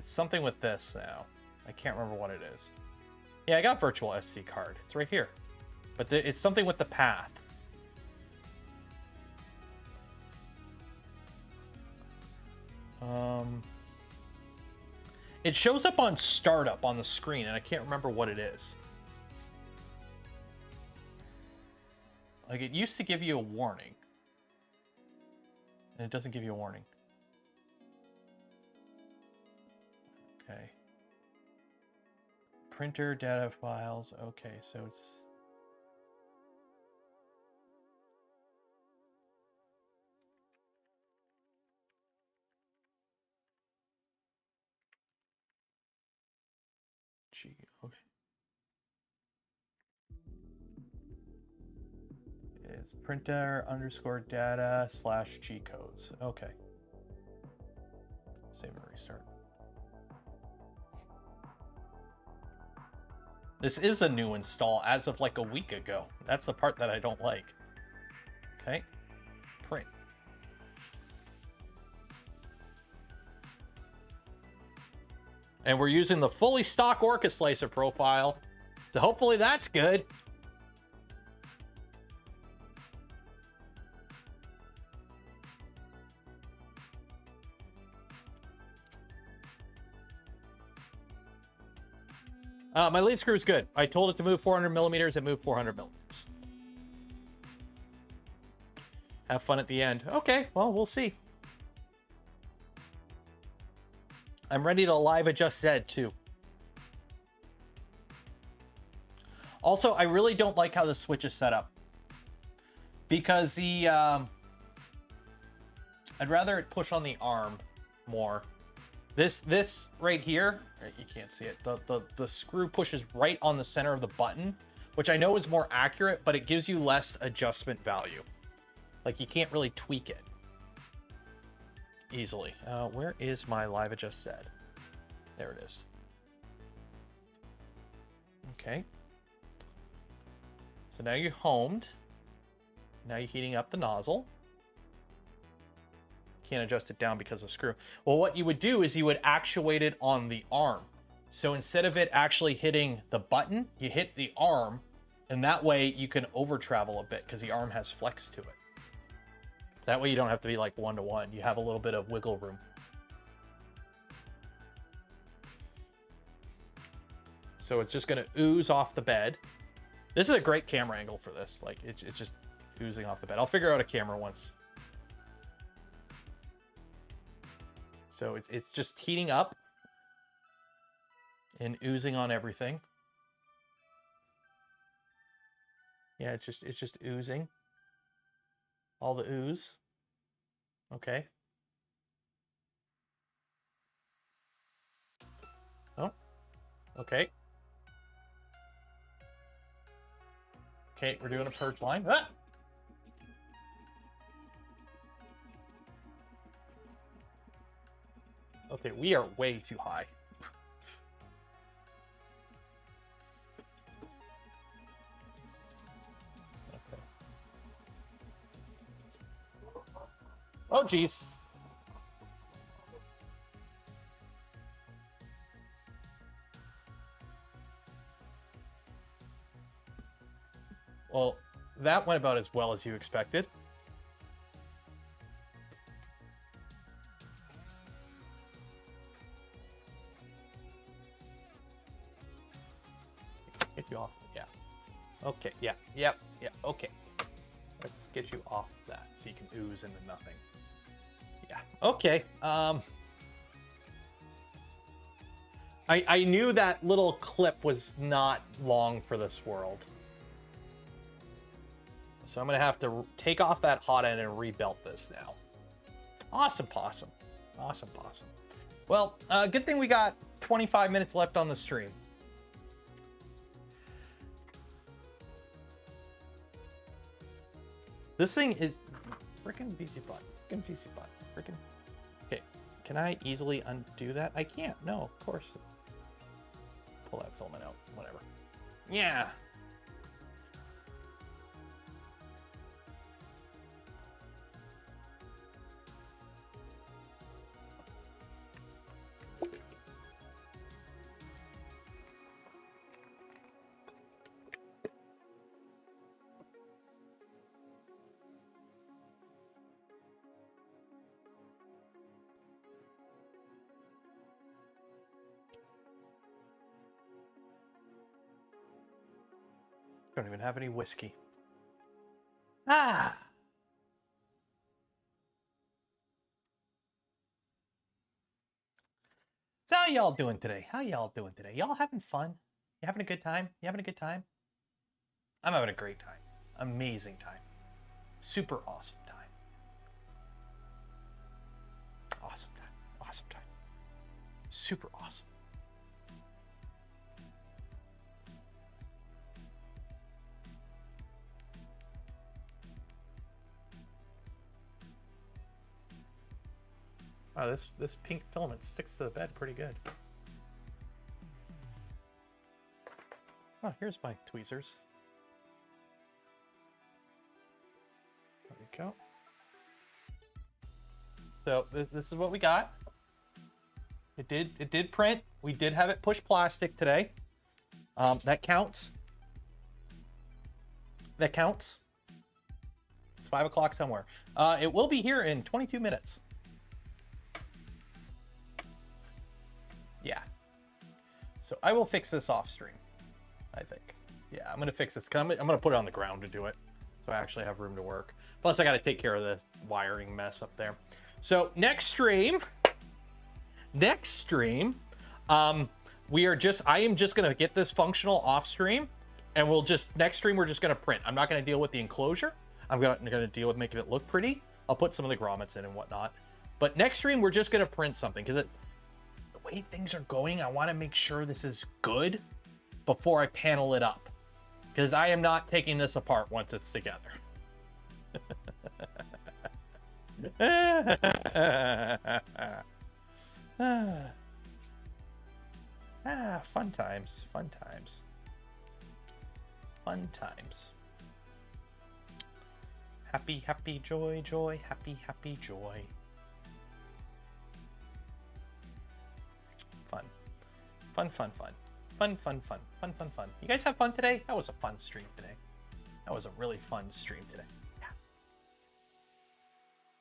[SPEAKER 1] something with this now. I can't remember what it is. Yeah, I got virtual SD card. It's right here. But it's something with the path. It shows up on startup on the screen, and I can't remember what it is. Like, it used to give you a warning. And it doesn't give you a warning. Okay. Printer, data files. Okay, so it's... G, okay. It's printer underscore data slash G codes. Okay. Save and restart. This is a new install as of like a week ago. That's the part that I don't like. Okay. Print. And we're using the fully stock Orca Slicer profile. So hopefully that's good. My lead screw is good. I told it to move 400 millimeters. It moved 400 millimeters. Have fun at the end. Okay, well, we'll see. I'm ready to live adjust Z too. Also, I really don't like how the switch is set up. Because the... I'd rather it push on the arm more. This right here, you can't see it. The screw pushes right on the center of the button, which I know is more accurate, but it gives you less adjustment value. Like, you can't really tweak it easily. Where is my live adjust Z? There it is. Okay. So now you're homed. Now you're heating up the nozzle. can't adjust it down because of screw. Well, what you would do is you would actuate it on the arm. So instead of it actually hitting the button, you hit the arm, and that way you can over travel a bit because the arm has flex to it. That way you don't have to be like 1-to-1. You have a little bit of wiggle room. So it's just gonna ooze off the bed. This is a great camera angle for this. Like it's just oozing off the bed. I'll figure out a camera once. So it's just heating up and oozing on everything. Yeah, it's just oozing. All the ooze. Okay. Oh. Okay. Okay, we're doing a purge line. Ah! Okay, we are way too high. Okay. Oh, geez. Well, that went about as well as you expected. Get you off. Yeah. Okay. Yeah. Yep. Yeah. Okay. Let's get you off that so you can ooze into nothing. Yeah. Okay. I knew that little clip was not long for this world. So I'm going to have to take off that hot end and rebuild this now. Awesome possum. Awesome possum. Well, good thing we got 25 minutes left on the stream. This thing is freaking VZBOT. Freaking VZBOT. Freaking. Okay. Can I easily undo that? I can't. No, of course. Pull that filament out. Whatever. Yeah. Don't even have any whiskey. Ah. So how y'all doing today? How y'all doing today? Y'all having fun? You having a good time? You having a good time? I'm having a great time. Amazing time. Super awesome time. Awesome time. Awesome time. Super awesome. Wow, this pink filament sticks to the bed pretty good. Oh, here's my tweezers. There we go. So this is what we got. It did print. We did have it push plastic today. That counts. That counts. It's 5 o'clock somewhere. It will be here in 22 minutes. Yeah. So I will fix this off stream, I think. Yeah, I'm gonna fix this. I'm gonna put it on the ground to do it, so I actually have room to work. Plus, I got to take care of the wiring mess up there. So next stream, we are just. I am just gonna get this functional off stream, and we'll just next stream we're just gonna print. I'm not gonna deal with the enclosure. I'm gonna deal with making it look pretty. I'll put some of the grommets in and whatnot. But next stream we're just gonna print something because the way things are going, I want to make sure this is good before I panel it up, because I am not taking this apart once it's together. Fun times, fun times, fun times. Happy, happy, joy, joy, happy, happy, joy. Fun, fun, fun. Fun, fun, fun. Fun, fun, fun. You guys have fun today? That was a fun stream today. That was a really fun stream today. Yeah.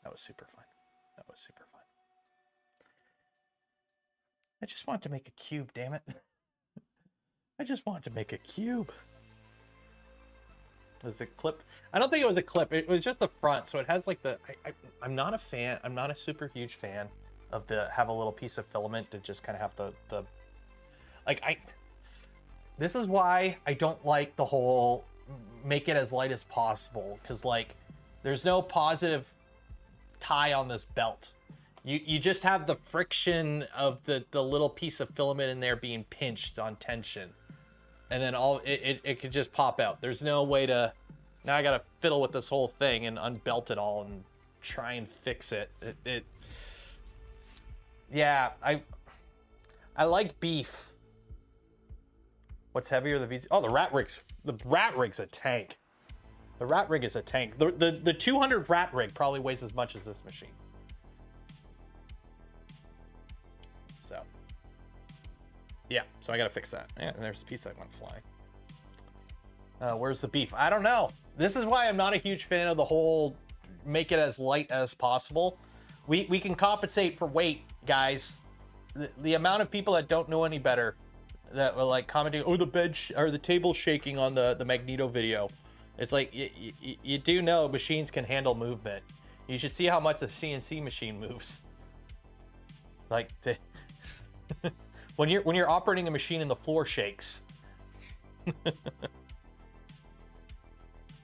[SPEAKER 1] That was super fun. That was super fun. I just wanted to make a cube, damn it. I just wanted to make a cube. Was it clipped? I don't think it was a clip. It was just the front, so it has like the... I'm not a fan. I'm not a super huge fan of the have a little piece of filament to just kind of have the like this is why I don't like the whole make it as light as possible, because like there's no positive tie on this belt. You just have the friction of the little piece of filament in there being pinched on tension, and then all it could just pop out. There's no way to... Now I gotta fiddle with this whole thing and unbelt it all and try and fix it. Yeah, I like beef. What's heavier, the VZ? Oh, the rat rig's a tank. The rat rig is a tank. The 200 rat rig probably weighs as much as this machine. So, yeah, so I gotta fix that. Yeah, and there's a piece that went flying. Where's the beef? I don't know. This is why I'm not a huge fan of the whole make it as light as possible. We can compensate for weight, guys. The amount of people that don't know any better that were like commenting, oh, the bed or the table shaking on the Magneto video. It's like, you do know machines can handle movement. You should see how much the CNC machine moves. Like, when you're operating a machine and the floor shakes.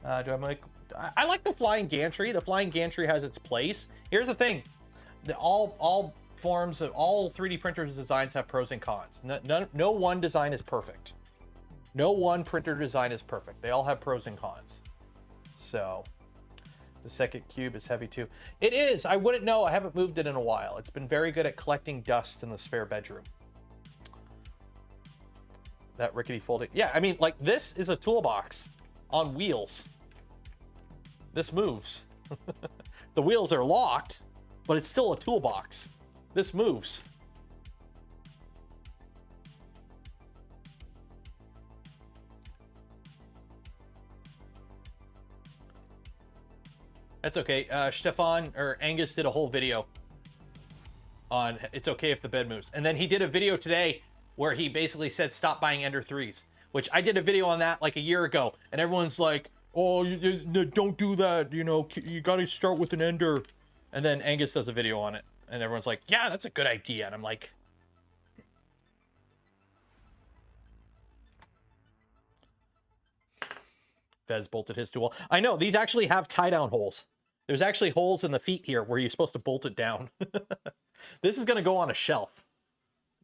[SPEAKER 1] I like the flying gantry. The flying gantry has its place. Here's the thing: all forms of all 3D printers designs have pros and cons. No one design is perfect. No one printer design is perfect. They all have pros and cons. So the second cube is heavy too. It is. I wouldn't know. I haven't moved it in a while. It's been very good at collecting dust in the spare bedroom. That rickety folding. Yeah, I mean, like, this is a toolbox on wheels. This moves. The wheels are locked, but it's still a toolbox. This moves. That's okay. Stefan or Angus did a whole video on it's okay if the bed moves. And then he did a video today where he basically said stop buying Ender 3s, which I did a video on that like a year ago, and everyone's like, oh, don't do that, you know, you got to start with an Ender. And then Angus does a video on it, and everyone's like, yeah, that's a good idea. And I'm like, Vez bolted his to wall. I know, these actually have tie-down holes. There's actually holes in the feet here where you're supposed to bolt it down. This is going to go on a shelf,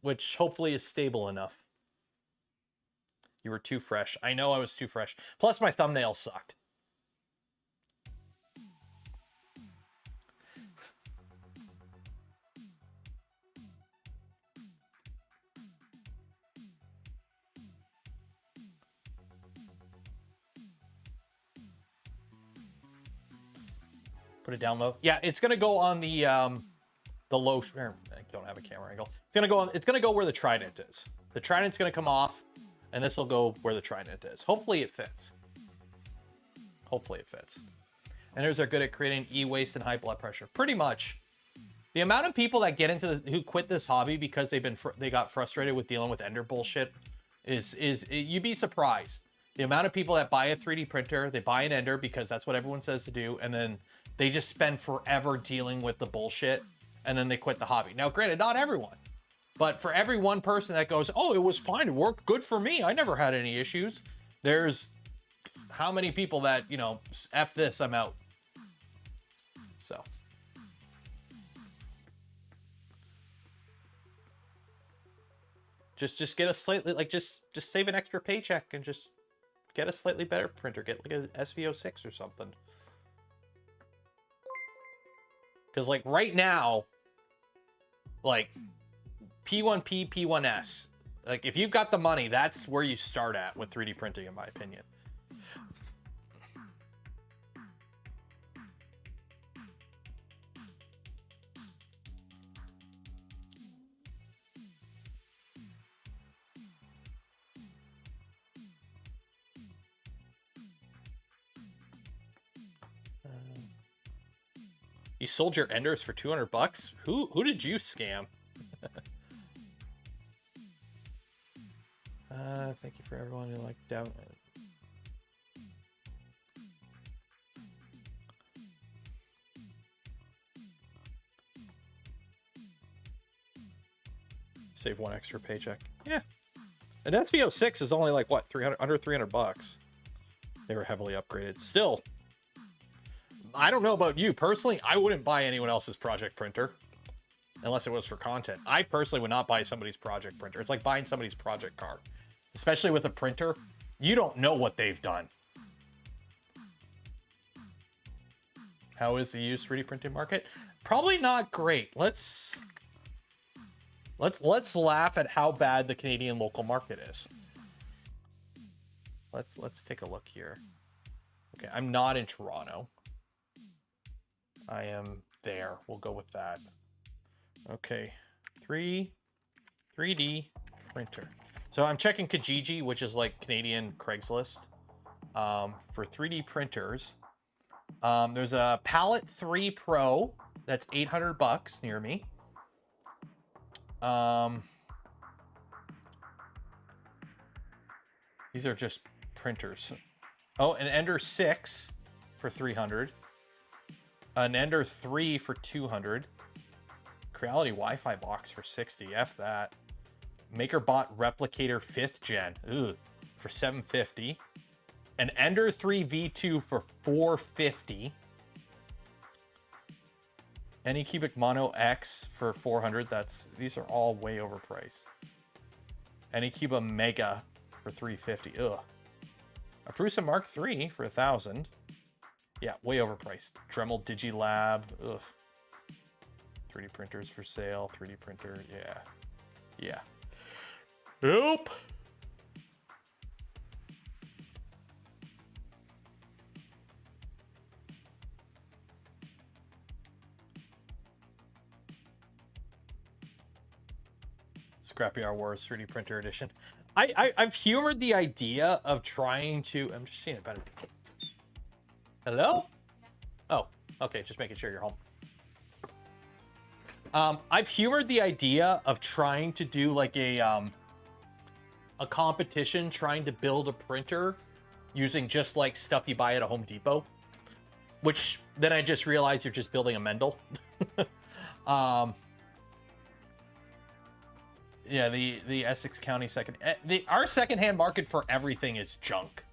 [SPEAKER 1] which hopefully is stable enough. You were too fresh. I know I was too fresh. Plus, my thumbnails sucked. Put it down low. Yeah, it's gonna go on the low. I don't have a camera angle. It's gonna go on. It's gonna go where the trident is. The trident's gonna come off, and this will go where the trident is. Hopefully it fits. Hopefully it fits. Enders are good at creating e-waste and high blood pressure. Pretty much. The amount of people that get into who quit this hobby because they got frustrated with dealing with Ender bullshit is you'd be surprised. The amount of people that buy a 3D printer, they buy an Ender because that's what everyone says to do, and then they just spend forever dealing with the bullshit, and then they quit the hobby. Now, granted, not everyone, but for every one person that goes, oh, it was fine, it worked good for me, I never had any issues, there's how many people that, you know, F this, I'm out. So. Just get a slightly, like, just save an extra paycheck and just get a slightly better printer. Get like a SVO6 or something. Because, like, right now, like, P1P, P1S, like, if you've got the money, that's where you start at with 3D printing, in my opinion. You sold your enders for 200 bucks? Who did you scam? Thank you for everyone who liked down. Save one extra paycheck. Yeah. And SVO6 is only like what, 300, under 300 bucks. They were heavily upgraded. Still, I don't know about you personally. I wouldn't buy anyone else's project printer unless it was for content. I personally would not buy somebody's project printer. It's like buying somebody's project car, especially with a printer. You don't know what they've done. How is the used 3D printing market? Probably not great. Let's laugh at how bad the Canadian local market is. Let's take a look here. Okay, I'm not in Toronto. I am there. We'll go with that. Okay, 3D printer. So I'm checking Kijiji, which is like Canadian Craigslist, for 3D printers. There's a Palette 3 Pro that's 800 bucks near me. These are just printers. Oh, an Ender 6 for 300. An Ender 3 for 200. Creality Wi-Fi box for 60. F that. MakerBot Replicator 5th gen. Ugh, for 750. An Ender 3 V2 for 450. Anycubic Mono X for 400. These are all way overpriced. Anycuba Mega for 350. Ugh. A Prusa Mark III for 1,000. Yeah, way overpriced. Dremel Digilab. Ugh. 3D printers for sale. 3D printer. Yeah. Yeah. Nope. Scrapyard Wars 3D printer edition. I've humored the idea of trying to. I'm just seeing it better. Hello? Oh, okay. Just making sure you're home. I've humored the idea of trying to do like a competition, trying to build a printer using just like stuff you buy at a Home Depot, which then I just realized you're just building a Mendel. Yeah, the Essex County our secondhand market for everything is junk.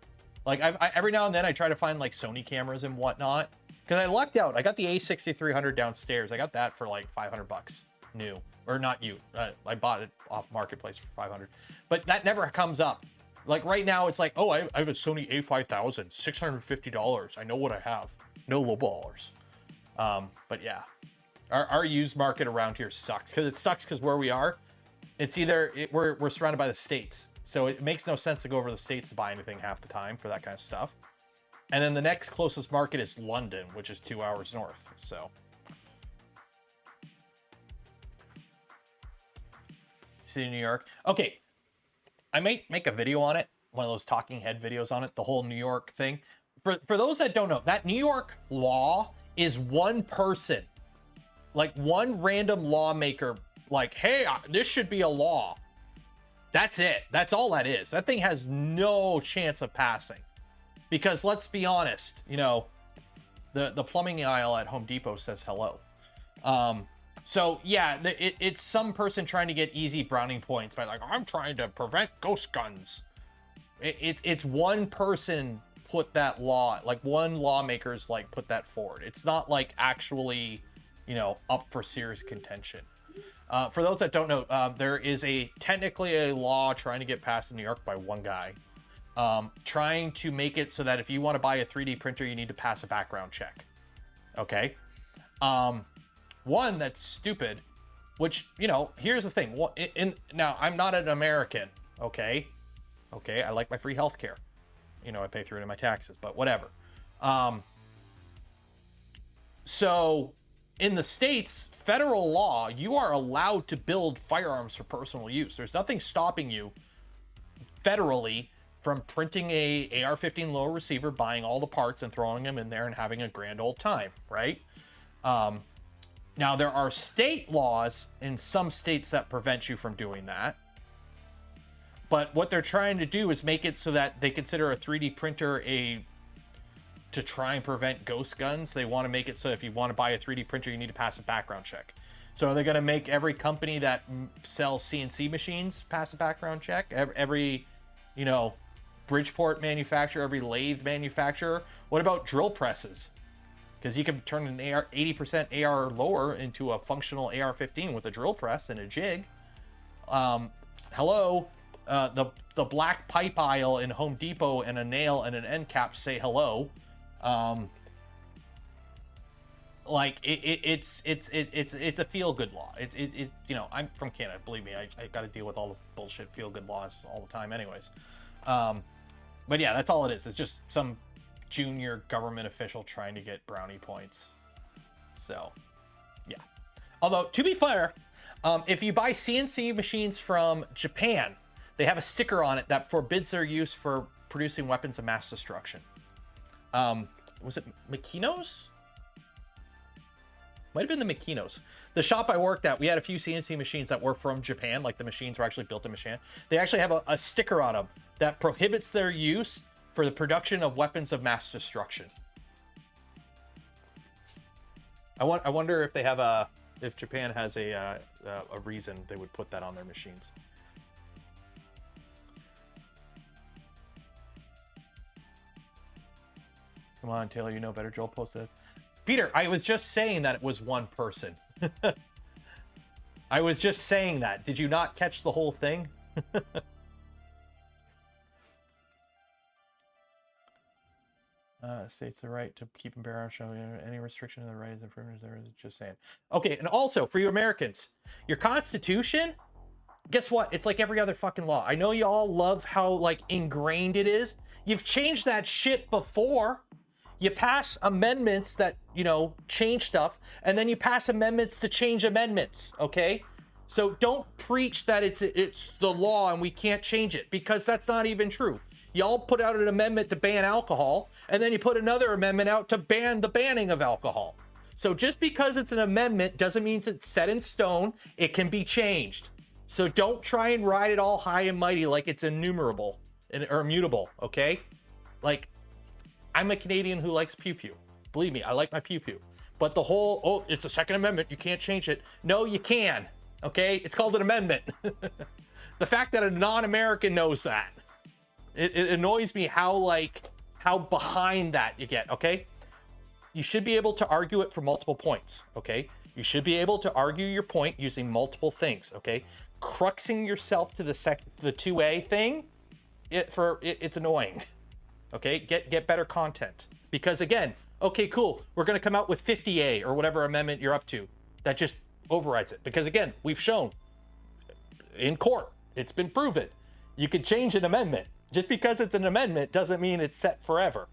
[SPEAKER 1] Like I every now and then I try to find like Sony cameras and whatnot, because I lucked out. I got the A6300 downstairs. I got that for like 500 bucks new, or not you. I bought it off Marketplace for 500, but that never comes up. Like right now, it's like, oh, I have a Sony A5000, $650. I know what I have. No lowballers. But yeah, our used market around here sucks, because it sucks because where we are. It's either we're surrounded by the States, so it makes no sense to go over to the States to buy anything half the time for that kind of stuff. And then the next closest market is London, which is 2 hours north. So, see New York. Okay, I might make a video on it, one of those talking head videos on it, the whole New York thing. For those that don't know, that New York law is one person, like one random lawmaker. Like, hey, this should be a law. That's it. That's all that is. That thing has no chance of passing. Because let's be honest, you know, the plumbing aisle at Home Depot says hello. So yeah, it's some person trying to get easy browning points by like, I'm trying to prevent ghost guns. It's one person put that law, like one lawmaker's like put that forward. It's not like actually, you know, up for serious contention. For those that don't know, there is technically a law trying to get passed in New York by one guy, trying to make it so that if you want to buy a 3D printer, you need to pass a background check. Okay. One, that's stupid, which, you know, here's the thing. Now, I'm not an American. Okay. Okay. I like my free healthcare. You know, I pay through it in my taxes, but whatever. So in the States, federal law, you are allowed to build firearms for personal use. There's nothing stopping you federally from printing a AR-15 lower receiver, buying all the parts and throwing them in there and having a grand old time, right? Now, there are state laws in some states that prevent you from doing that. But what they're trying to do is make it so that they consider a 3D printer to try and prevent ghost guns. They want to make it so if you want to buy a 3D printer, you need to pass a background check. So are they going to make every company that sells CNC machines pass a background check? Every, you know, Bridgeport manufacturer, every lathe manufacturer? What about drill presses? Because you can turn an AR 80% AR lower into a functional AR-15 with a drill press and a jig. Hello, the black pipe aisle in Home Depot and a nail and an end cap say hello. Like it's a feel-good law. It's you know, I'm from Canada. Believe me, I got to deal with all the bullshit feel-good laws all the time, anyways. But yeah, that's all it is. It's just some junior government official trying to get brownie points. So, yeah. Although, to be fair, if you buy CNC machines from Japan, they have a sticker on it that forbids their use for producing weapons of mass destruction. Was it Makino's? Might have been the Makino's. The shop I worked at, we had a few CNC machines that were from Japan, like the machines were actually built in Japan. They actually have a sticker on them that prohibits their use for the production of weapons of mass destruction. I wonder if they have if Japan has a reason they would put that on their machines. Come on, Taylor, you know better. Joel posted this. Peter, I was just saying that it was one person. I was just saying that. Did you not catch the whole thing? States the right to keep and bear arms, showing any restriction of the right is infringement. There is just saying. Okay, and also for you Americans, your Constitution, guess what? It's like every other fucking law. I know you all love how like ingrained it is. You've changed that shit before. You pass amendments that, you know, change stuff, and then you pass amendments to change amendments, okay? So don't preach that it's the law and we can't change it, because that's not even true. Y'all put out an amendment to ban alcohol, and then you put another amendment out to ban the banning of alcohol. So just because it's an amendment doesn't mean it's set in stone. It can be changed. So don't try and ride it all high and mighty like it's innumerable or immutable, okay? Like, I'm a Canadian who likes pew-pew. Believe me, I like my pew-pew. But the whole, oh, it's a Second Amendment, you can't change it. No, you can, okay? It's called an amendment. The fact that a non-American knows that, it annoys me how behind that you get, okay? You should be able to argue it for multiple points, okay? You should be able to argue your point using multiple things, okay? Cruxing yourself to the 2A thing, it's annoying. Okay, get better content. Because again, okay, cool, we're gonna come out with 50A or whatever amendment you're up to that just overrides it. Because again, we've shown in court, it's been proven, you can change an amendment. Just because it's an amendment doesn't mean it's set forever.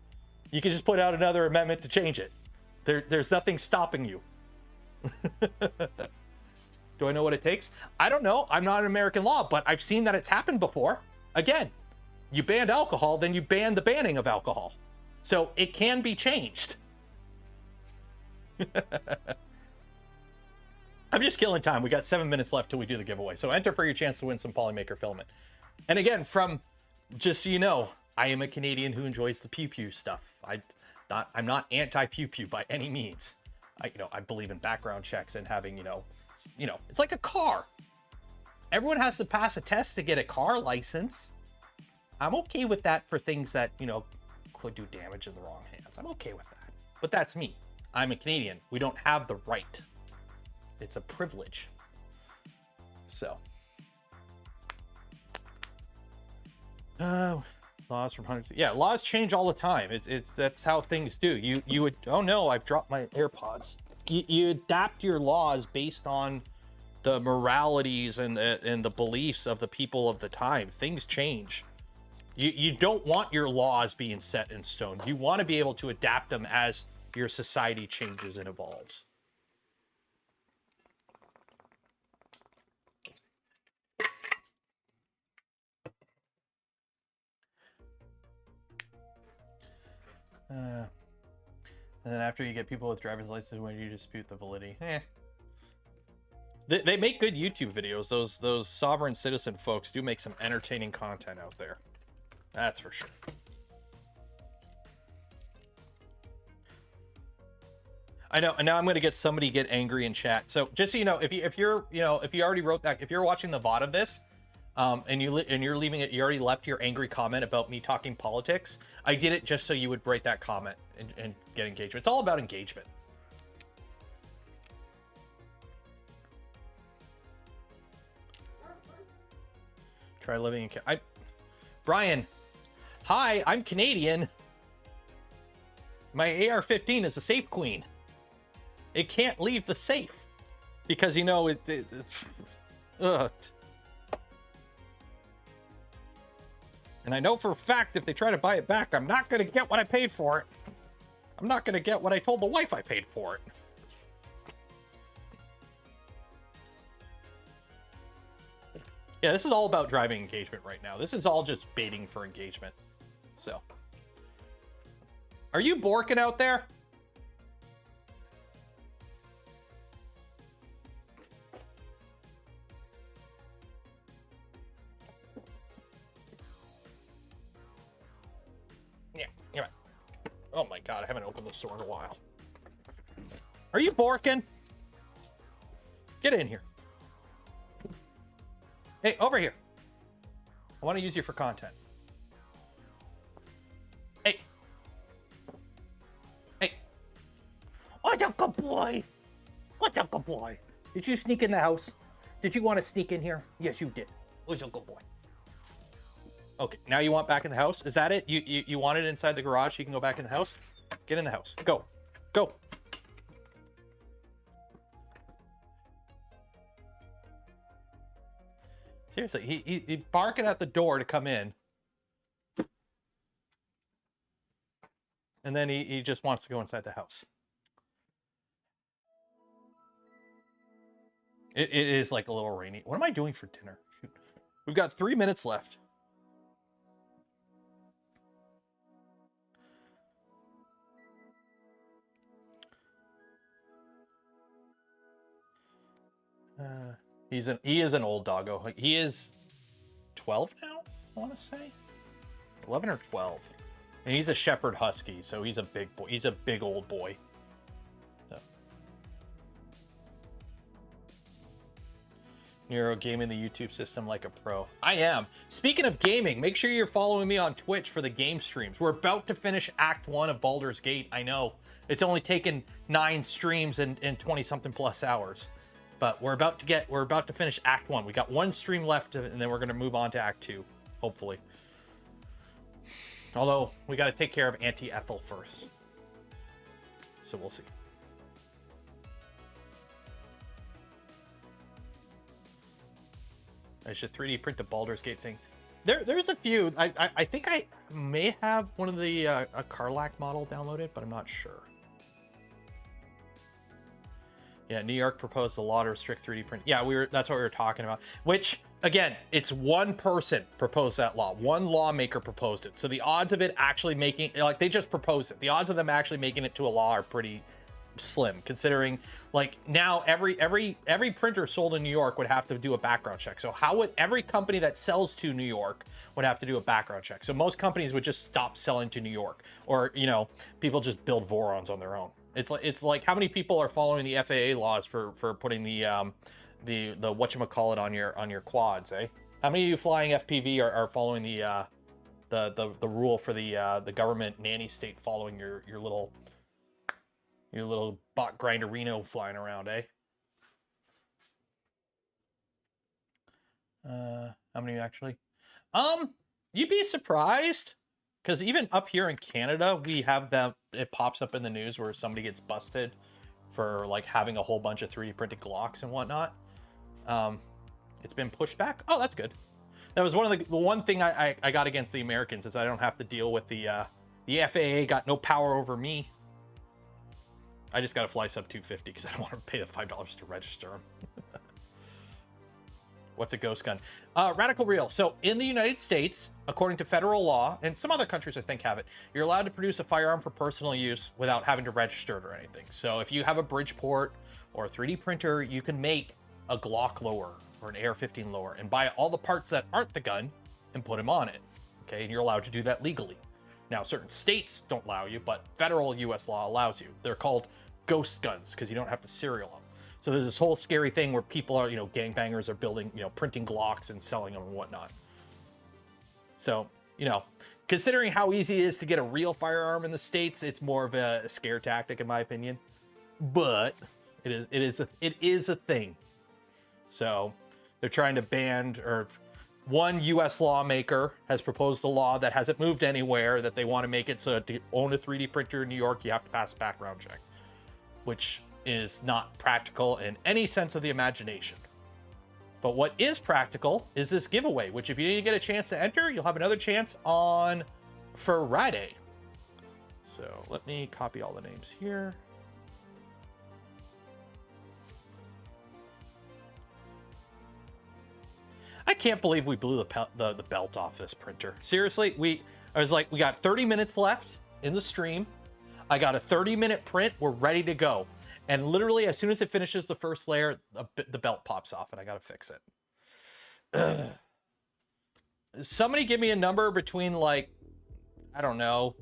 [SPEAKER 1] You can just put out another amendment to change it. There's nothing stopping you. Do I know what it takes? I don't know, I'm not an American law, but I've seen that it's happened before. Again, you banned alcohol, then you banned the banning of alcohol. So it can be changed. I'm just killing time. We got 7 minutes left till we do the giveaway. So enter for your chance to win some Polymaker filament. And again, just so you know, I am a Canadian who enjoys the pew-pew stuff. I'm not anti-pew-pew by any means. I believe in background checks and having, it's like a car. Everyone has to pass a test to get a car license. I'm okay with that for things that, could do damage in the wrong hands. I'm okay with that. But that's me. I'm a Canadian. We don't have the right. It's a privilege. So. Laws from hundreds. Yeah, laws change all the time. That's how things do. You would, oh no, I've dropped my AirPods. You adapt your laws based on the moralities and the beliefs of the people of the time. Things change. You don't want your laws being set in stone. You want to be able to adapt them as your society changes and evolves. And then after you get people with driver's licenses, when you dispute the validity, They make good YouTube videos. Those sovereign citizen folks do make some entertaining content out there. That's for sure. I know, and now I'm going to get somebody get angry in chat. So just so you know, if you already wrote that, if you're watching the VOD of this, and you're leaving it, you already left your angry comment about me talking politics. I did it just so you would write that comment and get engagement. It's all about engagement. Try living in Brian, hi, I'm Canadian. My AR-15 is a safe queen. It can't leave the safe because, you know, ugh. And I know for a fact if they try to buy it back, I'm not going to get what I paid for it. I'm not going to get what I told the wife I paid for it. Yeah, this is all about driving engagement right now. This is all just baiting for engagement. So, are you borking out there? Yeah, you're right. Oh my God, I haven't opened the store in a while. Are you borking? Get in here. Hey, over here. I want to use you for content. Hey. Hey. What's up, good boy? What's up, good boy? Did you sneak in the house? Did you want to sneak in here? Yes, you did. What's up, good boy? Okay, now you want back in the house? Is that it? You want it inside the garage so you can go back in the house? Get in the house. Go. Go. Seriously, he's barking at the door to come in. And then he just wants to go inside the house. It is like a little rainy. What am I doing for dinner? Shoot. We've got 3 minutes left. He is an old doggo. Like, he is 12 now, I want to say. 11 or 12. And he's a shepherd husky, so he's a big boy. He's a big old boy. So. Nero gaming the YouTube system like a pro. I am. Speaking of gaming, make sure you're following me on Twitch for the game streams. We're about to finish Act 1 of Baldur's Gate. I know. It's only taken 9 streams and 20-something plus hours. But we're about to finish Act 1. We got 1 stream left, and then we're going to move on to Act 2, hopefully. Although, we got to take care of Auntie Ethel first. So we'll see. I should 3D print the Baldur's Gate thing. There's a few. I think I may have one of the a Carlac model downloaded, but I'm not sure. Yeah, New York proposed a law to restrict 3D print. Yeah, that's what we were talking about. Which, again, it's one person proposed that law. One lawmaker proposed it. So the odds of it actually making, like, they just proposed it. The odds of them actually making it to a law are pretty slim, considering, like, now every printer sold in New York would have to do a background check. So how would every company that sells to New York would have to do a background check? So most companies would just stop selling to New York, or, you know, people just build Vorons on their own. It's like how many people are following the FAA laws for putting the whatchamacallit on your quads, eh? How many of you flying FPV are following the rule for the government nanny state following your little bot grinderino flying around, eh? How many actually? You'd be surprised. Because even up here in Canada, we have that, it pops up in the news where somebody gets busted for, like, having a whole bunch of 3D printed Glocks and whatnot. It's been pushed back. Oh, that's good. That was the one thing I got against the Americans, is I don't have to deal with the FAA got no power over me. I just got to fly sub 250 because I don't want to pay the $5 to register them. What's a ghost gun? Radical real. So in the United States, according to federal law, and some other countries I think have it, you're allowed to produce a firearm for personal use without having to register it or anything. So if you have a Bridgeport or a 3D printer, you can make a Glock lower or an AR-15 lower and buy all the parts that aren't the gun and put them on it. Okay, and you're allowed to do that legally. Now, certain states don't allow you, but federal US law allows you. They're called ghost guns because you don't have to serial them. So there's this whole scary thing where people are, gangbangers are building, printing Glocks and selling them and whatnot. So, considering how easy it is to get a real firearm in the States, it's more of a scare tactic in my opinion. But it is a thing. So they're trying to ban, or one US lawmaker has proposed a law that hasn't moved anywhere, that they want to make it so to own a 3D printer in New York, you have to pass a background check, which is not practical in any sense of the imagination. But what is practical is this giveaway, which if you didn't get a chance to enter, you'll have another chance on Friday. So let me copy all the names here. I can't believe we blew the belt off this printer. Seriously, we got 30 minutes left in the stream. I got a 30-minute print. We're ready to go. And literally, as soon as it finishes the first layer, the belt pops off, and I gotta fix it. Somebody give me a number between, like, I don't know,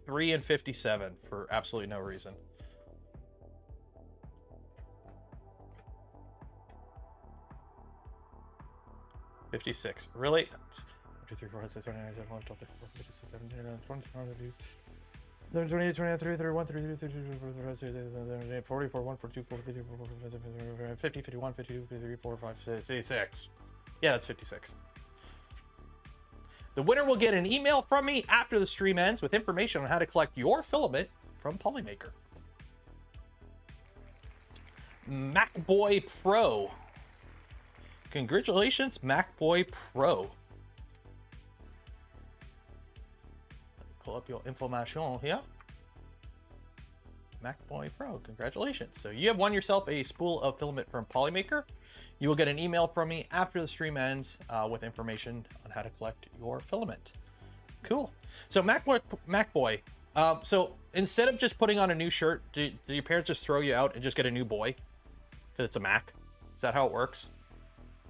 [SPEAKER 1] 3 and 57 for absolutely no reason. $56. Really? 1, 2, 3, 4, 5, 6, 7, 8, 9, 10, 11, 12, 13, 14, 15, 16, 17, 18, 19, 20, 21, 22, 23, 31, 32, 33, 44, 1, 42, 43, 44, 50, 51, 52, 53, 4, 5, 6, 6. Yeah, that's 56. The winner will get an email from me after the stream ends with information on how to collect your filament from Polymaker. MacBoy Pro. Congratulations, MacBoy Pro. Pull up your information here. MacBoy Pro, congratulations. So you have won yourself a spool of filament from Polymaker. You will get an email from me after the stream ends with information on how to collect your filament. Cool. So MacBoy. So instead of just putting on a new shirt, do your parents just throw you out and just get a new boy? Because it's a Mac? Is that how it works?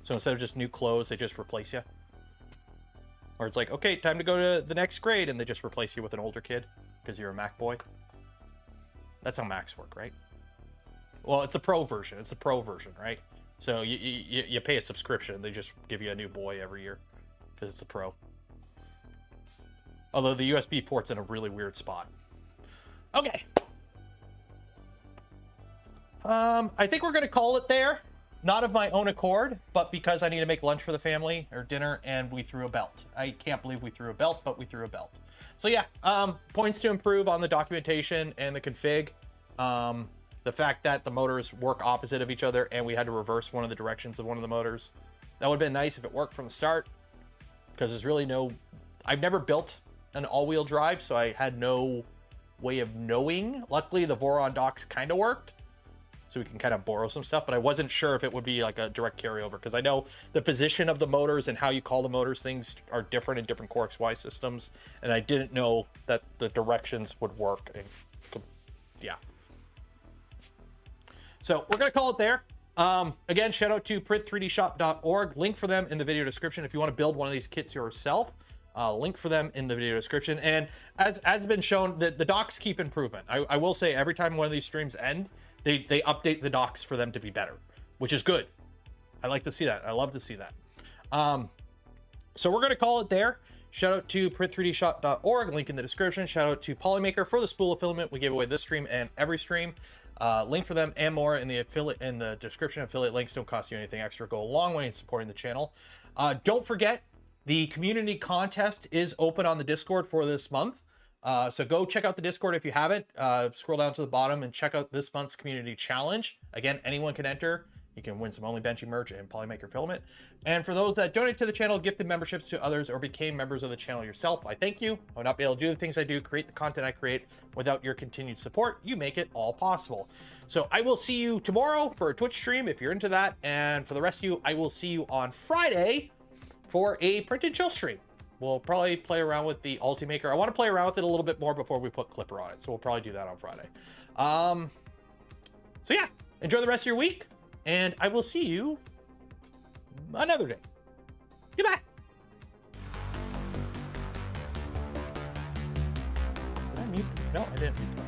[SPEAKER 1] So instead of just new clothes, they just replace you? Or it's like, okay, time to go to the next grade, and they just replace you with an older kid because you're a Mac boy? That's how Macs work, right? Well, it's a pro version. It's a pro version, right? So you pay a subscription. They just give you a new boy every year because it's a pro. Although the USB port's in a really weird spot. Okay. I think we're going to call it there. Not of my own accord, but because I need to make lunch for the family or dinner, and we threw a belt. I can't believe we threw a belt, but we threw a belt. So yeah, points to improve on the documentation and the config. The fact that the motors work opposite of each other and we had to reverse one of the directions of one of the motors. That would have been nice if it worked from the start, because there's really no... I've never built an all-wheel drive, so I had no way of knowing. Luckily, the Voron docks kind of worked, so we can kind of borrow some stuff, but I wasn't sure if it would be like a direct carryover, because I know the position of the motors and how you call the motors things are different in different Core XY systems, and I didn't know that the directions would work. And yeah. So we're gonna call it there. Again, shout out to print3dshop.org. Link for them in the video description if you want to build one of these kits yourself. Link for them in the video description. And as been shown, the docs keep improvement. I will say every time one of these streams end, they update the docs for them to be better, which is good. I like to see that. I love to see that. So we're gonna call it there. Shout out to print3dshop.org, link in the description. Shout out to Polymaker for the spool of filament we gave away this stream and every stream. Link for them and more in the description. Affiliate links don't cost you anything extra. Go a long way in supporting the channel. Don't forget, the community contest is open on the Discord for this month. So go check out the Discord if you haven't. Scroll down to the bottom and check out this month's community challenge. Again, anyone can enter. You can win some Only Benchy merch and Polymaker filament. And for those that donate to the channel, gifted memberships to others, or became members of the channel yourself, I thank you. I would not be able to do the things I do, create the content I create, without your continued support. You make it all possible. So I will see you tomorrow for a Twitch stream if you're into that. And for the rest of you, I will see you on Friday for a print and chill stream. We'll probably play around with the Ultimaker. I want to play around with it a little bit more before we put Clipper on it. So we'll probably do that on Friday. So yeah, enjoy the rest of your week, and I will see you another day. Goodbye. Did I mute? No, I didn't.